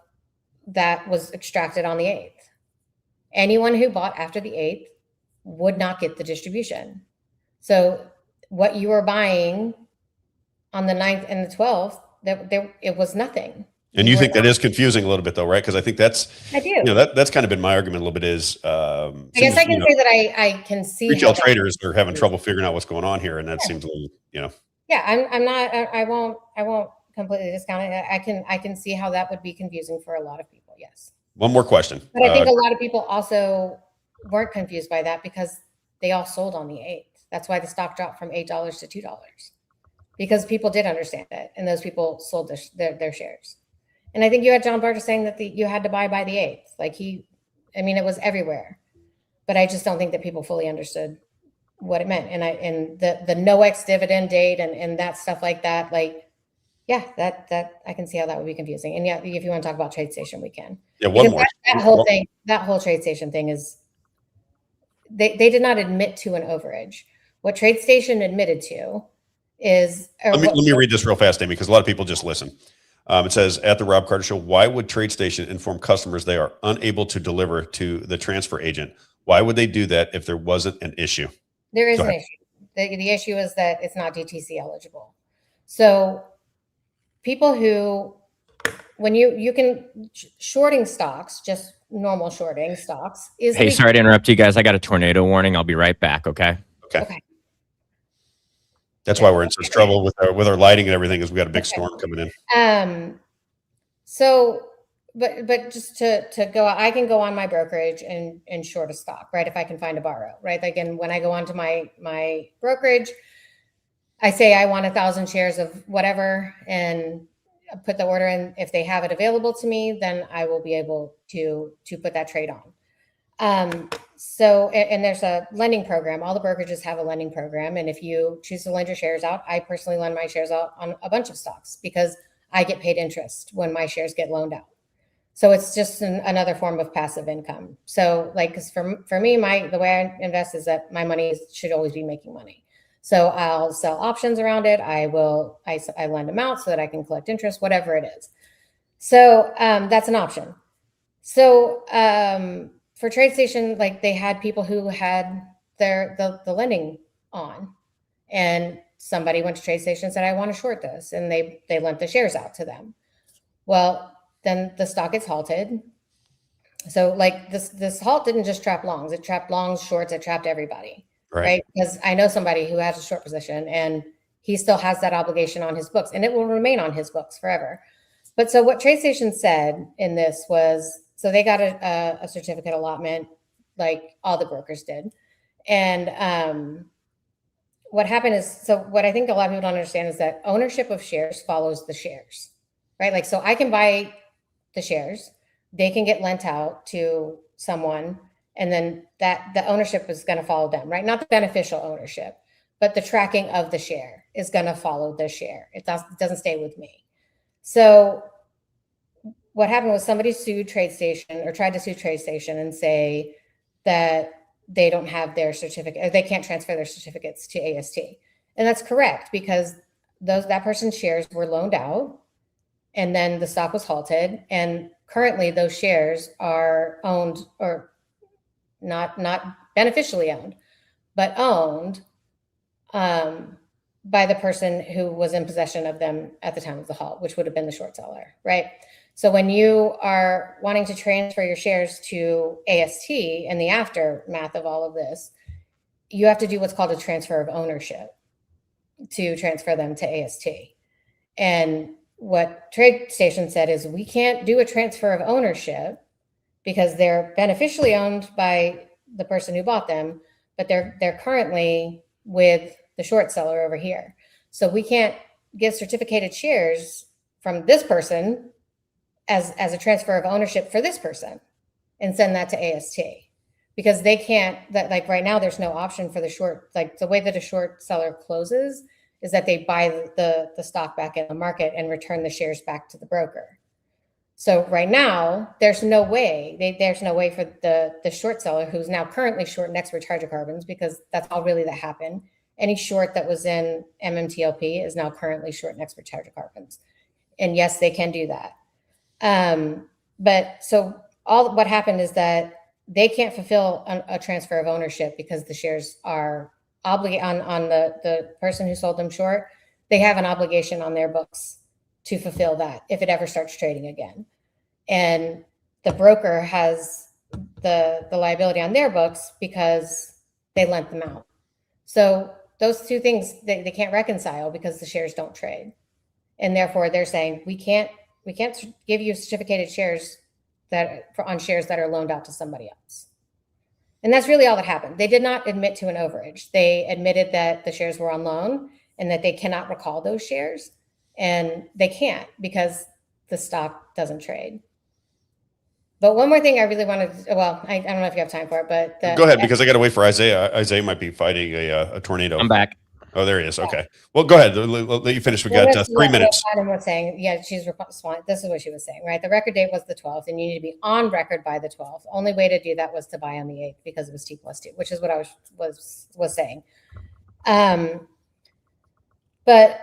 that was extracted on the 8th. Anyone who bought after the 8th would not get the distribution. So what you were buying on the 9th and the 12th, it was nothing. And you think that is confusing a little bit, though, right? Because I think that's, I do. That's kind of been my argument a little bit is, I guess I can say that I can see retail traders are having trouble figuring out what's going on here. And that seems a little, Yeah, I won't completely discount it. I can see how that would be confusing for a lot of people. Yes. One more question. But I think a lot of people also weren't confused by that because they all sold on the 8th. That's why the stock dropped from $8 to $2, because people did understand it, and those people sold their shares. And I think you had John Barter saying that you had to buy by the 8th. It was everywhere, but I just don't think that people fully understood what it meant. And the no ex dividend date and that stuff like that, that I can see how that would be confusing. And yeah, if you want to talk about TradeStation, we can. Yeah, one more. That whole TradeStation thing is, they did not admit to an overage. What TradeStation admitted to is. Let me read this real fast, Amy, because a lot of people just listen. It says, at the Robb Carter Show, why would TradeStation inform customers they are unable to deliver to the transfer agent? Why would they do that if there wasn't an issue? There is an issue. The issue is that it's not DTC eligible. So people who, when you can, shorting stocks, just normal shorting stocks is. Hey, sorry to interrupt you guys. I got a tornado warning. I'll be right back. Okay. Okay. That's why we're in such trouble with our lighting and everything, is we got a big storm coming in. So, but just to go, I can go on my brokerage and short a stock, right? If I can find a borrow, right? Again, when I go onto my brokerage, I say I want 1,000 shares of whatever and put the order in. If they have it available to me, then I will be able to put that trade on. So there's a lending program. All the brokerages have a lending program. And if you choose to lend your shares out, I personally lend my shares out on a bunch of stocks because I get paid interest when my shares get loaned out. So it's just another form of passive income. So because for me, the way I invest is that my money should always be making money. So I'll sell options around it. I lend them out so that I can collect interest, whatever it is. So that's an option. So for TradeStation, they had people who had the lending on, and somebody went to TradeStation and said, I want to short this. And they lent the shares out to them. Well, then the stock gets halted. So this halt didn't just trap longs. It trapped longs, shorts, it trapped everybody. Right? Because I know somebody who has a short position and he still has that obligation on his books, and it will remain on his books forever. But so what TradeStation said in this was, so they got a certificate allotment like all the brokers did. And what happened is, so what I think a lot of people don't understand is that ownership of shares follows the shares, right? So I can buy the shares, they can get lent out to someone, and then the ownership is going to follow them, right? Not the beneficial ownership, but the tracking of the share is going to follow the share. It doesn't stay with me. So what happened was somebody sued TradeStation or tried to sue TradeStation and say that they don't have their certificate, or they can't transfer their certificates to AST. And that's correct, because that person's shares were loaned out and then the stock was halted. And currently those shares are owned, or not beneficially owned, but owned by the person who was in possession of them at the time of the halt, which would have been the short seller, right? So when you are wanting to transfer your shares to AST and the aftermath of all of this, you have to do what's called a transfer of ownership to transfer them to AST. And what TradeStation said is, we can't do a transfer of ownership because they're beneficially owned by the person who bought them, but they're currently with the short seller over here. So we can't give certificated shares from this person as a transfer of ownership for this person and send that to AST, because they can't, right now there's no option for the short, the way that a short seller closes is that they buy the stock back in the market and return the shares back to the broker. So right now there's no way, there's no way for the short seller, who's now currently short in expert hydrocarbons, because that's all really that happened. Any short that was in MMTLP is now currently short in expert hydrocarbons. And yes, they can do that. But so what happened is that they can't fulfill a transfer of ownership because the shares are on the person who sold them short, they have an obligation on their books to fulfill that if it ever starts trading again. And the broker has the liability on their books because they lent them out. So those two things, they can't reconcile because the shares don't trade. And therefore they're saying, we can't give you certificated shares on shares that are loaned out to somebody else. And that's really all that happened. They did not admit to an overage. They admitted that the shares were on loan and that they cannot recall those shares. And they can't because the stock doesn't trade. But one more thing I really wanted to, well, I don't know if you have time for it, but go ahead, because I got to wait for Isaiah. Isaiah might be fighting a tornado. I'm back. Oh, there he is. Okay. Well, go ahead. Let you finish. We got 3 minutes. Adam was saying, yeah, she's responding. This is what she was saying, right? The record date was the 12th, and you need to be on record by the 12th. Only way to do that was to buy on the 8th because it was T+2, which is what I was saying. But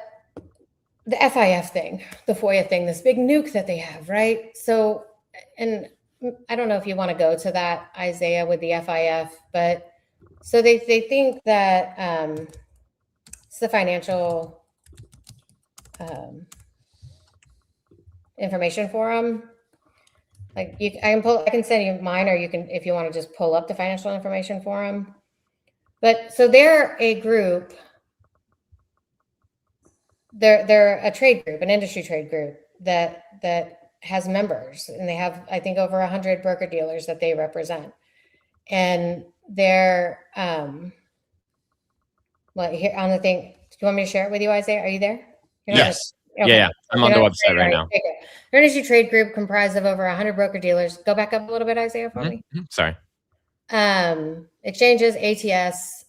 the FIF thing, the FOIA thing, this big nuke that they have, right? So, and I don't know if you want to go to that, Isaiah, with the FIF, but so they think that it's the financial information forum. Like I can send you mine, or you can, if you want to just pull up the financial information forum. But so they're a group. They're a trade group, an industry trade group that has members, and they have, I think, over 100 broker dealers that they represent. And they're well, here on the thing. Do you want me to share it with you, Isaiah? Are you there? Yes. Okay. Yeah. I'm on the website right now. They're an industry trade group comprised of over 100 broker dealers. Go back up a little bit, Isaiah, for me. Sorry. Exchanges, ATS,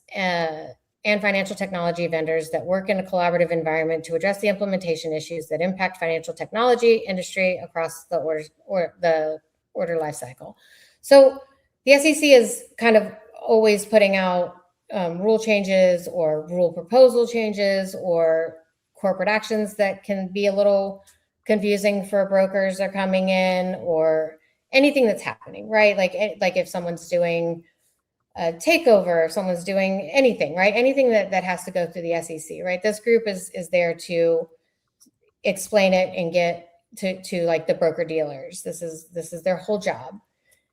and financial technology vendors that work in a collaborative environment to address the implementation issues that impact financial technology industry across the order life cycle. So the SEC is kind of always putting out rule changes or rule proposal changes or corporate actions that can be a little confusing for brokers that are coming in, or anything that's happening, right? Like if someone's doing a takeover, if someone's doing anything, right? Anything that has to go through the SEC, right? This group is there to explain it and get to like the broker dealers. This is their whole job,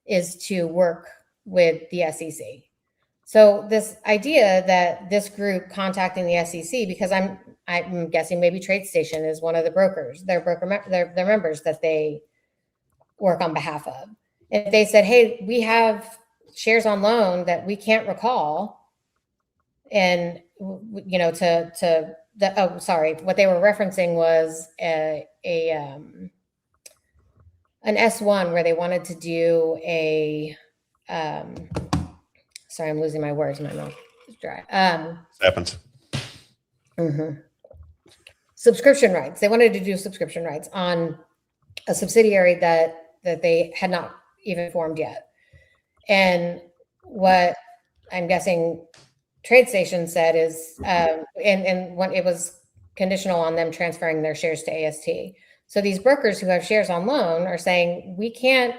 is to work with the SEC. So this idea that this group contacting the SEC, because I'm guessing maybe TradeStation is one of the brokers, their members that they work on behalf of. And if they said, hey, we have shares on loan that we can't recall, and what they were referencing was an S1 where they wanted to do a sorry, I'm losing my words, my mouth is dry. Happens. Subscription rights. They wanted to do subscription rights on a subsidiary that they had not even formed yet. And what I'm guessing TradeStation said is, and when it was conditional on them transferring their shares to AST. So these brokers who have shares on loan are saying, we can't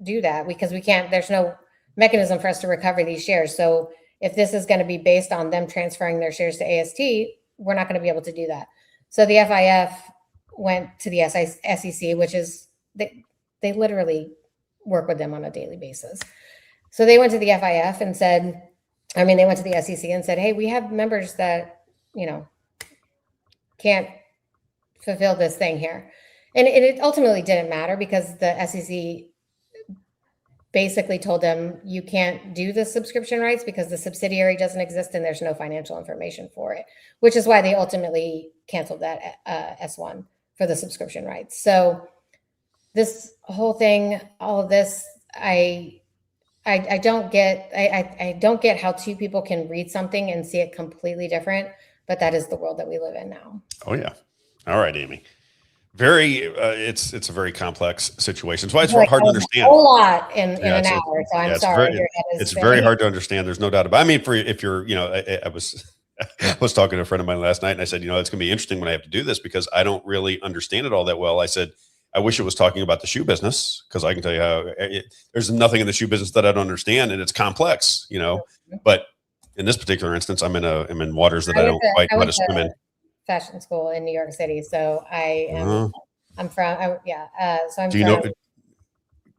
do that because there's no mechanism for us to recover these shares. So if this is going to be based on them transferring their shares to AST, we're not going to be able to do that. So the FIF went to the SEC, which is, they literally work with them on a daily basis. So they went to the FIF and said, they went to the SEC and said, hey, we have members that, can't fulfill this thing here. And it ultimately didn't matter because the SEC basically told them you can't do the subscription rights because the subsidiary doesn't exist and there's no financial information for it, which is why they ultimately canceled that S1 for the subscription rights. So this whole thing, all of this, I don't get. I don't get how two people can read something and see it completely different, but that is the world that we live in now. Oh yeah. All right, Amy. It's a very complex situation. That's why it's hard to understand. A whole lot in an hour. So I'm sorry. It's very hard to understand. There's no doubt about it. If you're, I was talking to a friend of mine last night and I said, it's going to be interesting when I have to do this because I don't really understand it all that well. I said, I wish it was talking about the shoe business because I can tell you how there's nothing in the shoe business that I don't understand and it's complex, but in this particular instance, I'm in waters that I don't quite know how to swim in. Fashion school in New York City, so I am. I'm from. So I'm. Do you from know?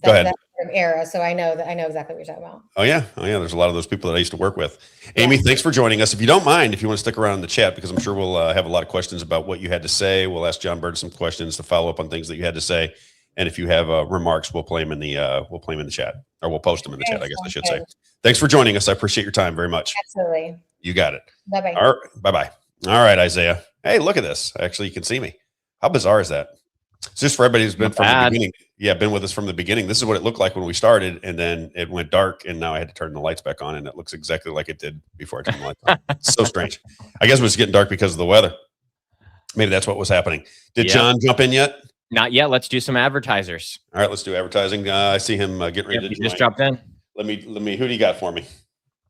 Go ahead. That sort of era, so I know exactly what you're talking about. Oh yeah. There's a lot of those people that I used to work with. Amy, thanks for joining us. If you don't mind, if you want to stick around in the chat, because I'm sure we'll have a lot of questions about what you had to say. We'll ask John Bird some questions to follow up on things that you had to say, and if you have remarks, we'll play them in the chat, or we'll post them in the chat. I guess I should say. Thanks for joining us. I appreciate your time very much. Absolutely. You got it. Bye bye. All right. Bye bye. All right, Isaiah. Hey, look at this. Actually, you can see me. How bizarre is that? It's just for everybody who's been from the beginning. Yeah, been with us from the beginning. This is what it looked like when we started, and then it went dark, and now I had to turn the lights back on, and it looks exactly like it did before I turned the lights on. It's so strange. I guess it was getting dark because of the weather. Maybe that's what was happening. Did John jump in yet? Not yet. Let's do some advertisers. All right, let's do advertising. I see him getting ready to just dropped in. Let me. Who do you got for me?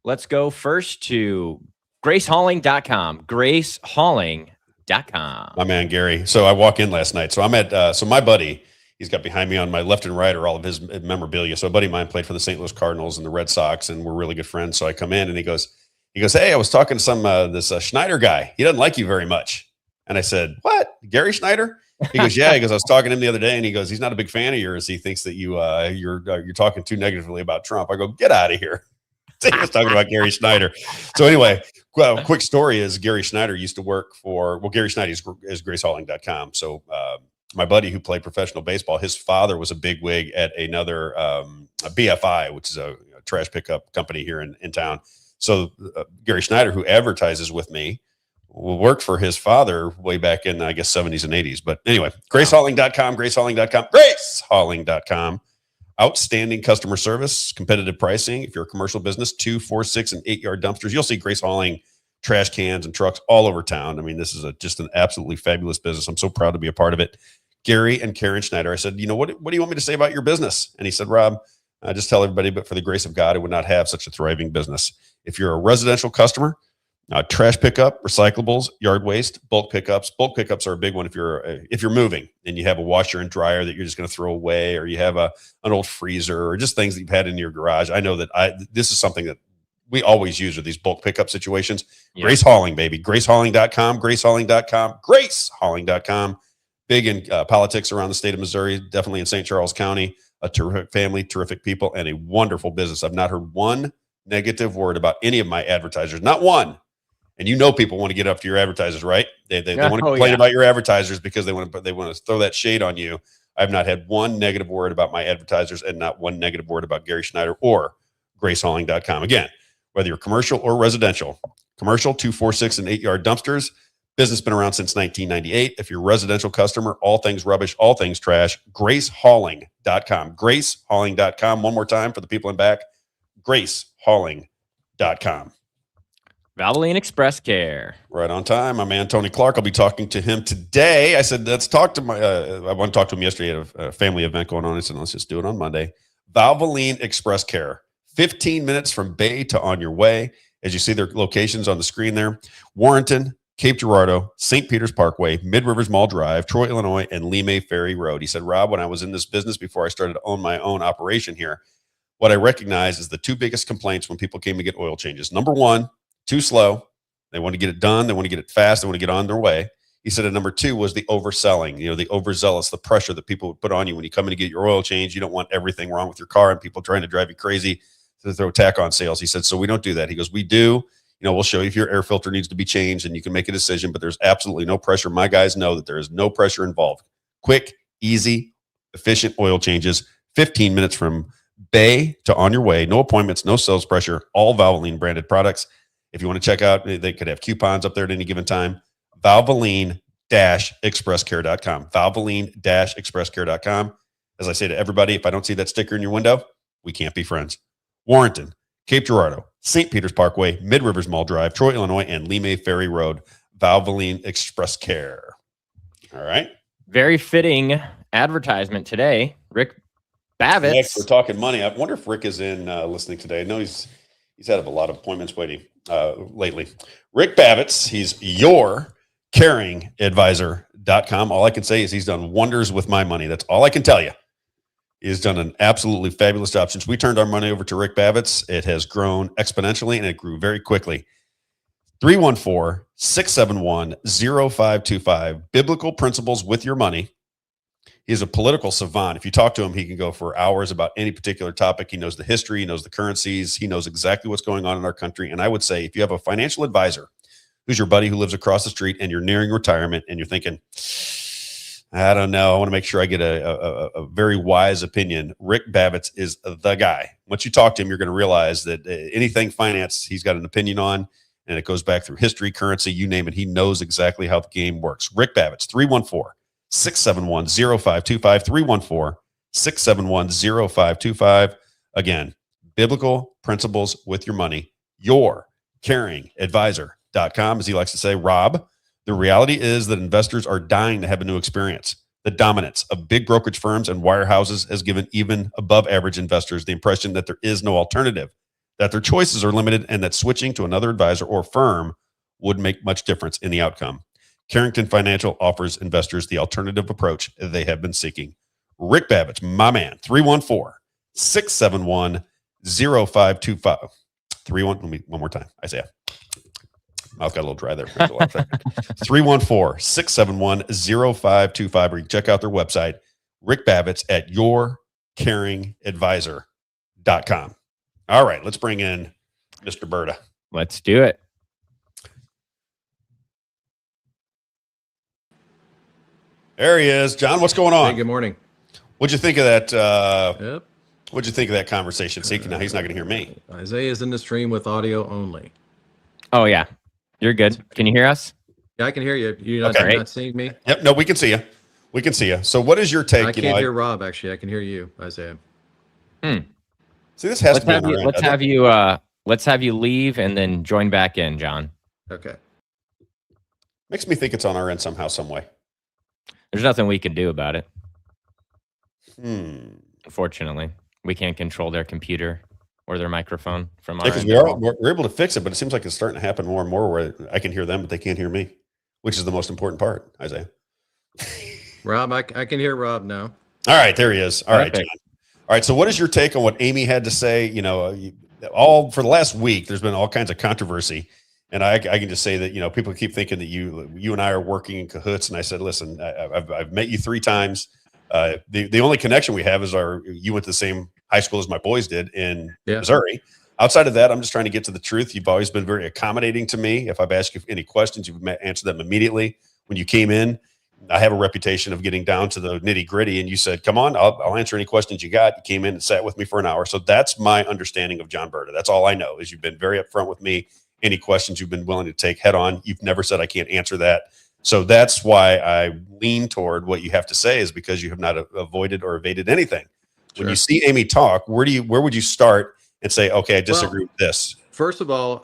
Let's go first to gracehauling.com. gracehauling.com. My man Gary. So I walk in last night. So I'm at so my buddy, he's got behind me on my left and right are all of his memorabilia. So a buddy of mine played for the St. Louis Cardinals and the Red Sox, and we're really good friends. So I come in and he goes, hey, I was talking to some this Schneider guy. He doesn't like you very much. And I said, what? Gary Schneider? He goes, yeah. He goes, I was talking to him the other day, and he goes, he's not a big fan of yours. He thinks that you're talking too negatively about Trump. I go, get out of here. He was talking about Gary Schneider. So anyway, quick story is Gary Schneider used to work for, Gary Schneider is gracehauling.com. So my buddy who played professional baseball, his father was a bigwig at another a BFI, which is a trash pickup company here in town. So Gary Schneider, who advertises with me, worked for his father way back in, I guess, 70s and 80s. But anyway, gracehauling.com, gracehauling.com. Outstanding customer service, competitive pricing. If you're a commercial business, 2, 4, 6, and 8-yard dumpsters. You'll see Grace Hauling trash cans and trucks all over town. I mean, this is just an absolutely fabulous business. I'm so proud to be a part of it. Gary and Karen Schneider. I said, what do you want me to say about your business? And he said, Rob, just tell everybody, but for the grace of God, I would not have such a thriving business. If you're a residential customer, trash pickup, recyclables, yard waste, bulk pickups. Bulk pickups are a big one if you're moving and you have a washer and dryer that you're just going to throw away, or you have an old freezer, or just things that you've had in your garage. I know that this is something that we always use with these bulk pickup situations. Yeah. Grace Hauling, baby. gracehauling.com, gracehauling.com, gracehauling.com. Big in politics around the state of Missouri, definitely in St. Charles County. A terrific family, terrific people, and a wonderful business. I've not heard one negative word about any of my advertisers. Not one. And people want to get up to your advertisers, right? They want to complain about your advertisers because they want to throw that shade on you. I've not had one negative word about my advertisers, and not one negative word about Gary Schneider or gracehauling.com. Again, whether you're commercial or residential, commercial 2, 4, 6, and 8-yard dumpsters. Business been around since 1998. If you're a residential customer, all things rubbish, all things trash, gracehauling.com. Gracehauling.com. One more time for the people in back. Gracehauling.com. Valvoline Express Care. Right on time. My man, Tony Clark. I'll be talking to him today. I said, let's talk to I want to talk to him yesterday at a family event going on. I said, let's just do it on Monday. Valvoline Express Care. 15 minutes from Bay to on your way. As you see their locations on the screen there. Warrenton, Cape Girardeau, St. Peter's Parkway, Mid-Rivers Mall Drive, Troy, Illinois, and Lemay Ferry Road. He said, Rob, when I was in this business before I started to own my own operation here, what I recognized is the two biggest complaints when people came to get oil changes. Number one, too slow. They want to get it done. They want to get it fast. They want to get on their way. He said, and number two was the overselling, the overzealous, the pressure that people would put on you when you come in to get your oil change. You don't want everything wrong with your car and people trying to drive you crazy to throw tack on sales. He said, so we don't do that. He goes, we do. We'll show you if your air filter needs to be changed and you can make a decision, but there's absolutely no pressure. My guys know that there is no pressure involved. Quick, easy, efficient oil changes, 15 minutes from Bay to on your way. No appointments, no sales pressure, all Valvoline branded products. If you want to check out, they could have coupons up there at any given time. Valvoline-expresscare.com. Valvoline-expresscare.com. As I say to everybody, if I don't see that sticker in your window, we can't be friends. Warrenton, Cape Girardeau, St. Peter's Parkway, Mid-Rivers Mall Drive, Troy, Illinois, and Lemay Ferry Road. Valvoline Express Care. All right. Very fitting advertisement today. Rick Babbitt. Next, we're talking money. I wonder if Rick is in listening today. I know he's had a lot of appointments waiting lately. Rick Babbitt, he's your caringadvisor.com. All I can say is he's done wonders with my money. That's all I can tell you. He has done an absolutely fabulous job. Since we turned our money over to Rick Bavitz, it has grown exponentially and it grew very quickly. 314-671-0525. Biblical Principles with Your Money. He's a political savant. If you talk to him, he can go for hours about any particular topic. He knows the history. He knows the currencies. He knows exactly what's going on in our country. And I would say if you have a financial advisor who's your buddy who lives across the street and you're nearing retirement and you're thinking, I don't know, I want to make sure I get a very wise opinion, Rick Bavitz is the guy. Once you talk to him, you're going to realize that anything finance, he's got an opinion on, and it goes back through history, currency, you name it. He knows exactly how the game works. Rick Bavitz, 314-671-0525, 314-671-0525. Again, Biblical Principles with Your Money, yourcaringadvisor.com. As he likes to say, Rob, the reality is that investors are dying to have a new experience. The dominance of big brokerage firms and wirehouses has given even above average investors the impression that there is no alternative, that their choices are limited, and that switching to another advisor or firm would make much difference in the outcome. Carrington Financial offers investors the alternative approach they have been seeking. Rick Bavitz, my man, 314-671-0525. Let me one more time, Isaiah. Mouth got a little dry there. 314-671-0525. Or you can check out their website, Rick Bavitz at yourcaringadvisor.com. All right, let's bring in Mr. Berta. Let's do it. There he is. John, what's going on? Hey, good morning. What'd you think of that? What'd you think of that conversation? See, now he's not going to hear me. Isaiah is in the stream with audio only. Oh, yeah. You're good. Can you hear us? Yeah, I can hear you. You're not seeing me? Yep. No, we can see you. We can see you. So what is your take? I can't hear Rob, actually. I can hear you, Isaiah. See, this has to be on our end. Let's have you leave and then join back in, John. Okay. Makes me think it's on our end somehow, some way. There's nothing we can do about it. Unfortunately, we can't control their computer or their microphone from our end. We're able to fix it, but it seems like it's starting to happen more and more where I can hear them, but they can't hear me, which is the most important part, Isaiah. Rob, I can hear Rob now. All right, there he is. All right, John. All right, so what is your take on what Amy had to say? You know, for the last week, there's been all kinds of controversy. And I can just say that, you know, people keep thinking that you and I are working in cahoots. And I said, listen, I've met you 3 times. The only connection we have is you went to the same high school as my boys did in Missouri. Outside of that, I'm just trying to get to the truth. You've always been very accommodating to me. If I've asked you any questions, you've answered them immediately. When you came in, I have a reputation of getting down to the nitty gritty. And you said, come on, I'll answer any questions you got. You came in and sat with me for an hour. So that's my understanding of John Berta. That's all I know is you've been very upfront with me. Any questions you've been willing to take head on. You've never said I can't answer that. So that's why I lean toward what you have to say is because you have not avoided or evaded anything. Sure. When you see Amy talk, where would you start and say, okay, I disagree with this? First of all,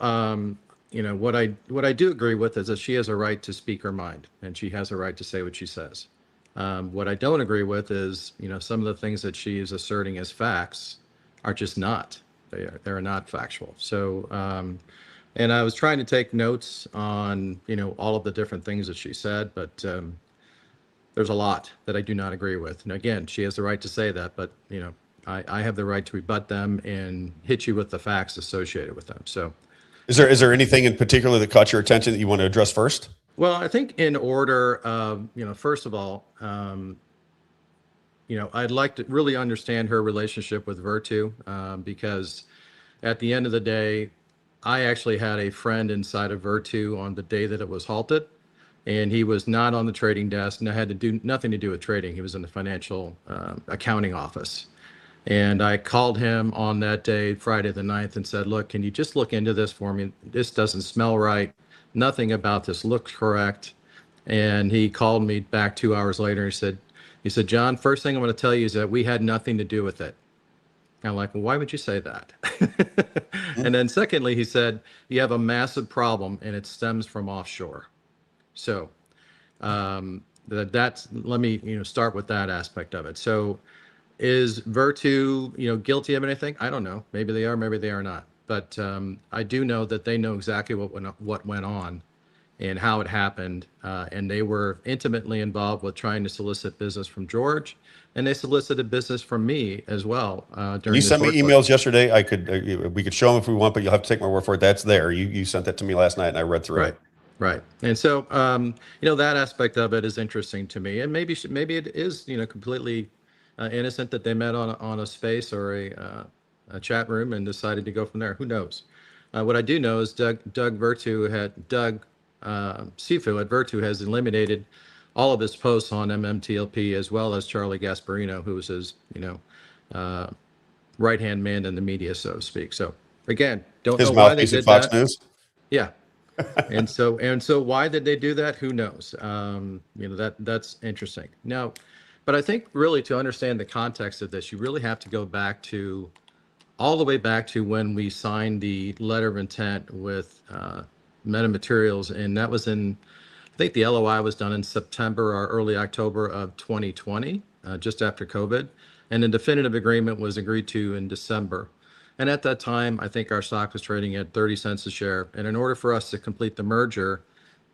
you know, what I do agree with is that she has a right to speak her mind and she has a right to say what she says. What I don't agree with is, you know, some of the things that she is asserting as facts are just not. They're not factual. So, and I was trying to take notes on, you know, all of the different things that she said, but there's a lot that I do not agree with. And again, she has the right to say that, but, you know, I have the right to rebut them and hit you with the facts associated with them. So is there anything in particular that caught your attention that you want to address first? Well, I think in order of, you know, first of all, you know, I'd like to really understand her relationship with Virtu because at the end of the day, I actually had a friend inside of Virtu on the day that it was halted, and he was not on the trading desk and I had to do nothing to do with trading. He was in the financial accounting office. And I called him on that day, Friday the 9th, and said, look, can you just look into this for me? This doesn't smell right. Nothing about this looks correct. And he called me back 2 hours later. He said, John, first thing I'm going to tell you is that we had nothing to do with it. I'm like, well, why would you say that? And then secondly, he said, you have a massive problem and it stems from offshore. So let me, you know, start with that aspect of it. So is Virtu, you know, guilty of anything? I don't know. Maybe they are, maybe they are not. But I do know that they know exactly what went on. and how it happened. And they were intimately involved with trying to solicit business from George, and they solicited business from me as well. During You the sent me torch emails yesterday. I could, we could show them if we want, but you'll have to take my word for it. That's there. You sent that to me last night, and I read through it. Right. And so, that aspect of it is interesting to me. And maybe it is, completely innocent that they met on a space or a chat room and decided to go from there. Who knows? What I do know is Doug Sifu at Virtu has eliminated all of his posts on MMTLP, as well as Charlie Gasparino, who was his, right-hand man in the media, so to speak. So again, don't know why they did Fox that. News. Yeah. and so why did they do that? Who knows? That's interesting. Now, but I think really to understand the context of this, you really have to go back to all the way back to when we signed the letter of intent with Metamaterials, and that was I think the LOI was done in September or early October of 2020, just after COVID, and the definitive agreement was agreed to in December. And at that time, I think our stock was trading at 30 cents a share. And in order for us to complete the merger,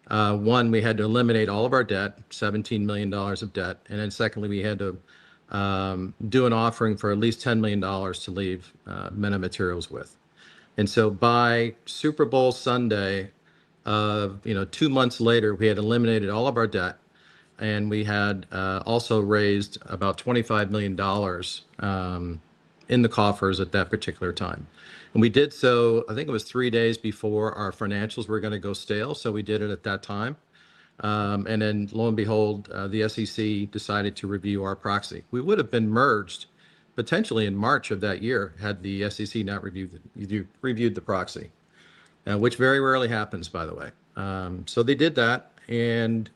one, we had to eliminate all of our debt, $17 million of debt. And then secondly, we had to do an offering for at least $10 million to leave Metamaterials with. And so by Super Bowl Sunday of, 2 months later, we had eliminated all of our debt. And we had also raised about $25 million in the coffers at that particular time. And we did so, I think it was 3 days before our financials were going to go stale. So we did it at that time. And then lo and behold, the SEC decided to review our proxy. We would have been merged potentially in March of that year had the SEC not reviewed the proxy, which very rarely happens, by the way. So they did that. And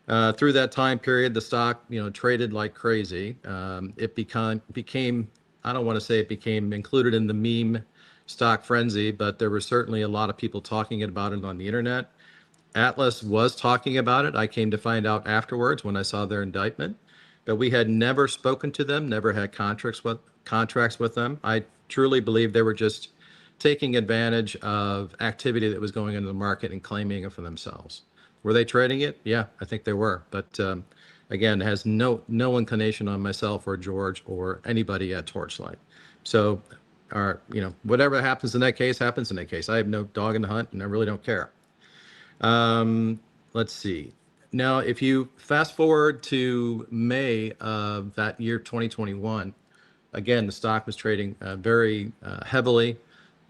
through that time period, the stock, traded like crazy. It became, I don't want to say it became included in the meme stock frenzy, but there were certainly a lot of people talking about it on the internet. Atlas was talking about it. I came to find out afterwards when I saw their indictment, but we had never spoken to them, never had contracts with them. I truly believe they were just taking advantage of activity that was going into the market and claiming it for themselves. Were they trading it? Yeah, I think they were. But again, it has no inclination on myself or George or anybody at Torchlight. So, whatever happens in that case, happens in that case. I have no dog in the hunt, and I really don't care. Let's see. Now, if you fast forward to May of that year, 2021, again, the stock was trading very heavily,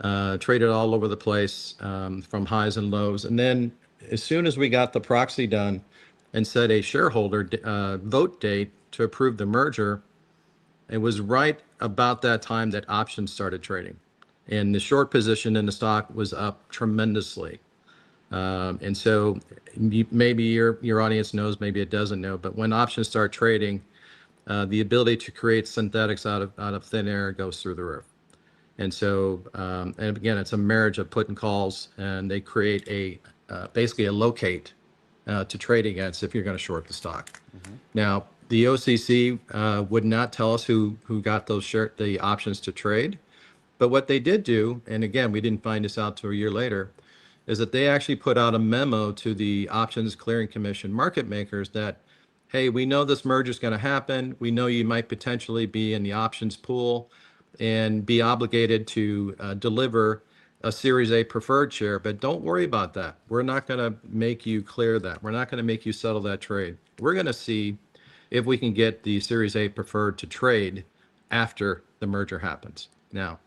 traded all over the place from highs and lows. And then as soon as we got the proxy done and set a shareholder vote date to approve the merger, it was right about that time that options started trading. And the short position in the stock was up tremendously. And so maybe your audience knows, maybe it doesn't know, but when options start trading, the ability to create synthetics out of thin air goes through the roof. And so, and again, it's a marriage of put and calls, and they create basically a locate to trade against if you're going to short the stock. Mm-hmm. Now, the OCC would not tell us who got the options to trade, but what they did do, and again, we didn't find this out till a year later, is that they actually put out a memo to the Options Clearing Commission market makers that, hey, we know this merger is going to happen. We know you might potentially be in the options pool and be obligated to deliver a Series A preferred share, but don't worry about that. We're not going to make you clear that. We're not going to make you settle that trade. We're going to see if we can get the Series A preferred to trade after the merger happens. Now,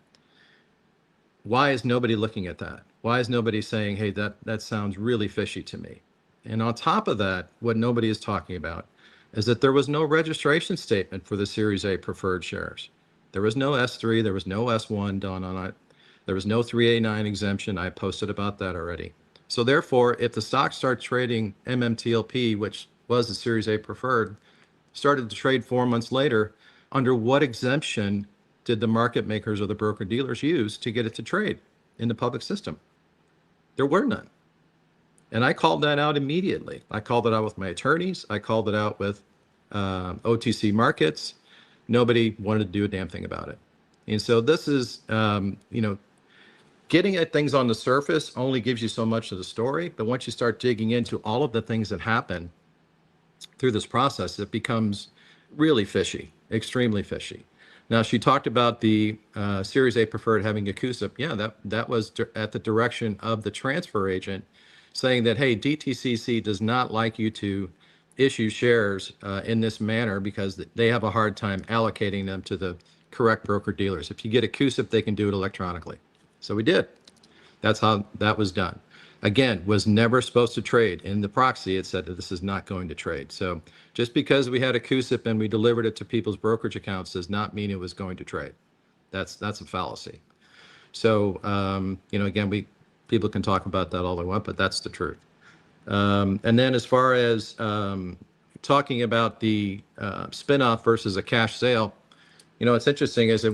why is nobody looking at that? Why is nobody saying, hey, that sounds really fishy to me? And on top of that, what nobody is talking about is that there was no registration statement for the Series A preferred shares. There was no S3, there was no S1 done on it. There was no 3A9 exemption. I posted about that already. So therefore, if the stock starts trading MMTLP, which was the Series A preferred, started to trade 4 months later, under what exemption did the market makers or the broker dealers use to get it to trade in the public system? There were none. And I called that out immediately. I called it out with my attorneys. I called it out with OTC markets. Nobody wanted to do a damn thing about it. And so this is, getting at things on the surface only gives you so much of the story. But once you start digging into all of the things that happen through this process, it becomes really fishy, extremely fishy. Now, she talked about the Series A preferred having a CUSIP. Yeah, that was at the direction of the transfer agent saying that, hey, DTCC does not like you to issue shares in this manner because they have a hard time allocating them to the correct broker dealers. If you get a CUSIP, they can do it electronically. So we did. That's how that was done. Again, was never supposed to trade. In the proxy, it said that this is not going to trade. So just because we had a CUSIP and we delivered it to people's brokerage accounts does not mean it was going to trade. That's a fallacy. So, again, people can talk about that all they want, but that's the truth. And then as far as talking about the spinoff versus a cash sale, what's interesting is that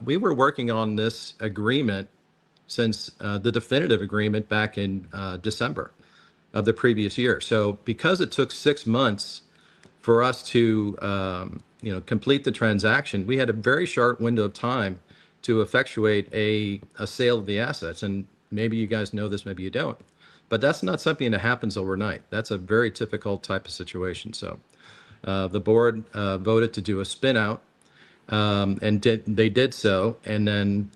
we were working on this agreement since the definitive agreement back in December of the previous year. So because it took 6 months for us to complete the transaction, we had a very short window of time to effectuate a sale of the assets. And maybe you guys know this, maybe you don't, but that's not something that happens overnight. That's a very typical type of situation. So the board voted to do a spin out, and they did so. And then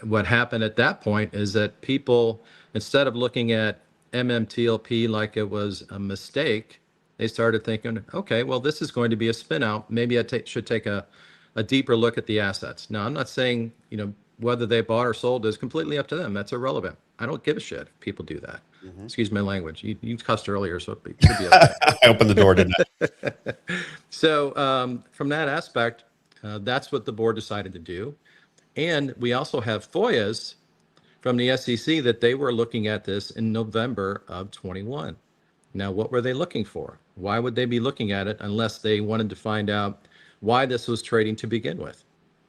what happened at that point is that people, instead of looking at MMTLP like it was a mistake, they started thinking, okay, well, this is going to be a spin out. Maybe I should take a deeper look at the assets. Now, I'm not saying, whether they bought or sold is completely up to them. That's irrelevant. I don't give a shit if people do that. Mm-hmm. Excuse my language. You cussed earlier, so it should be okay. I opened the door, didn't I? So from that aspect, that's what the board decided to do. And we also have FOIAs from the SEC that they were looking at this in November of 21. Now, what were they looking for? Why would they be looking at it unless they wanted to find out why this was trading to begin with?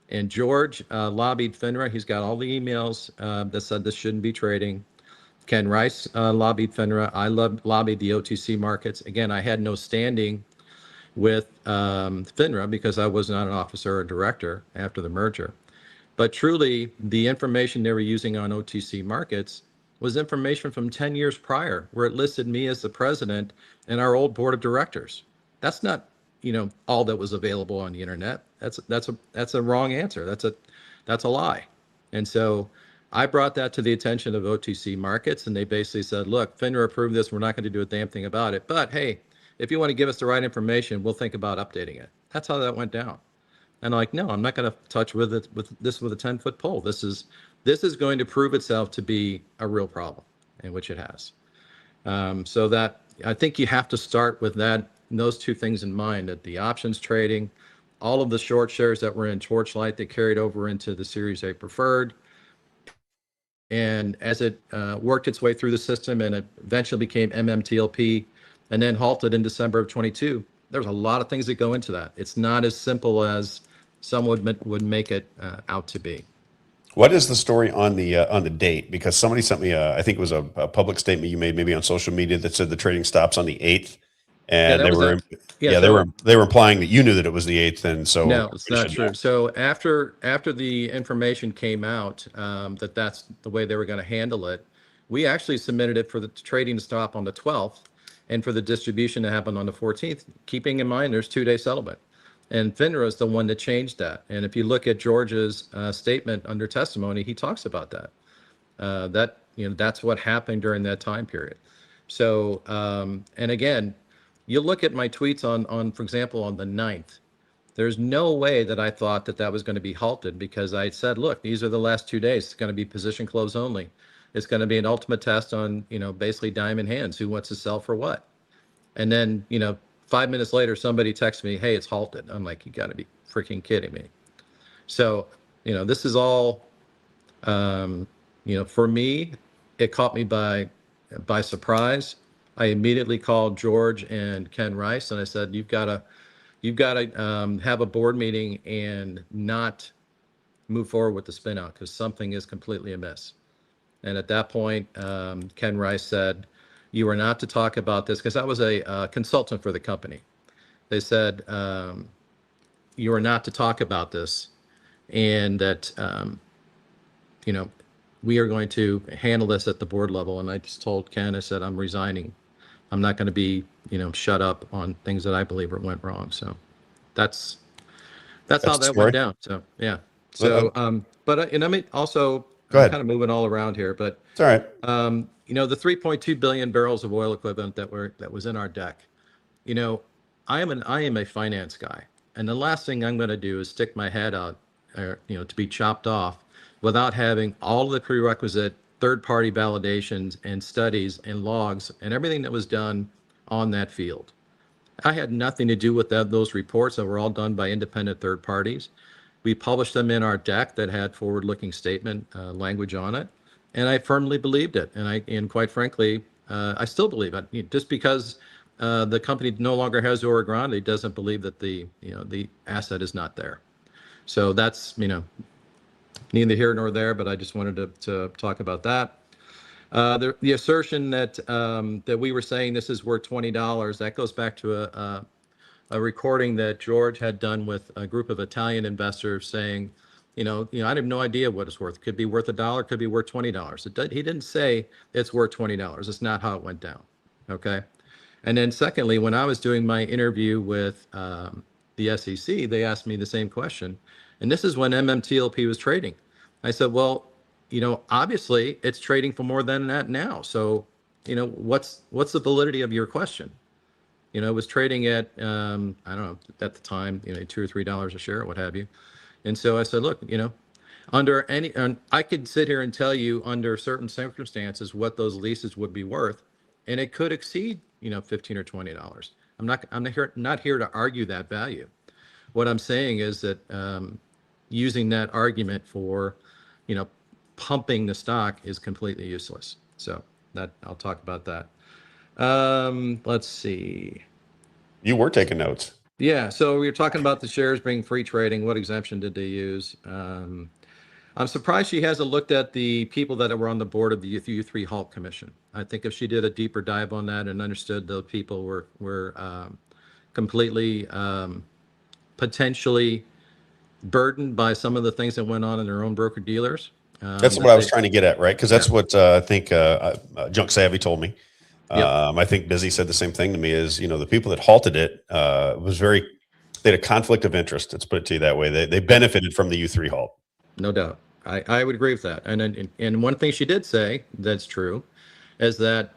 And George lobbied FINRA. He's got all the emails that said this shouldn't be trading. Ken Rice lobbied FINRA. I lobbied the OTC markets. Again, I had no standing with FINRA because I was not an officer or director after the merger. But truly, the information they were using on OTC markets was information from 10 years prior, where it listed me as the president and our old board of directors. That's not, all that was available on the internet. That's a wrong answer. That's a lie. And so I brought that to the attention of OTC markets, and they basically said, look, FINRA approved this. We're not going to do a damn thing about it. But hey, if you want to give us the right information, we'll think about updating it. That's how that went down. And I'm like, no, I'm not going to touch with a 10-foot pole. This is going to prove itself to be a real problem, in which it has. So that I think you have to start with those two things in mind: that the options trading, all of the short shares that were in Torchlight that carried over into the Series A preferred, and as it worked its way through the system and it eventually became MMTLP, and then halted in December of 22. There's a lot of things that go into that. It's not as simple as some would make it out to be. What is the story on the date? Because somebody sent me I think it was a public statement you made maybe on social media that said the trading stops on the 8th, and they were implying that you knew that it was the 8th, and so no, it's not true. So after the information came out that's the way they were going to handle it, we actually submitted it for the trading to stop on the 12th and for the distribution to happen on the 14th, keeping in mind there's 2-day settlement. And FINRA is the one that changed that. And if you look at George's statement under testimony, he talks about that. That's what happened during that time period. So, and again, you look at my tweets on, for example, on the 9th, there's no way that I thought that was going to be halted, because I said, look, these are the last 2 days. It's going to be position close only. It's going to be an ultimate test on, basically diamond hands, who wants to sell for what. And then, 5 minutes later, somebody texts me, hey, it's halted. I'm like, you got to be freaking kidding me. So, this is all, for me, it caught me by surprise. I immediately called George and Ken Rice, and I said, you've got to have a board meeting and not move forward with the spin out, because something is completely amiss. And at that point, Ken Rice said, you are not to talk about this, because I was a consultant for the company. They said, you are not to talk about this, and that, we are going to handle this at the board level. And I just told Ken, I said, I'm resigning. I'm not going to be, shut up on things that I believe went wrong. So that's how that went down. So, yeah. So, and I mean, also, I'm kind of moving all around here, but it's all right. The 3.2 billion barrels of oil equivalent that was in our deck, I am a finance guy. And the last thing I'm going to do is stick my head out, to be chopped off without having all of the prerequisite third-party validations and studies and logs and everything that was done on that field. I had nothing to do with those reports that were all done by independent third parties. We published them in our deck that had forward-looking statement language on it, and I firmly believed it. And quite frankly, I still believe it. Just because the company no longer has Oro Grande doesn't believe that the asset is not there. So that's neither here nor there. But I just wanted to talk about that. The assertion that that we were saying this is worth $20, that goes back to a recording that George had done with a group of Italian investors saying, I have no idea what it's worth. It could be worth $1, could be worth $20. He didn't say it's worth $20. It's not how it went down. Okay. And then secondly, when I was doing my interview with the SEC, they asked me the same question. And this is when MMTLP was trading. I said, well, obviously it's trading for more than that now. So, what's the validity of your question? It was trading at, I don't know, at the time, $2 or $3 a share or what have you. And so I said, look, under I could sit here and tell you under certain circumstances what those leases would be worth, and it could exceed, $15 or $20. I'm not here to argue that value. What I'm saying is that using that argument for, pumping the stock is completely useless. So that I'll talk about that. Let's see. You were taking notes. Yeah. So we were talking about the shares being free trading. What exemption did they use? I'm surprised she hasn't looked at the people that were on the board of the U3 Halt Commission. I think if she did a deeper dive on that and understood those people were completely potentially burdened by some of the things that went on in their own broker dealers. That's what I was trying to get at, right? Because that's what I think Junk Savvy told me. I think Busy said the same thing to me is, the people that halted it they had a conflict of interest. Let's put it to you that way. They benefited from the U3 halt. No doubt. I would agree with that. And one thing she did say that's true is that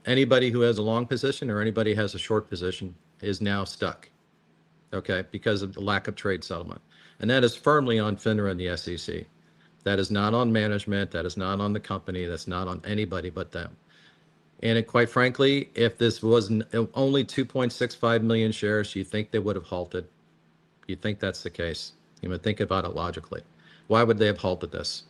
anybody who has a long position or anybody who has a short position is now stuck, okay, because of the lack of trade settlement. And that is firmly on FINRA and the SEC. That is not on management. That is not on the company. That's not on anybody but them. And quite frankly, if this was only 2.65 million shares, you think they would have halted? You think that's the case? You would think about it logically. Why would they have halted this?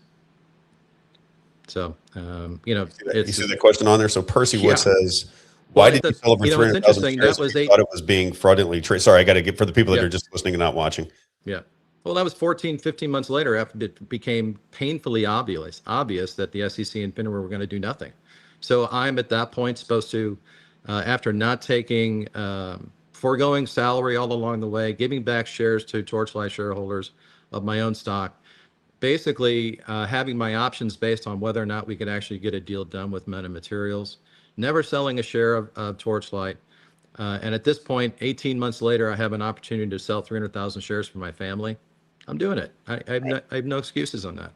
So, you see the question on there. So Percy Wood says, "Why did you sell over 300,000 shares? Thought it was being fraudulently traded." Sorry, I got to get for the people that are just listening and not watching. Yeah. Well, that was 15 months later after it became painfully obvious that the SEC and FINRA were going to do nothing. So I'm at that point supposed to, after not taking, foregoing salary all along the way, giving back shares to Torchlight shareholders of my own stock, basically having my options based on whether or not we could actually get a deal done with Men and Materials, never selling a share of Torchlight. And at this point, 18 months later, I have an opportunity to sell 300,000 shares for my family. I'm doing it. I have no excuses on that.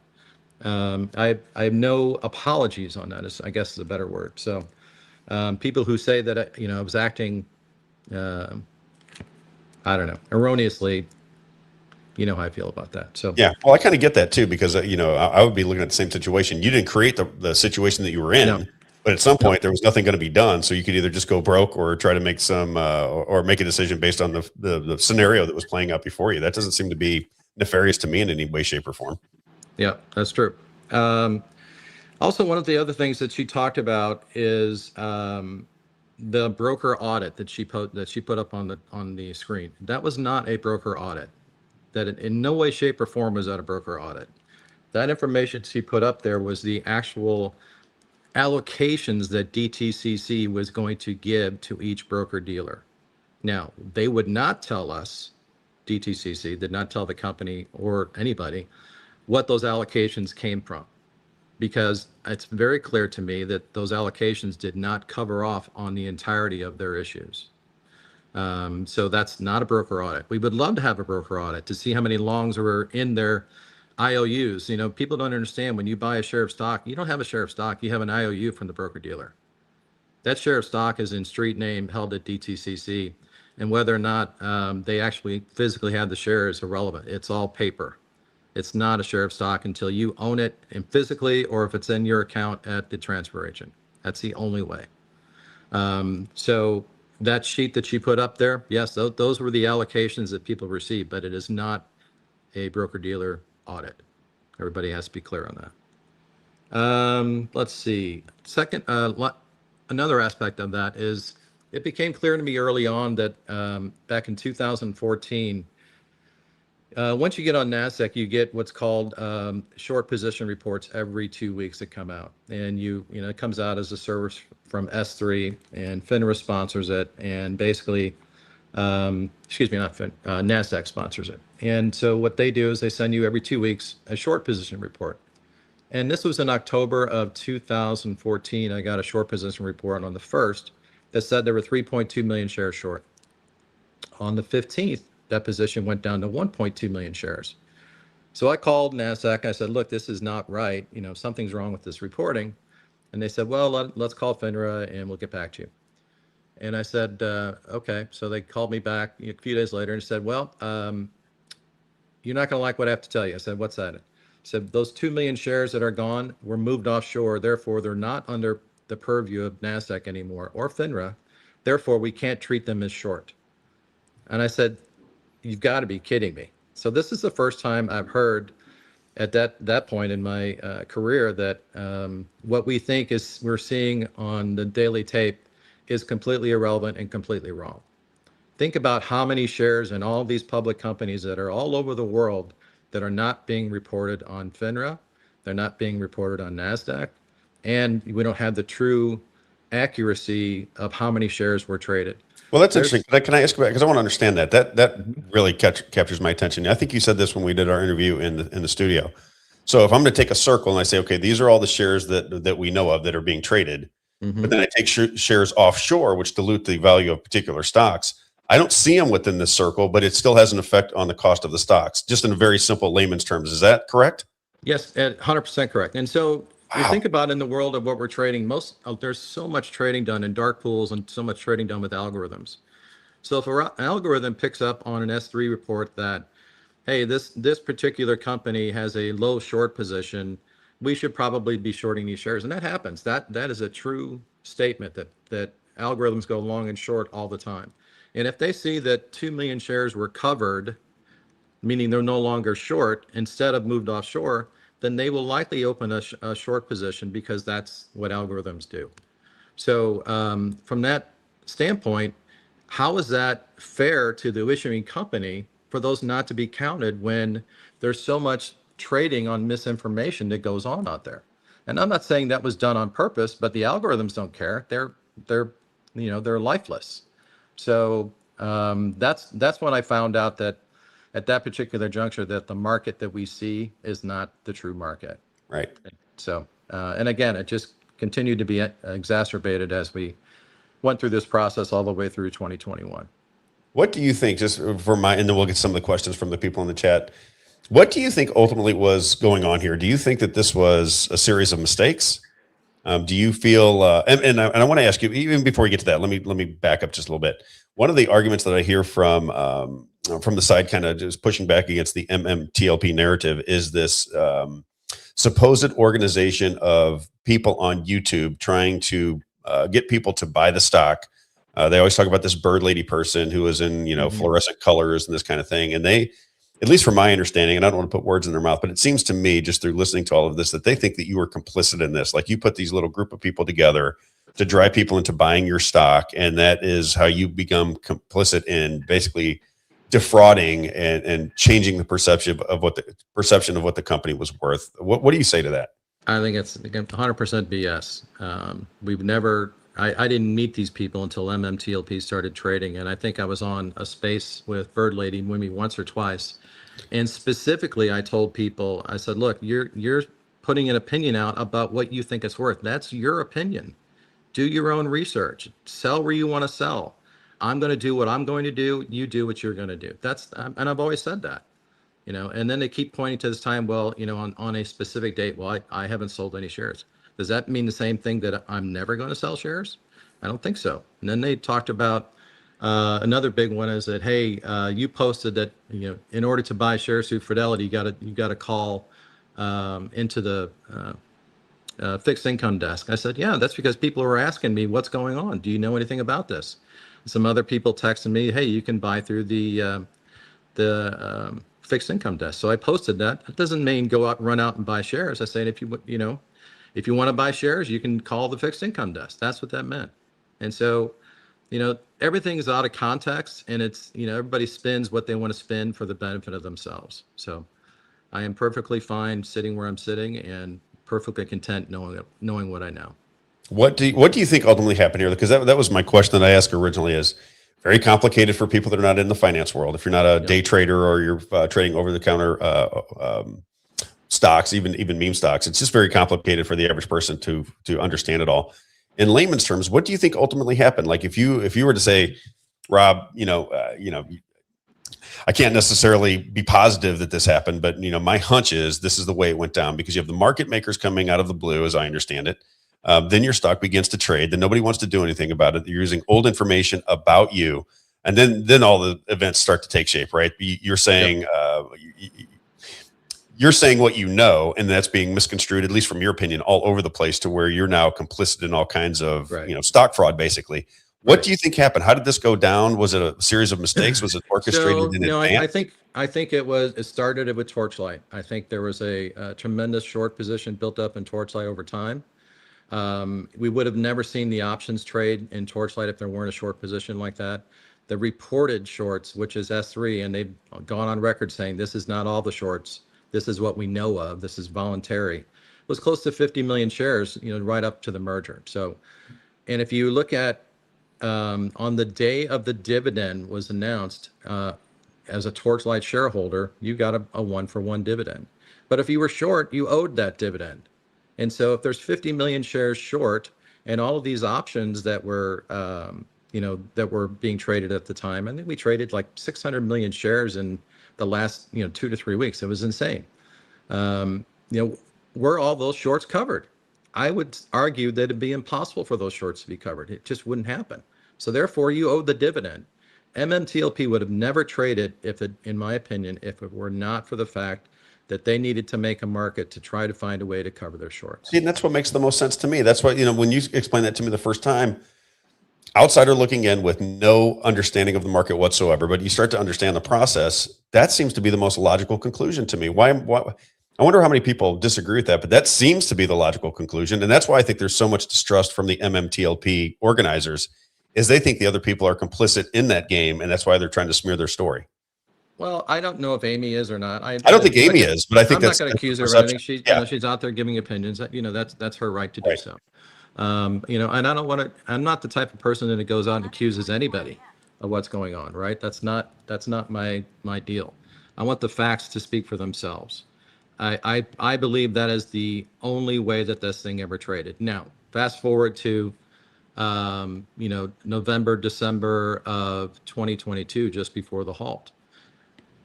I have no apologies on that, I guess is a better word. So people who say that, I was acting, I don't know, erroneously, you know how I feel about that. So yeah, well, I kind of get that too, because, I would be looking at the same situation. You didn't create the situation that you were in. No. But at some point, there was nothing going to be done. So you could either just go broke or try to make some or make a decision based on the scenario that was playing out before you. That doesn't seem to be nefarious to me in any way, shape, or form. Yeah, that's true. Also, one of the other things that she talked about is the broker audit that she put up on the screen. That was not a broker audit. That in no way, shape, or form was that a broker audit. That information she put up there was the actual allocations that DTCC was going to give to each broker dealer. Now, they would not tell us, DTCC did not tell the company or anybody what those allocations came from. because it's very clear to me that those allocations did not cover off on the entirety of their issues. So that's not a broker audit. We would love to have a broker audit to see how many longs were in their IOUs. You know, people don't understand, when you buy a share of stock, you don't have a share of stock, you have an IOU from the broker dealer. That share of stock is in street name held at DTCC, and whether or not they actually physically have the share is irrelevant. It's all paper. It's not a share of stock until you own it and physically, or if it's in your account at the transfer agent. That's the only way. So that sheet that you put up there, yes, those were the allocations that people received, but it is not a broker-dealer audit. Everybody has to be clear on that. Let's see. Second, another aspect of that is it became clear to me early on that back in 2014, once you get on NASDAQ, you get what's called short position reports every 2 weeks that come out. And it comes out as a service from S3, and FINRA sponsors it. And basically, NASDAQ sponsors it. And so what they do is they send you every 2 weeks a short position report. And this was in October of 2014. I got a short position report on the 1st that said there were 3.2 million shares short. On the 15th, that position went down to 1.2 million shares. So I called NASDAQ. I said, look, this is not right. Something's wrong with this reporting. And they said, well, let's call FINRA and we'll get back to you. And I said, okay. So they called me back a few days later and said, well, you're not going to like what I have to tell you. I said, what's that? I said, those 2 million shares that are gone were moved offshore. Therefore, they're not under the purview of NASDAQ anymore or FINRA. Therefore, we can't treat them as short. And I said, you've got to be kidding me. So this is the first time I've heard at that point in my career that what we think is we're seeing on the daily tape is completely irrelevant and completely wrong. Think about how many shares in all these public companies that are all over the world that are not being reported on FINRA, they're not being reported on NASDAQ, and we don't have the true accuracy of how many shares were traded. Well, that's interesting. Can I ask about, because I want to understand that. That really captures my attention. I think you said this when we did our interview in the studio. So if I'm going to take a circle and I say, okay, these are all the shares that we know of that are being traded, but then I take shares offshore, which dilute the value of particular stocks. I don't see them within this circle, but it still has an effect on the cost of the stocks, just in a very simple layman's terms. Is that correct? Yes, 100% correct. And so you think about in the world of what we're trading, there's so much trading done in dark pools and so much trading done with algorithms. So if an algorithm picks up on an S3 report that, hey, this particular company has a low short position, we should probably be shorting these shares. And that happens. That is a true statement that algorithms go long and short all the time. And if they see that 2 million shares were covered, meaning they're no longer short, instead of moved offshore, then they will likely open a short position because that's what algorithms do. So from that standpoint, how is that fair to the issuing company for those not to be counted when there's so much trading on misinformation that goes on out there? And I'm not saying that was done on purpose, but the algorithms don't care. They're lifeless. So that's when I found out that at that particular juncture that the market that we see is not the true market. Right. So, and again, it just continued to be exacerbated as we went through this process all the way through 2021. What do you think, just for and then we'll get some of the questions from the people in the chat. What do you think ultimately was going on here? Do you think that this was a series of mistakes? Do you feel, and I want to ask you, even before we get to that, let me back up just a little bit. One of the arguments that I hear from the side, kind of just pushing back against the MMTLP narrative, is this supposed organization of people on YouTube trying to get people to buy the stock. They always talk about this bird lady person who is in, fluorescent colors and this kind of thing. And they, at least from my understanding, and I don't want to put words in their mouth, but it seems to me just through listening to all of this, that they think that you were complicit in this. Like you put these little group of people together to drive people into buying your stock. And that is how you become complicit in basically defrauding and changing the perception of what the company was worth. What do you say to that? I think it's 100% BS. We've never, I didn't meet these people until MMTLP started trading. And I think I was on a space with Bird Lady maybe once or twice. And specifically, I told people, I said, look, you're putting an opinion out about what you think it's worth. That's your opinion. Do your own research. Sell where you want to sell. I'm going to do what I'm going to do. You do what you're going to do. That's, and I've always said that, you know, and then they keep pointing to this time. Well, you know, on a specific date, well, I haven't sold any shares. Does that mean the same thing that I'm never going to sell shares? I don't think so. And then they talked about another big one is that, hey, you posted that, you know, in order to buy shares through Fidelity, you got to call into the fixed income desk. I said, yeah, that's because people were asking me what's going on. Do you know anything about this? Some other people texted me, hey, you can buy through the fixed income desk. So I posted that. That doesn't mean go out and run out and buy shares. I said, if you want to buy shares, you can call the fixed income desk. That's what that meant. And so, you know, everything's out of context, and it's, you know, everybody spins what they want to spin for the benefit of themselves. So I am perfectly fine sitting where I'm sitting and perfectly content knowing what I know. What do you think ultimately happened here? Because that was my question that I asked originally. Is very complicated for people that are not in the finance world. If you're not a day trader or you're trading over the counter stocks, even meme stocks, it's just very complicated for the average person to understand it all. In layman's terms, what do you think ultimately happened? Like if you were to say, Rob, I can't necessarily be positive that this happened, but my hunch is this is the way it went down, because you have the market makers coming out of the blue, as I understand it. Then your stock begins to trade. Then nobody wants to do anything about it. You're using old information about you, and then all the events start to take shape, right? You're saying you're saying what you know, and that's being misconstrued, at least from your opinion, all over the place, to where you're now complicit in all kinds of stock fraud, basically. What do you think happened? How did this go down? Was it a series of mistakes? Was it orchestrated in advance? I think it started with Torchlight. I think there was a tremendous short position built up in Torchlight over time. We would have never seen the options trade in Torchlight if there weren't a short position like that. The reported shorts, which is S3, and they've gone on record saying this is not all the shorts. This is what we know of. This is voluntary. It was close to 50 million shares, right up to the merger. So, and if you look at on the day of the dividend was announced, as a Torchlight shareholder, you got a 1-for-1 dividend. But if you were short, you owed that dividend. And so if there's 50 million shares short, and all of these options that were, that were being traded at the time, I think we traded like 600 million shares in the last, 2 to 3 weeks. It was insane. Were all those shorts covered? I would argue that it'd be impossible for those shorts to be covered. It just wouldn't happen. So therefore, you owe the dividend. MMTLP would have never traded, in my opinion, if it were not for the fact that they needed to make a market to try to find a way to cover their shorts. See, and that's what makes the most sense to me. That's why, when you explained that to me the first time, outsider looking in with no understanding of the market whatsoever, but you start to understand the process, that seems to be the most logical conclusion to me. Why I wonder how many people disagree with that, but that seems to be the logical conclusion. And that's why I think there's so much distrust from the MMTLP organizers, is they think the other people are complicit in that game, and that's why they're trying to smear their story. Well, I don't know if Amy is or not. I don't think Amy is, but I think I'm not going to accuse her of anything. She's out there giving opinions. That's her right to do so. And I'm not the type of person that goes out and accuses anybody of what's going on, right? That's not my deal. I want the facts to speak for themselves. I believe that is the only way that this thing ever traded. Now, fast forward to November, December of 2022, just before the halt.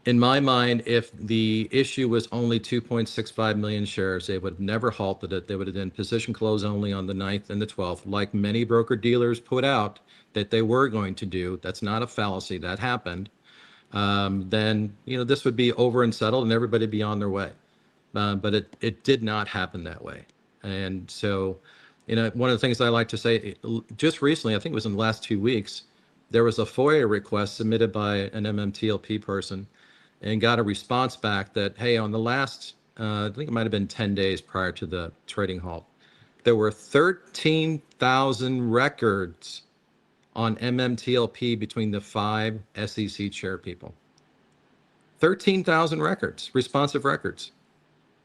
In my mind, if the issue was only 2.65 million shares, they would have never halted it. They would have done position close only on the 9th and the 12th, like many broker dealers put out that they were going to do. That's not a fallacy. That happened. Then, this would be over and settled and everybody be on their way. But it did not happen that way. And so, one of the things I like to say, just recently, I think it was in the last 2 weeks, there was a FOIA request submitted by an MMTLP person, and got a response back that, hey, on the last, I think it might have been 10 days prior to the trading halt, there were 13,000 records on MMTLP between the 5 SEC chair people. 13,000 records, responsive records.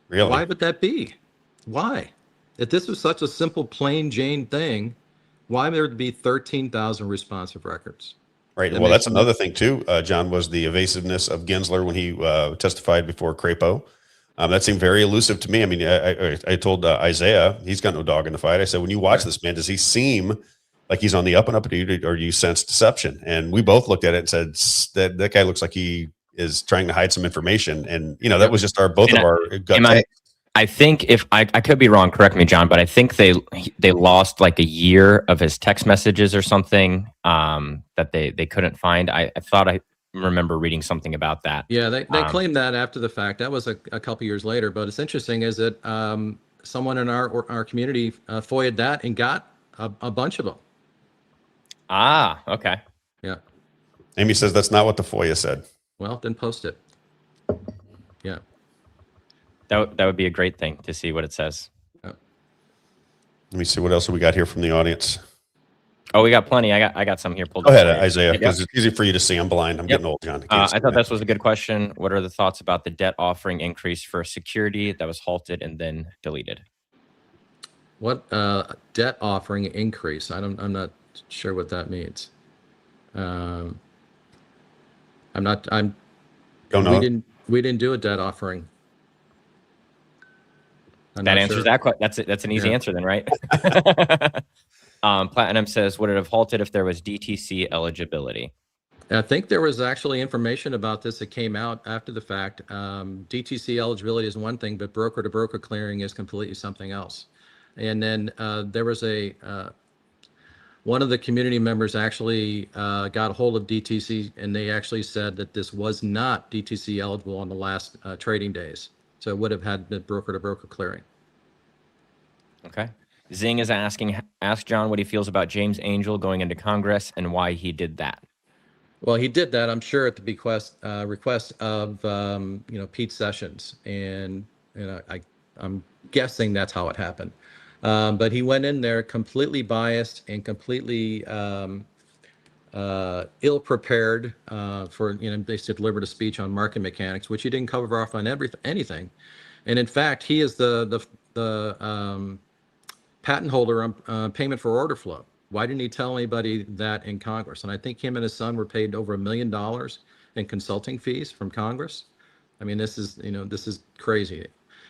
Really? Why would that be? Why? If this was such a simple, plain Jane thing, why would there be 13,000 responsive records? Right. Well, that's another thing too, John, was the evasiveness of Gensler when he testified before Crapo. That seemed very elusive to me. I mean, I told Isaiah, he's got no dog in the fight. I said, when you watch this man, does he seem like he's on the up and up, or do you sense deception? And we both looked at it and said that guy looks like he is trying to hide some information. And, you know, that was just our gut take. I think if I could be wrong, correct me, John, but I think they lost like a year of his text messages or something that they couldn't find. I thought I remember reading something about that. Yeah, they claimed that after the fact. That was a couple years later. But it's interesting is that someone in our community FOIA'd that and got a bunch of them. Ah, okay. Yeah. Amy says that's not what the FOIA said. Well, then post it. Yeah. That would be a great thing to see what it says. Let me see what else we got here from the audience. Oh, we got plenty. I got some here pulled Go up. ahead, Isaiah, because it's easy for you to see. I'm blind. I'm getting old, John. I thought this was a good question. What are the thoughts about the debt offering increase for security that was halted and then deleted? What debt offering increase? I'm not sure what that means. We didn't do a debt offering. That answers that question. That's an easy answer then, right? Platinum says, would it have halted if there was DTC eligibility? I think there was actually information about this that came out after the fact. DTC eligibility is one thing, but broker-to-broker clearing is completely something else. And then there was one of the community members actually got a hold of DTC, and they actually said that this was not DTC eligible on the last trading days. So it would have had the broker-to-broker clearing. Okay. Zing is asking, ask John what he feels about James Angel going into Congress and why he did that. Well, he did that, I'm sure, at the request of Pete Sessions, and I'm guessing that's how it happened. But he went in there completely biased and completely ill-prepared for, basically delivered a speech on market mechanics, which he didn't cover off on anything. And in fact, he is the patent holder on payment for order flow. Why didn't he tell anybody that in Congress? And I think him and his son were paid over $1 million in consulting fees from Congress. I mean, this is crazy.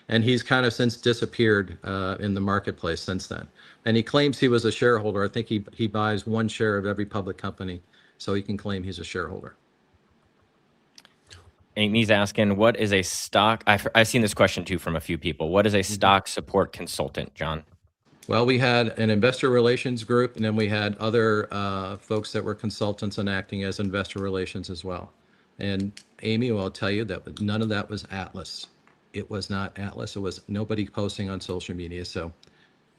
And he's kind of since disappeared in the marketplace since then. And he claims he was a shareholder. I think he buys one share of every public company, so he can claim he's a shareholder. Amy's asking, what is a stock? I've seen this question too from a few people. What is a stock support consultant, John? Well, we had an investor relations group, and then we had other folks that were consultants and acting as investor relations as well. And Amy will tell you that none of that was Atlas. It was not Atlas. It was nobody posting on social media. So,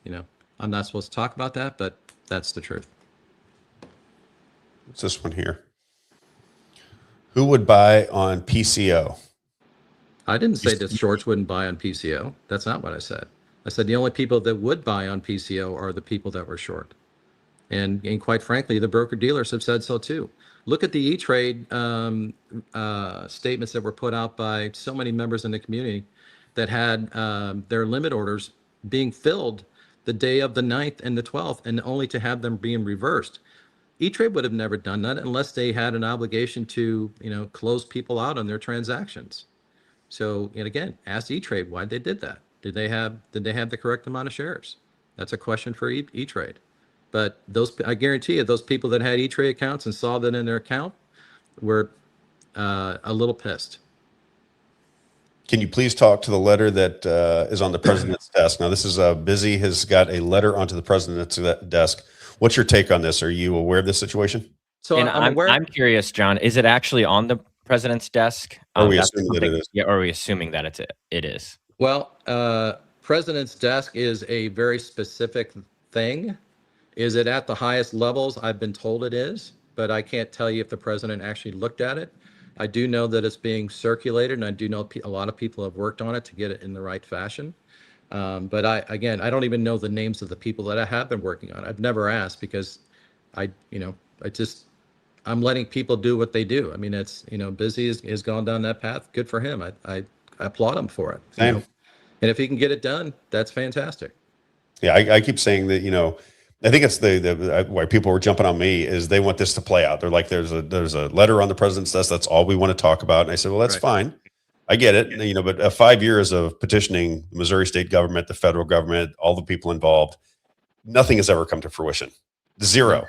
I'm not supposed to talk about that, but that's the truth. What's this one here? Who would buy on PCO? I didn't say that shorts wouldn't buy on PCO. That's not what I said. I said the only people that would buy on PCO are the people that were short. And quite frankly, the broker dealers have said so too. Look at the E-Trade statements that were put out by so many members in the community that had their limit orders being filled the day of the 9th and the 12th, and only to have them being reversed. E-Trade would have never done that unless they had an obligation to, close people out on their transactions. So, and again, ask E-Trade why they did that. Did they have the correct amount of shares? That's a question for E-Trade. But I guarantee you, those people that had E-Trade accounts and saw that in their account were a little pissed. Can you please talk to the letter that is on the president's desk? Now, this is Busy has got a letter onto the president's desk. What's your take on this? Are you aware of this situation? So I'm curious, John. Is it actually on the president's desk? Are we assuming that it is? Yeah, or are we assuming that it is? Well, president's desk is a very specific thing. Is it at the highest levels? I've been told it is, but I can't tell you if the president actually looked at it. I do know that it's being circulated, and I do know a lot of people have worked on it to get it in the right fashion. But I don't even know the names of the people that I have been working on. I've never asked because I'm letting people do what they do. I mean, it's, Busy has gone down that path. Good for him. I applaud him for it. Same. And if he can get it done, that's fantastic. Yeah, I keep saying that, I think it's the why people were jumping on me is they want this to play out. They're like, there's a letter on the president's desk. That's all we want to talk about. And I said, well, that's fine. I get it, you know, but 5 years of petitioning the Missouri state government, the federal government, all the people involved, nothing has ever come to fruition. Zero.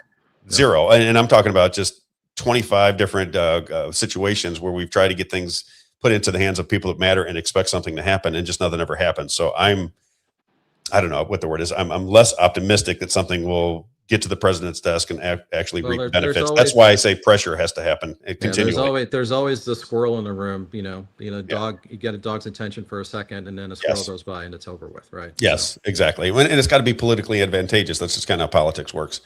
And I'm talking about just 25 different situations where we've tried to get things put into the hands of people that matter and expect something to happen, and just nothing ever happens. So I don't know what the word is. I'm less optimistic that something will get to the president's desk and actually reap benefits. That's why I say pressure has to happen continually. There's always the squirrel in the room. Dog. You get a dog's attention for a second, and then a squirrel goes by, and it's over with, right? Yes, exactly. And it's got to be politically advantageous. That's just kind of how politics works.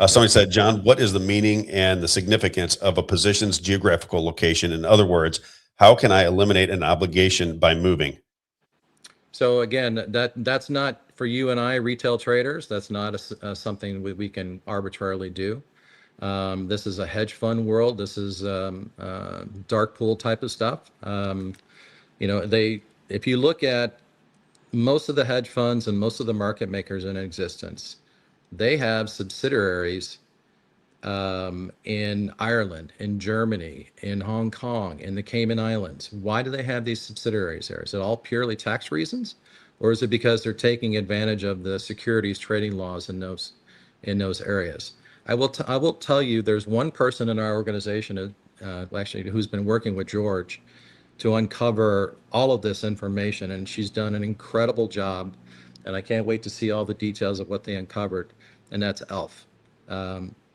Somebody said, John, what is the meaning and the significance of a position's geographical location? In other words, how can I eliminate an obligation by moving? So again, that's not for you and I, retail traders. That's not something we can arbitrarily do. This is a hedge fund world. This is dark pool type of stuff. If you look at most of the hedge funds and most of the market makers in existence, they have subsidiaries in Ireland, in Germany, in Hong Kong, in the Cayman Islands. Why do they have these subsidiaries there? Is it all purely tax reasons, or is it because they're taking advantage of the securities trading laws in those areas? I will tell you, there's one person in our organization, actually, who's been working with George to uncover all of this information, and she's done an incredible job. And I can't wait to see all the details of what they uncovered. And that's Elf.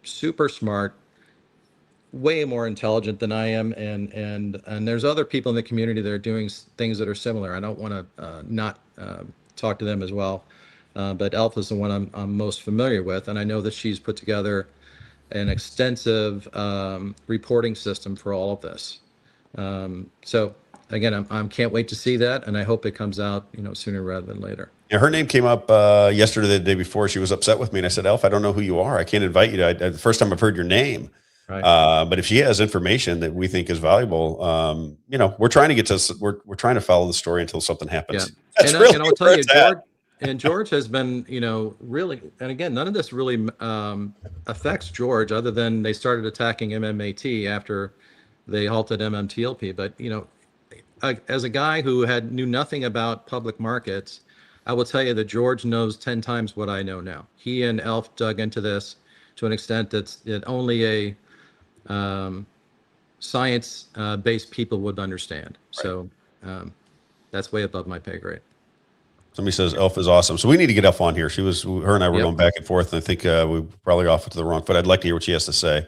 Super smart, way more intelligent than I am. And there's other people in the community that are doing things that are similar. I don't want to not talk to them as well. But Elf is the one I'm most familiar with. And I know that she's put together an extensive reporting system for all of this. So again, I can't wait to see that. And I hope it comes out, sooner rather than later. Yeah, her name came up yesterday, the day before. She was upset with me, and I said, "Elf, I don't know who you are. I can't invite you to the first time I've heard your name." Right. But if she has information that we think is valuable, we're trying to get to we're trying to follow the story until something happens. Yeah. And I'll tell you, George has been, really, and again, none of this really affects George, other than they started attacking MMAT after they halted MMTLP. But as a guy who knew nothing about public markets, I will tell you that George knows 10 times what I know now. He and Elf dug into this to an extent that only a science-based people would understand. Right. So that's way above my pay grade. Somebody says Elf is awesome. So we need to get Elf on here. Her and I were going back and forth, and I think we probably off to the wrong foot. I'd like to hear what she has to say.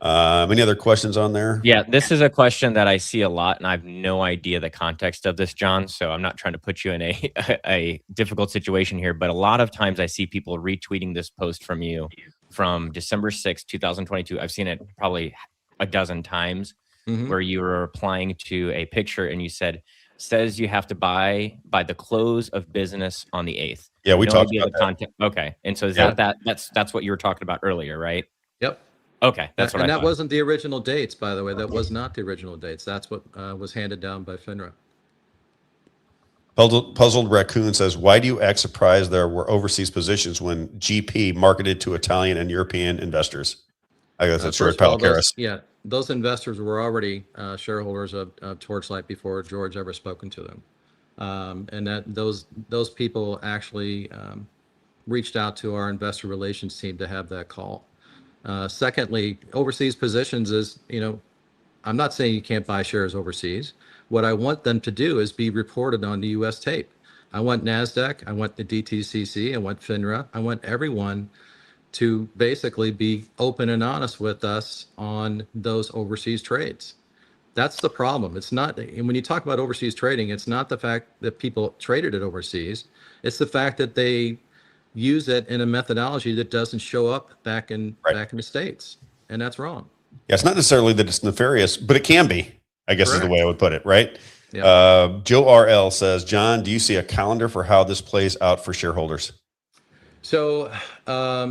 Any other questions on there? Yeah, this is a question that I see a lot, and I have no idea the context of this, John. So I'm not trying to put you in a difficult situation here, but a lot of times I see people retweeting this post from you from December 6th, 2022. I've seen it probably a dozen times, where you were replying to a picture and you says you have to buy by the close of business on the 8th. Yeah, we talked about that. Okay, and so is that's what you were talking about earlier, right? Yep. Okay, that's what I thought. And that wasn't the original dates, by the way. That was not the original dates. That's what was handed down by FINRA. Puzzled Raccoon says, why do you act surprised there were overseas positions when GP marketed to Italian and European investors? I guess that's George Palcaris. Those investors were already shareholders of Torchlight before George ever spoken to them. And that those people actually reached out to our investor relations team to have that call. Secondly, overseas positions is, I'm not saying you can't buy shares overseas. What I want them to do is be reported on the U.S. tape. I want NASDAQ, I want the DTCC, I want FINRA, I want everyone to basically be open and honest with us on those overseas trades. That's the problem. It's not, and when you talk about overseas trading, it's not the fact that people traded it overseas. It's the fact that they use it in a methodology that doesn't show up back in the States, and that's wrong. Yeah, it's not necessarily that it's nefarious, but it can be, I guess. Correct. Is the way I would put it, right? Yeah. Joe RL says, John, do you see a calendar for how this plays out for shareholders? So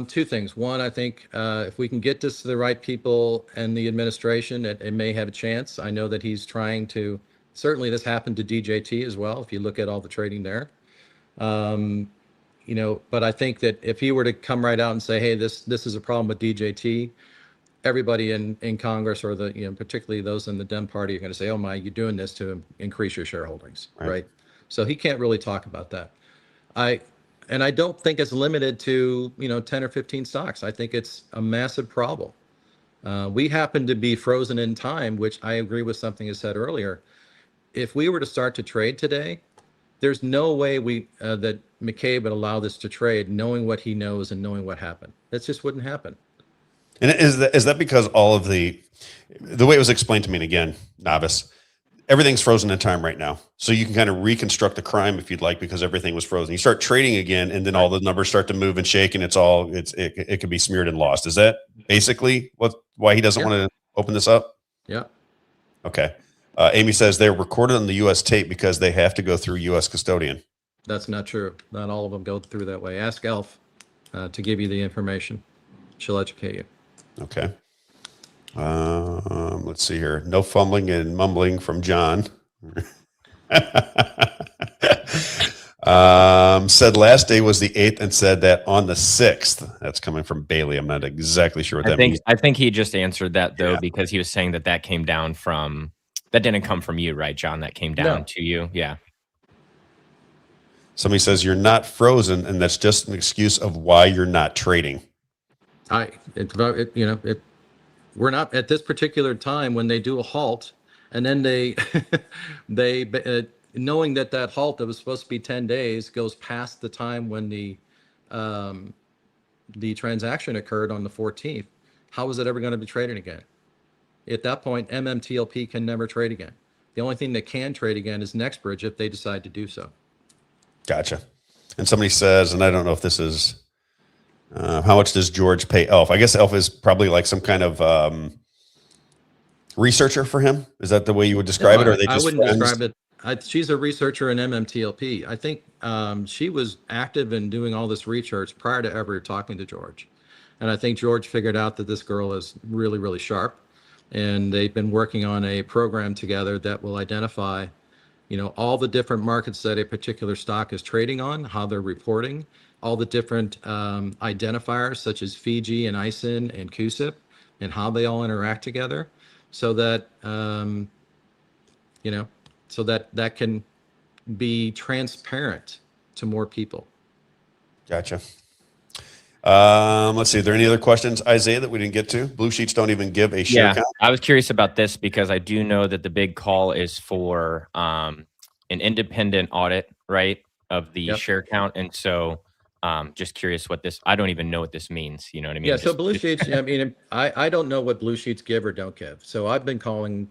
two things. One, I think if we can get this to the right people and the administration, it may have a chance. I know that he's trying to, certainly this happened to DJT as well, if you look at all the trading there. But I think that if he were to come right out and say, hey, this is a problem with DJT, everybody in Congress or particularly those in the Dem party are going to say, oh my, you're doing this to increase your shareholdings, right? So he can't really talk about that. I don't think it's limited to 10 or 15 stocks. I think it's a massive problem. We happen to be frozen in time, which I agree with something you said earlier. If we were to start to trade today, there's no way that McCabe would allow this to trade, knowing what he knows and knowing what happened. That just wouldn't happen. And is that because all of the way it was explained to me, and again, novice, everything's frozen in time right now. So you can kind of reconstruct the crime if you'd like, because everything was frozen. You start trading again, and then all the numbers start to move and shake, and it could be smeared and lost. Is that basically why he doesn't want to open this up? Yeah. Okay. Amy says they're recorded on the U.S. tape because they have to go through U.S. custodian. That's not true. Not all of them go through that way. Ask Elf to give you the information. She'll educate you. Okay. Let's see here. No fumbling and mumbling from John. Said last day was the 8th and said that on the 6th. That's coming from Bailey. I'm not exactly sure what that means. I think he just answered that though, because he was saying that came down from, that didn't come from you, right, John? That came down to you. Yeah. Somebody says you're not frozen, and that's just an excuse of why you're not trading. We're not at this particular time when they do a halt, and then they knowing that halt that was supposed to be 10 days goes past the time when the transaction occurred on the 14th. How is it ever going to be traded again? At that point, MMTLP can never trade again. The only thing that can trade again is NextBridge if they decide to do so. Gotcha. And somebody says, and I don't know if this is, how much does George pay Elf? I guess Elf is probably like some kind of researcher for him. Is that the way you would describe it? Or are they just I wouldn't friends? describe it. She's a researcher in MMTLP. I think she was active in doing all this research prior to ever talking to George. And I think George figured out that this girl is really, really sharp. And they've been working on a program together that will identify, all the different markets that a particular stock is trading on, how they're reporting, all the different identifiers such as Fiji and ISIN and CUSIP, and how they all interact together, so that that can be transparent to more people. Gotcha. Let's see. Are there any other questions, Isaiah, that we didn't get to? Blue sheets don't even give a share count. I was curious about this because I do know that the big call is for an independent audit, right, of the share count, and so just curious what this. I don't even know what this means. You know what I mean? Yeah. So blue sheets. I mean, I don't know what blue sheets give or don't give. So I've been calling.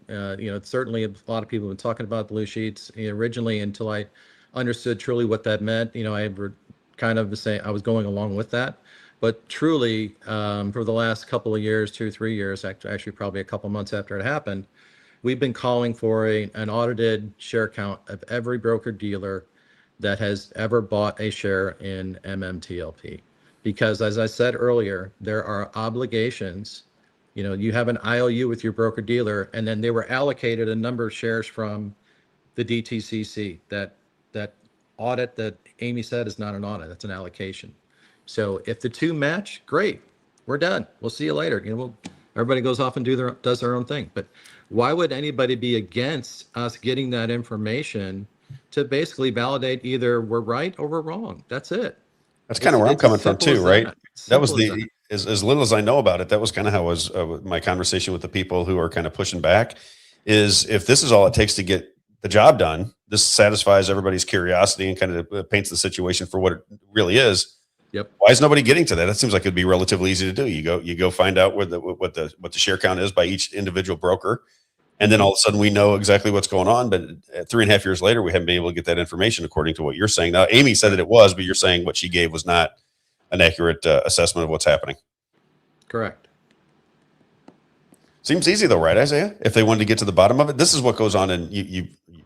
Certainly a lot of people have been talking about blue sheets originally until I understood truly what that meant. I were kind of saying I was going along with that. But truly, for the last couple of years, 2-3 years, actually probably a couple months after it happened, we've been calling for an audited share count of every broker dealer that has ever bought a share in MMTLP. Because as I said earlier, there are obligations. You have an IOU with your broker dealer, and then they were allocated a number of shares from the DTCC. That audit that Amy said is not an audit, that's an allocation. So if the two match, great, we're done. We'll see you later. Everybody goes off and does their own thing. But why would anybody be against us getting that information to basically validate either we're right or we're wrong? That's it. That's kind of where I'm coming from too, right? That was as little as I know about it. That was kind of how was my conversation with the people who are kind of pushing back. Is if this is all it takes to get the job done, this satisfies everybody's curiosity and kind of paints the situation for what it really is. Yep. Why is nobody getting to that? That seems like it'd be relatively easy to do. You go find out what the share count is by each individual broker, and then all of a sudden we know exactly what's going on. But 3.5 years later, we haven't been able to get that information according to what you're saying. Now, Amy said that it was, but you're saying what she gave was not an accurate assessment of what's happening. Correct. Seems easy though, right, Isaiah? If they wanted to get to the bottom of it, this is what goes on. And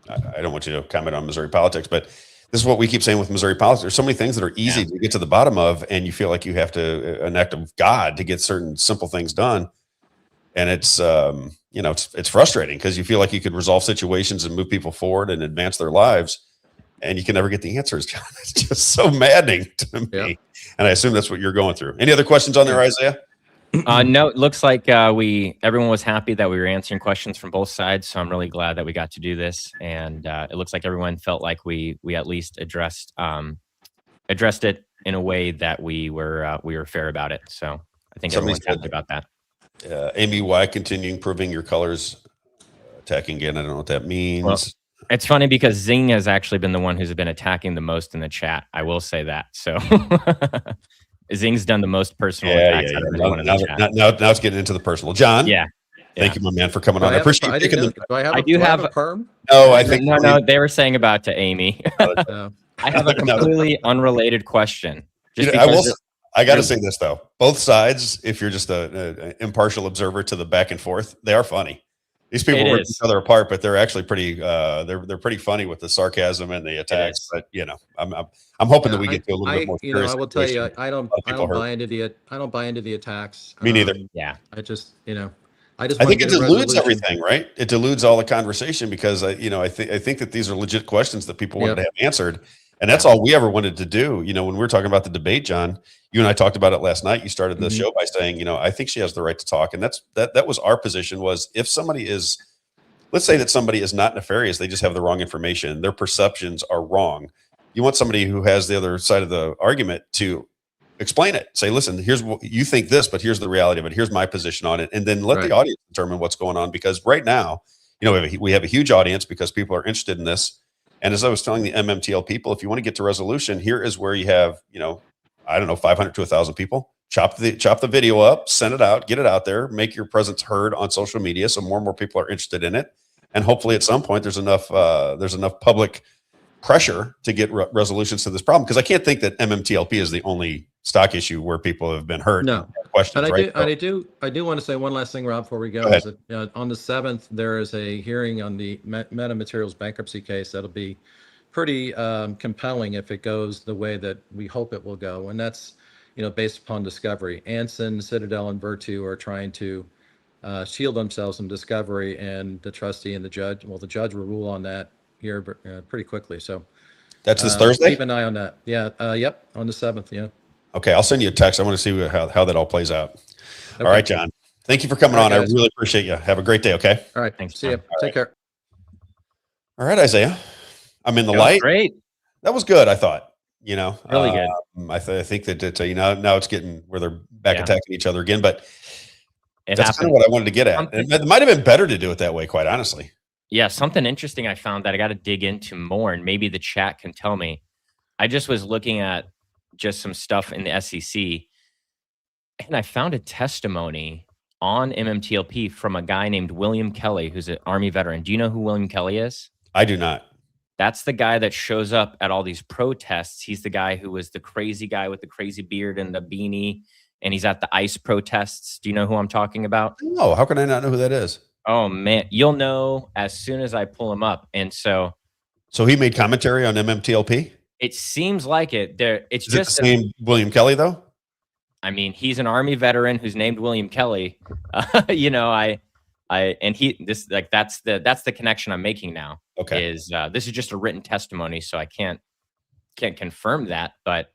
I don't want you to comment on Missouri politics, but this is what we keep saying with Missouri politics. There's so many things that are easy to get to the bottom of, and you feel like you have to an act of God to get certain simple things done. And it's it's frustrating because you feel like you could resolve situations and move people forward and advance their lives, and you can never get the answers, John. It's just so maddening to me. And I assume that's what you're going through. Any other questions on there, Isaiah? No, it looks like everyone was happy that we were answering questions from both sides. So I'm really glad that we got to do this, and it looks like everyone felt like we at least addressed it in a way that we were fair about it. So I think everyone's happy about that. Amy, why continuing proving your colors? Attacking again. I don't know what that means. Well, it's funny because Zing has actually been the one who's been attacking the most in the chat. I will say that. So Zing's done the most personal attacks. Now it's getting into the personal. John. Yeah. Thank you, my man, for coming on. I appreciate you taking the. I do have a perm. No, I think no. They were saying about to Amy. I have a completely unrelated question. I got to say this though. Both sides, if you're just an impartial observer to the back and forth, they are funny. These people rip each other apart, but they're actually pretty. They're pretty funny with the sarcasm and the attacks. But I'm hoping that we get to a little bit more. I will tell you, I don't buy into the attacks. Me neither. Yeah, I think it deludes everything, right? It deludes all the conversation because I think that these are legit questions that people wanted to have answered, and that's all we ever wanted to do. When we were talking about the debate, John, you and I talked about it last night. You started the show by saying, I think she has the right to talk, and that was our position. Was if somebody is, let's say that somebody is not nefarious, they just have the wrong information, their perceptions are wrong. You want somebody who has the other side of the argument to explain it. Say, listen, here's what you think this, but here's the reality of it. Here's my position on it. And then let the audience determine what's going on. Because right now, we have a huge audience because people are interested in this. And as I was telling the MMTL people, if you want to get to resolution, here is where you have, 500 to 1,000 people. Chop the video up, send it out, get it out there, make your presence heard on social media so more and more people are interested in it. And hopefully at some point there's enough public pressure to get resolutions to this problem. Because I can't think that MMTLP is the only stock issue where people have been hurt. No questions. And I do want to say one last thing, Rob, before we go. Is that, on the 7th, there is a hearing on the Meta Materials bankruptcy case that'll be pretty compelling if it goes the way that we hope it will go, and that's based upon discovery. Anson, Citadel, and Virtu are trying to shield themselves from discovery, and the trustee and the judge. Well, the judge will rule on that here pretty quickly. So that's this Thursday. Keep an eye on that. Yeah. Yep. On the 7th. Yeah. Okay, I'll send you a text. I want to see how that all plays out. Okay. All right, John. Thank you for coming on. Guys. I really appreciate you. Have a great day, okay? All right. Thanks. See you. Take care. All right, Isaiah. I'm in the light. Great. That was good, I thought. Really good. I think that now it's getting where they're back attacking each other again, but that's kind of what I wanted to get at. It might have been better to do it that way, quite honestly. Yeah, something interesting I found that I got to dig into more, and maybe the chat can tell me. I just was looking at just some stuff in the SEC, and I found a testimony on MMTLP from a guy named William Kelly, who's an Army veteran. Do you know who William Kelly is? I do not. That's the guy that shows up at all these protests. He's the guy who was the crazy guy with the crazy beard and the beanie, and he's at the ICE protests. Do you know who I'm talking about? No, how can I not know who that is? Oh, man. You'll know as soon as I pull him up. And so he made commentary on MMTLP? It seems like it. It's Is just it the same William Kelly, though? I mean, he's an Army veteran who's named William Kelly. That's the connection I'm making now. Okay. This is just a written testimony, so I can't confirm that, but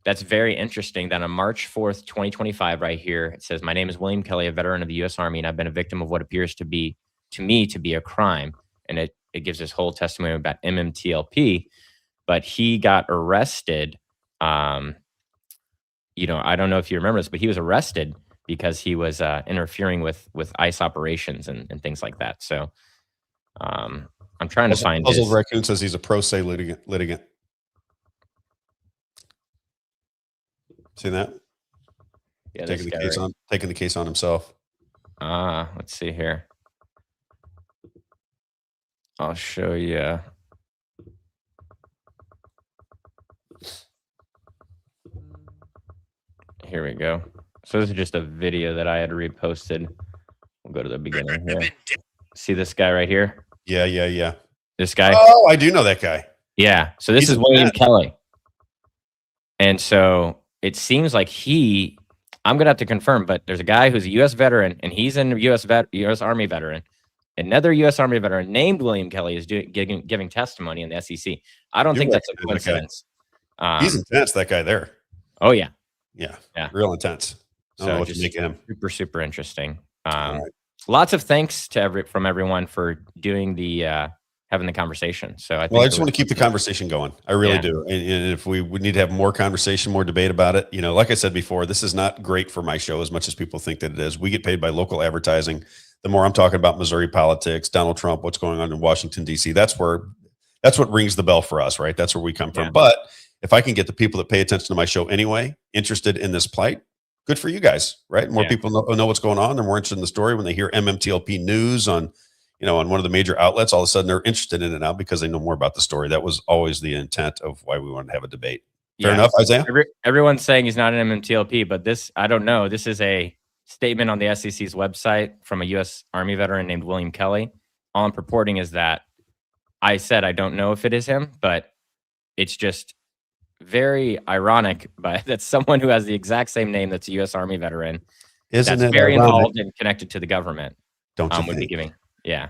that's very interesting that on March 4th, 2025, right here, it says, "My name is William Kelly, a veteran of the U.S. Army, and I've been a victim of what appears to me to be a crime." And it gives this whole testimony about MMTLP, but he got arrested. I don't know if you remember this, but he was arrested because he was interfering with ICE operations and things like that. So I'm trying to find Puzzled Raccoon says he's a pro se litigant. See that? Yeah, taking the case on himself. Let's see here. I'll show you. Here we go. So this is just a video that I had reposted. We'll go to the beginning here. See this guy right here? Yeah. This guy? Oh, I do know that guy. Yeah. So this is William Kelly. And so it seems like I'm going to have to confirm, but there's a guy who's a U.S. veteran, and he's a U.S. Army veteran. Another U.S. Army veteran named William Kelly is giving testimony in the SEC. I don't think that's a coincidence. He's intense, that guy there. Oh, yeah. Yeah. Real intense. I don't know what just to make of him. super, super interesting. Lots of thanks to from everyone for doing the having the conversation. So I just want to keep the conversation going. I really do. And if we would need to have more conversation, more debate about it, like I said before, this is not great for my show as much as people think that it is. We get paid by local advertising. The more I'm talking about Missouri politics, Donald Trump, what's going on in Washington, D.C., that's what rings the bell for us, right? That's where we come from. But if I can get the people that pay attention to my show anyway, interested in this plight, good for you guys, right? More people know what's going on. They're more interested in the story when they hear MMTLP news on one of the major outlets. All of a sudden, they're interested in it now because they know more about the story. That was always the intent of why we wanted to have a debate. Fair enough, Isaiah? Everyone's saying he's not an MMTLP, but this, I don't know. This is a statement on the SEC's website from a U.S. Army veteran named William Kelly. All I'm purporting is that I said I don't know if it is him, but it's just very ironic that someone who has the exact same name that's a U.S. Army veteran that's very involved and connected to the government don't you would think? be giving. Yeah.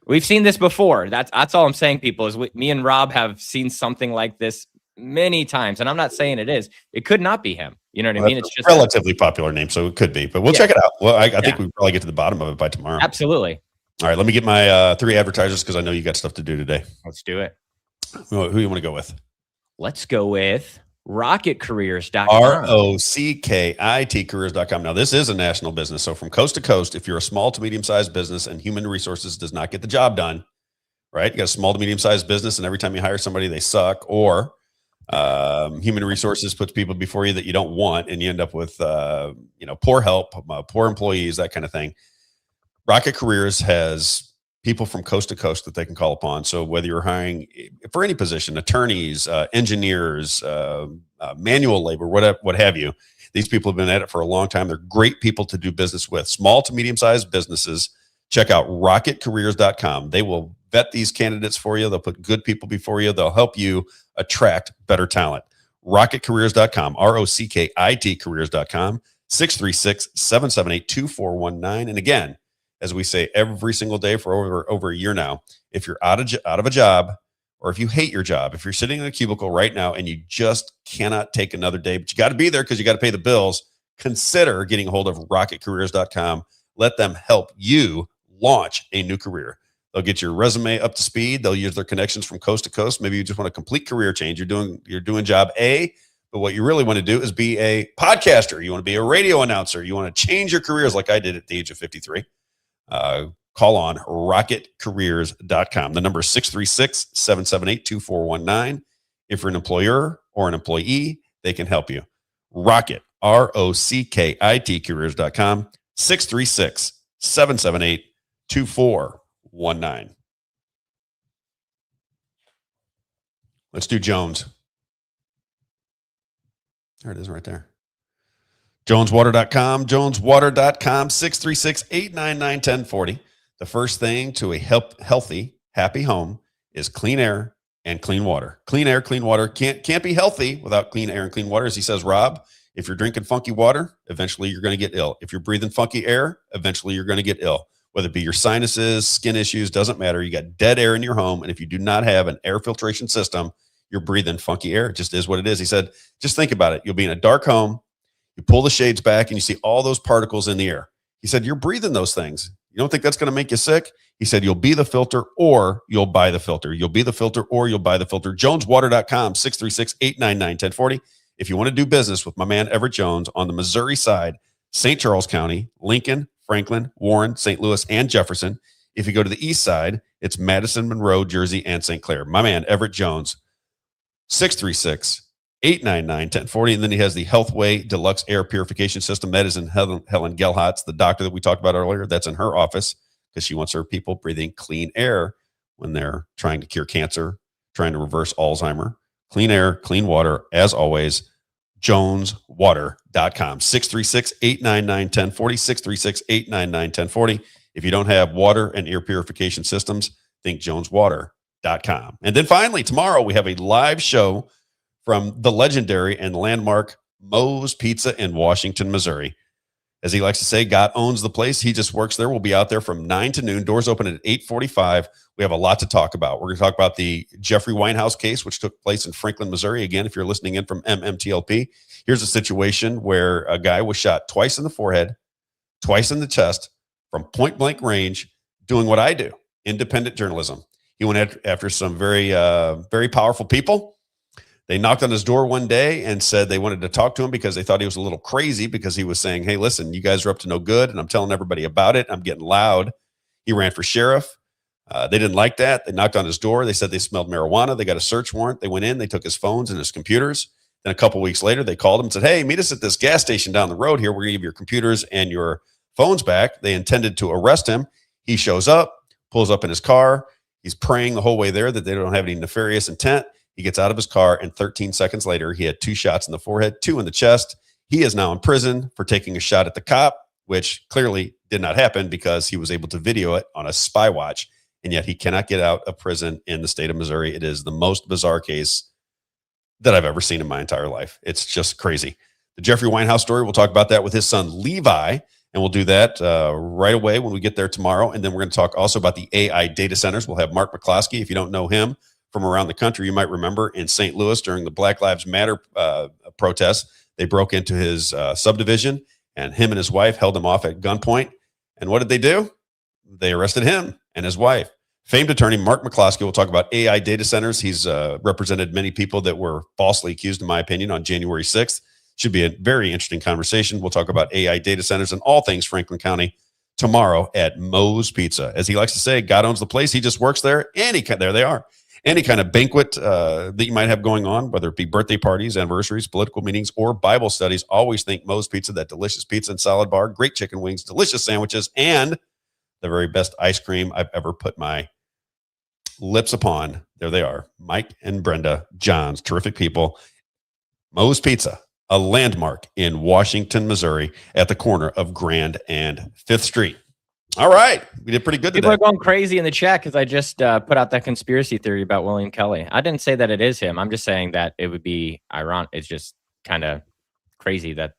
We've seen this before. That's all I'm saying, people, is me and Rob have seen something like this many times. And I'm not saying it is. It could not be him. You know what I mean? It's just a relatively popular name, so it could be. But we'll check it out. Well, I think we probably get to the bottom of it by tomorrow. Absolutely. All right, let me get my 3 advertisers because I know you got stuff to do today. Let's do it. Who do you want to go with? Let's go with rocketcareers.com. ROCKIT careers.com. Now, this is a national business. So from coast to coast, if you're a small to medium-sized business and human resources does not get the job done, right? You got a small to medium-sized business, and every time you hire somebody, they suck, or human resources puts people before you that you don't want, and you end up with poor help, poor employees, that kind of thing. Rocket Careers has people from coast to coast that they can call upon. So whether you're hiring for any position, attorneys, engineers, manual labor, what have you, these people have been at it for a long time. They're great people to do business with. Small to medium-sized businesses, check out rocketcareers.com. They will vet these candidates for you. They'll put good people before you. They'll help you attract better talent. Rocketcareers.com, ROCKIT careers.com, 636-778-2419. And again, as we say every single day for over a year now, if you're out of a job, or if you hate your job, if you're sitting in a cubicle right now and you just cannot take another day, but you got to be there because you got to pay the bills, consider getting a hold of rocketcareers.com. Let them help you launch a new career. They'll get your resume up to speed. They'll use their connections from coast to coast. Maybe you just want a complete career change. You're doing job A, but what you really want to do is be a podcaster. You want to be a radio announcer. You want to change your careers like I did at the age of 53. Call on rocketcareers.com. The number is 636-778-2419. If you're an employer or an employee, they can help you. Rocket, ROCKIT careers.com, 636-778-2419. Let's do Jones. There it is right there. JonesWater.com, JonesWater.com, 636-899-1040. The first thing to a healthy, happy home is clean air and clean water. Clean air, clean water. Can't be healthy without clean air and clean water. As he says, Rob, if you're drinking funky water, eventually you're going to get ill. If you're breathing funky air, eventually you're going to get ill. Whether it be your sinuses, skin issues, doesn't matter. You got dead air in your home, and if you do not have an air filtration system, you're breathing funky air. It just is what it is. He said, just think about it. You'll be in a dark home. You pull the shades back and you see all those particles in the air. He said, you're breathing those things. You don't think that's going to make you sick? He said, you'll be the filter or you'll buy the filter. You'll be the filter or you'll buy the filter. JonesWater.com, 636-899-1040. If you want to do business with my man, Everett Jones, on the Missouri side, St. Charles County, Lincoln, Franklin, Warren, St. Louis, and Jefferson. If you go to the east side, it's Madison, Monroe, Jersey, and St. Clair. My man, Everett Jones, 636-899-1040. And then he has the Healthway Deluxe Air Purification System. That is in Helen Gelhatz, the doctor that we talked about earlier. That's in her office because she wants her people breathing clean air when they're trying to cure cancer, trying to reverse Alzheimer. Clean air, clean water, as always, JonesWater.com. 636-899-1040, 636-899-1040. If you don't have water and air purification systems, think JonesWater.com. And then finally, tomorrow we have a live show from the legendary and landmark Moe's Pizza in Washington, Missouri. As he likes to say, God owns the place. He just works there. We'll be out there from 9 to noon. Doors open at 8:45. We have a lot to talk about. We're going to talk about the Jeffrey Winehouse case, which took place in Franklin, Missouri. Again, if you're listening in from MMTLP, here's a situation where a guy was shot twice in the forehead, twice in the chest, from point blank range, doing what I do, independent journalism. He went after some very, very powerful people. They knocked on his door one day and said they wanted to talk to him because they thought he was a little crazy because he was saying, hey, listen, you guys are up to no good, and I'm telling everybody about it. I'm getting loud. He ran for sheriff. They didn't like that. They knocked on his door. They said they smelled marijuana. They got a search warrant. They went in. They took his phones and his computers. Then a couple weeks later, they called him and said, hey, meet us at this gas station down the road here. We're going to give your computers and your phones back. They intended to arrest him. He shows up, pulls up in his car. He's praying the whole way there that they don't have any nefarious intent. He gets out of his car, and 13 seconds later, he had 2 shots in the forehead, 2 in the chest. He is now in prison for taking a shot at the cop, which clearly did not happen because he was able to video it on a spy watch, and yet he cannot get out of prison in the state of Missouri. It is the most bizarre case that I've ever seen in my entire life. It's just crazy. The Jeffrey Winehouse story, we'll talk about that with his son, Levi, and we'll do that right away when we get there tomorrow. And then we're going to talk also about the AI data centers. We'll have Mark McCloskey. If you don't know him from around the country, you might remember in St. Louis during the Black Lives Matter protests, they broke into his subdivision, and him and his wife held him off at gunpoint. And what did they do? They arrested him and his wife. Famed attorney Mark McCloskey will talk about AI data centers. He's represented many people that were falsely accused, in my opinion, on January 6th. Should be a very interesting conversation. We'll talk about AI data centers and all things Franklin County tomorrow at Moe's Pizza. As he likes to say, God owns the place. He just works there. There they are. Any kind of banquet that you might have going on, whether it be birthday parties, anniversaries, political meetings, or Bible studies, always think Moe's Pizza, that delicious pizza and salad bar, great chicken wings, delicious sandwiches, and the very best ice cream I've ever put my lips upon. There they are. Mike and Brenda Johns, terrific people. Moe's Pizza, a landmark in Washington, Missouri, at the corner of Grand and 5th Street. All right. We did pretty good today. People are going crazy in the chat because I just put out that conspiracy theory about William Kelly. I didn't say that it is him. I'm just saying that it would be ironic. It's just kind of crazy that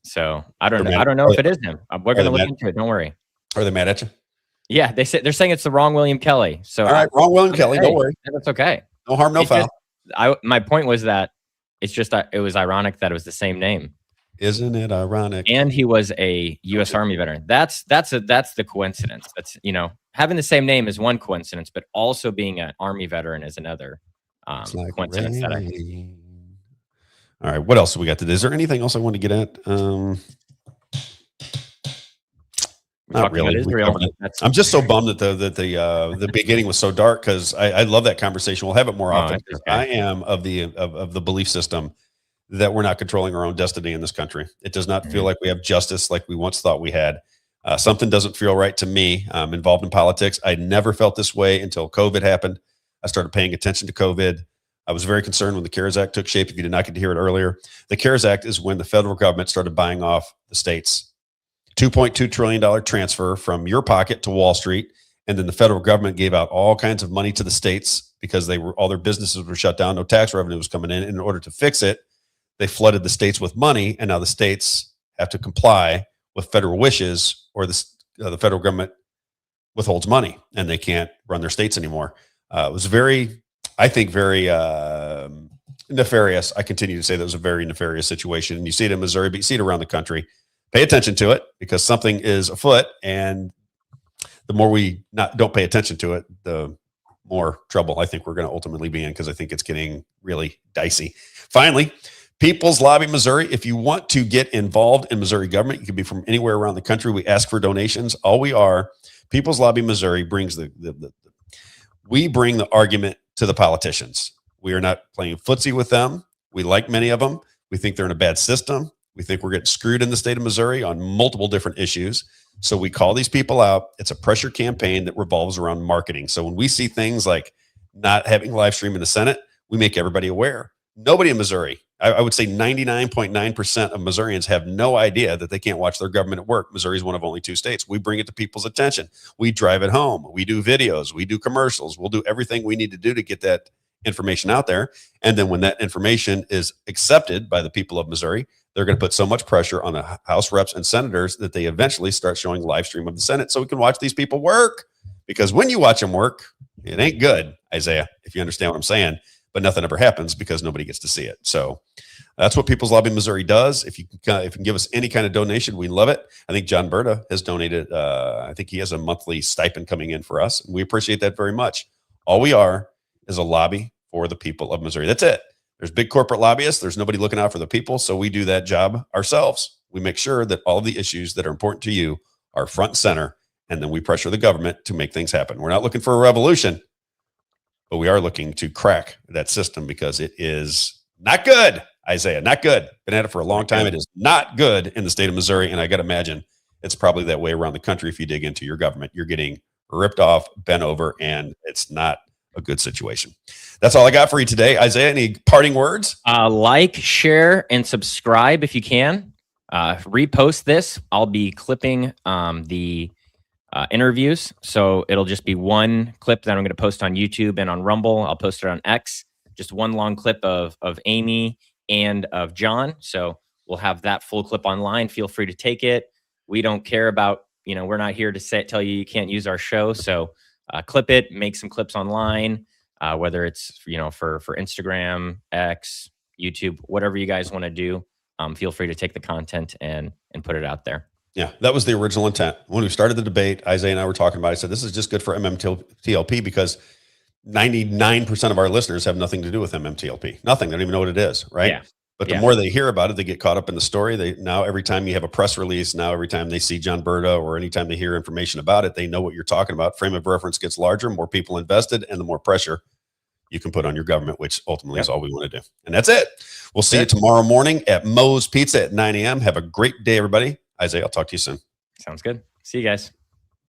so I don't know if it is him. We're going to look into it. Don't worry. Are they mad at you? Yeah, they're saying it's the wrong William Kelly. So all right, wrong William Kelly. Don't worry. That's okay. No harm, no foul. My point was that it's just it was ironic that it was the same name. Isn't it ironic? And he was a U.S. Army veteran. That's the coincidence. That's, having the same name is one coincidence, but also being an Army veteran is another coincidence. All right, what else do we got today? Is there anything else I want to get at? Not really. I'm just so bummed that the beginning was so dark because I love that conversation. We'll have it more often. Okay. I am of the belief system that we're not controlling our own destiny in this country. It does not feel like we have justice like we once thought we had. Something doesn't feel right to me. I'm involved in politics. I never felt this way until COVID happened. I started paying attention to COVID. I was very concerned when the CARES Act took shape. If you did not get to hear it earlier, the CARES Act is when the federal government started buying off the states. $2.2 trillion transfer from your pocket to Wall Street. And then the federal government gave out all kinds of money to the states because all their businesses were shut down. No tax revenue was coming in. And in order to fix it, they flooded the states with money, and now the states have to comply with federal wishes, or the federal government withholds money, and they can't run their states anymore. It was very nefarious. I continue to say that was a very nefarious situation, and you see it in Missouri, but you see it around the country. Pay attention to it because something is afoot, and the more we don't pay attention to it, the more trouble I think we're going to ultimately be in, because I think it's getting really dicey. Finally, People's Lobby Missouri. If you want to get involved in Missouri government, you can be from anywhere around the country. We ask for donations. All we are, People's Lobby Missouri brings we bring the argument to the politicians. We are not playing footsie with them. We like many of them. We think they're in a bad system. We think we're getting screwed in the state of Missouri on multiple different issues. So we call these people out. It's a pressure campaign that revolves around marketing. So when we see things like not having live stream in the Senate, we make everybody aware. Nobody in Missouri, I would say 99.9% of Missourians have no idea that they can't watch their government at work. Missouri is one of only 2 states. We bring it to people's attention. We drive it home. We do videos. We do commercials. We'll do everything we need to do to get that information out there. And then when that information is accepted by the people of Missouri, they're going to put so much pressure on the House reps and senators that they eventually start showing live stream of the Senate so we can watch these people work. Because when you watch them work, it ain't good, Isaiah, if you understand what I'm saying. But nothing ever happens because nobody gets to see it. So that's what People's Lobby Missouri does. If you can give us any kind of donation, we love it. I think John Berta has donated. I think he has a monthly stipend coming in for us. And we appreciate that very much. All we are is a lobby for the people of Missouri. That's it. There's big corporate lobbyists. There's nobody looking out for the people. So we do that job ourselves. We make sure that all of the issues that are important to you are front and center. And then we pressure the government to make things happen. We're not looking for a revolution, but we are looking to crack that system because it is not good, Isaiah, not good. Been at it for a long time. It is not good in the state of Missouri. And I got to imagine it's probably that way around the country. If you dig into your government, you're getting ripped off, bent over, and it's not a good situation. That's all I got for you today. Isaiah, any parting words? Like, share, and subscribe if you can. Repost this. I'll be clipping the interviews. So it'll just be one clip that I'm going to post on YouTube and on Rumble. I'll post it on X. Just one long clip of Amy and of John. So we'll have that full clip online. Feel free to take it. We don't care about, we're not here to tell you can't use our show. So clip it, make some clips online, whether it's, for Instagram, X, YouTube, whatever you guys want to do. Feel free to take the content and put it out there. Yeah, that was the original intent. When we started the debate, Isaiah and I were talking about it. I said, this is just good for MMTLP because 99% of our listeners have nothing to do with MMTLP. Nothing. They don't even know what it is, right? Yeah. But the more they hear about it, they get caught up in the story. Now every time you have a press release, now every time they see John Berta or anytime they hear information about it, they know what you're talking about. Frame of reference gets larger, more people invested, and the more pressure you can put on your government, which ultimately is all we want to do. And that's it. We'll see you tomorrow morning at Moe's Pizza at 9 a.m. Have a great day, everybody. Isaiah, I'll talk to you soon. Sounds good. See you guys.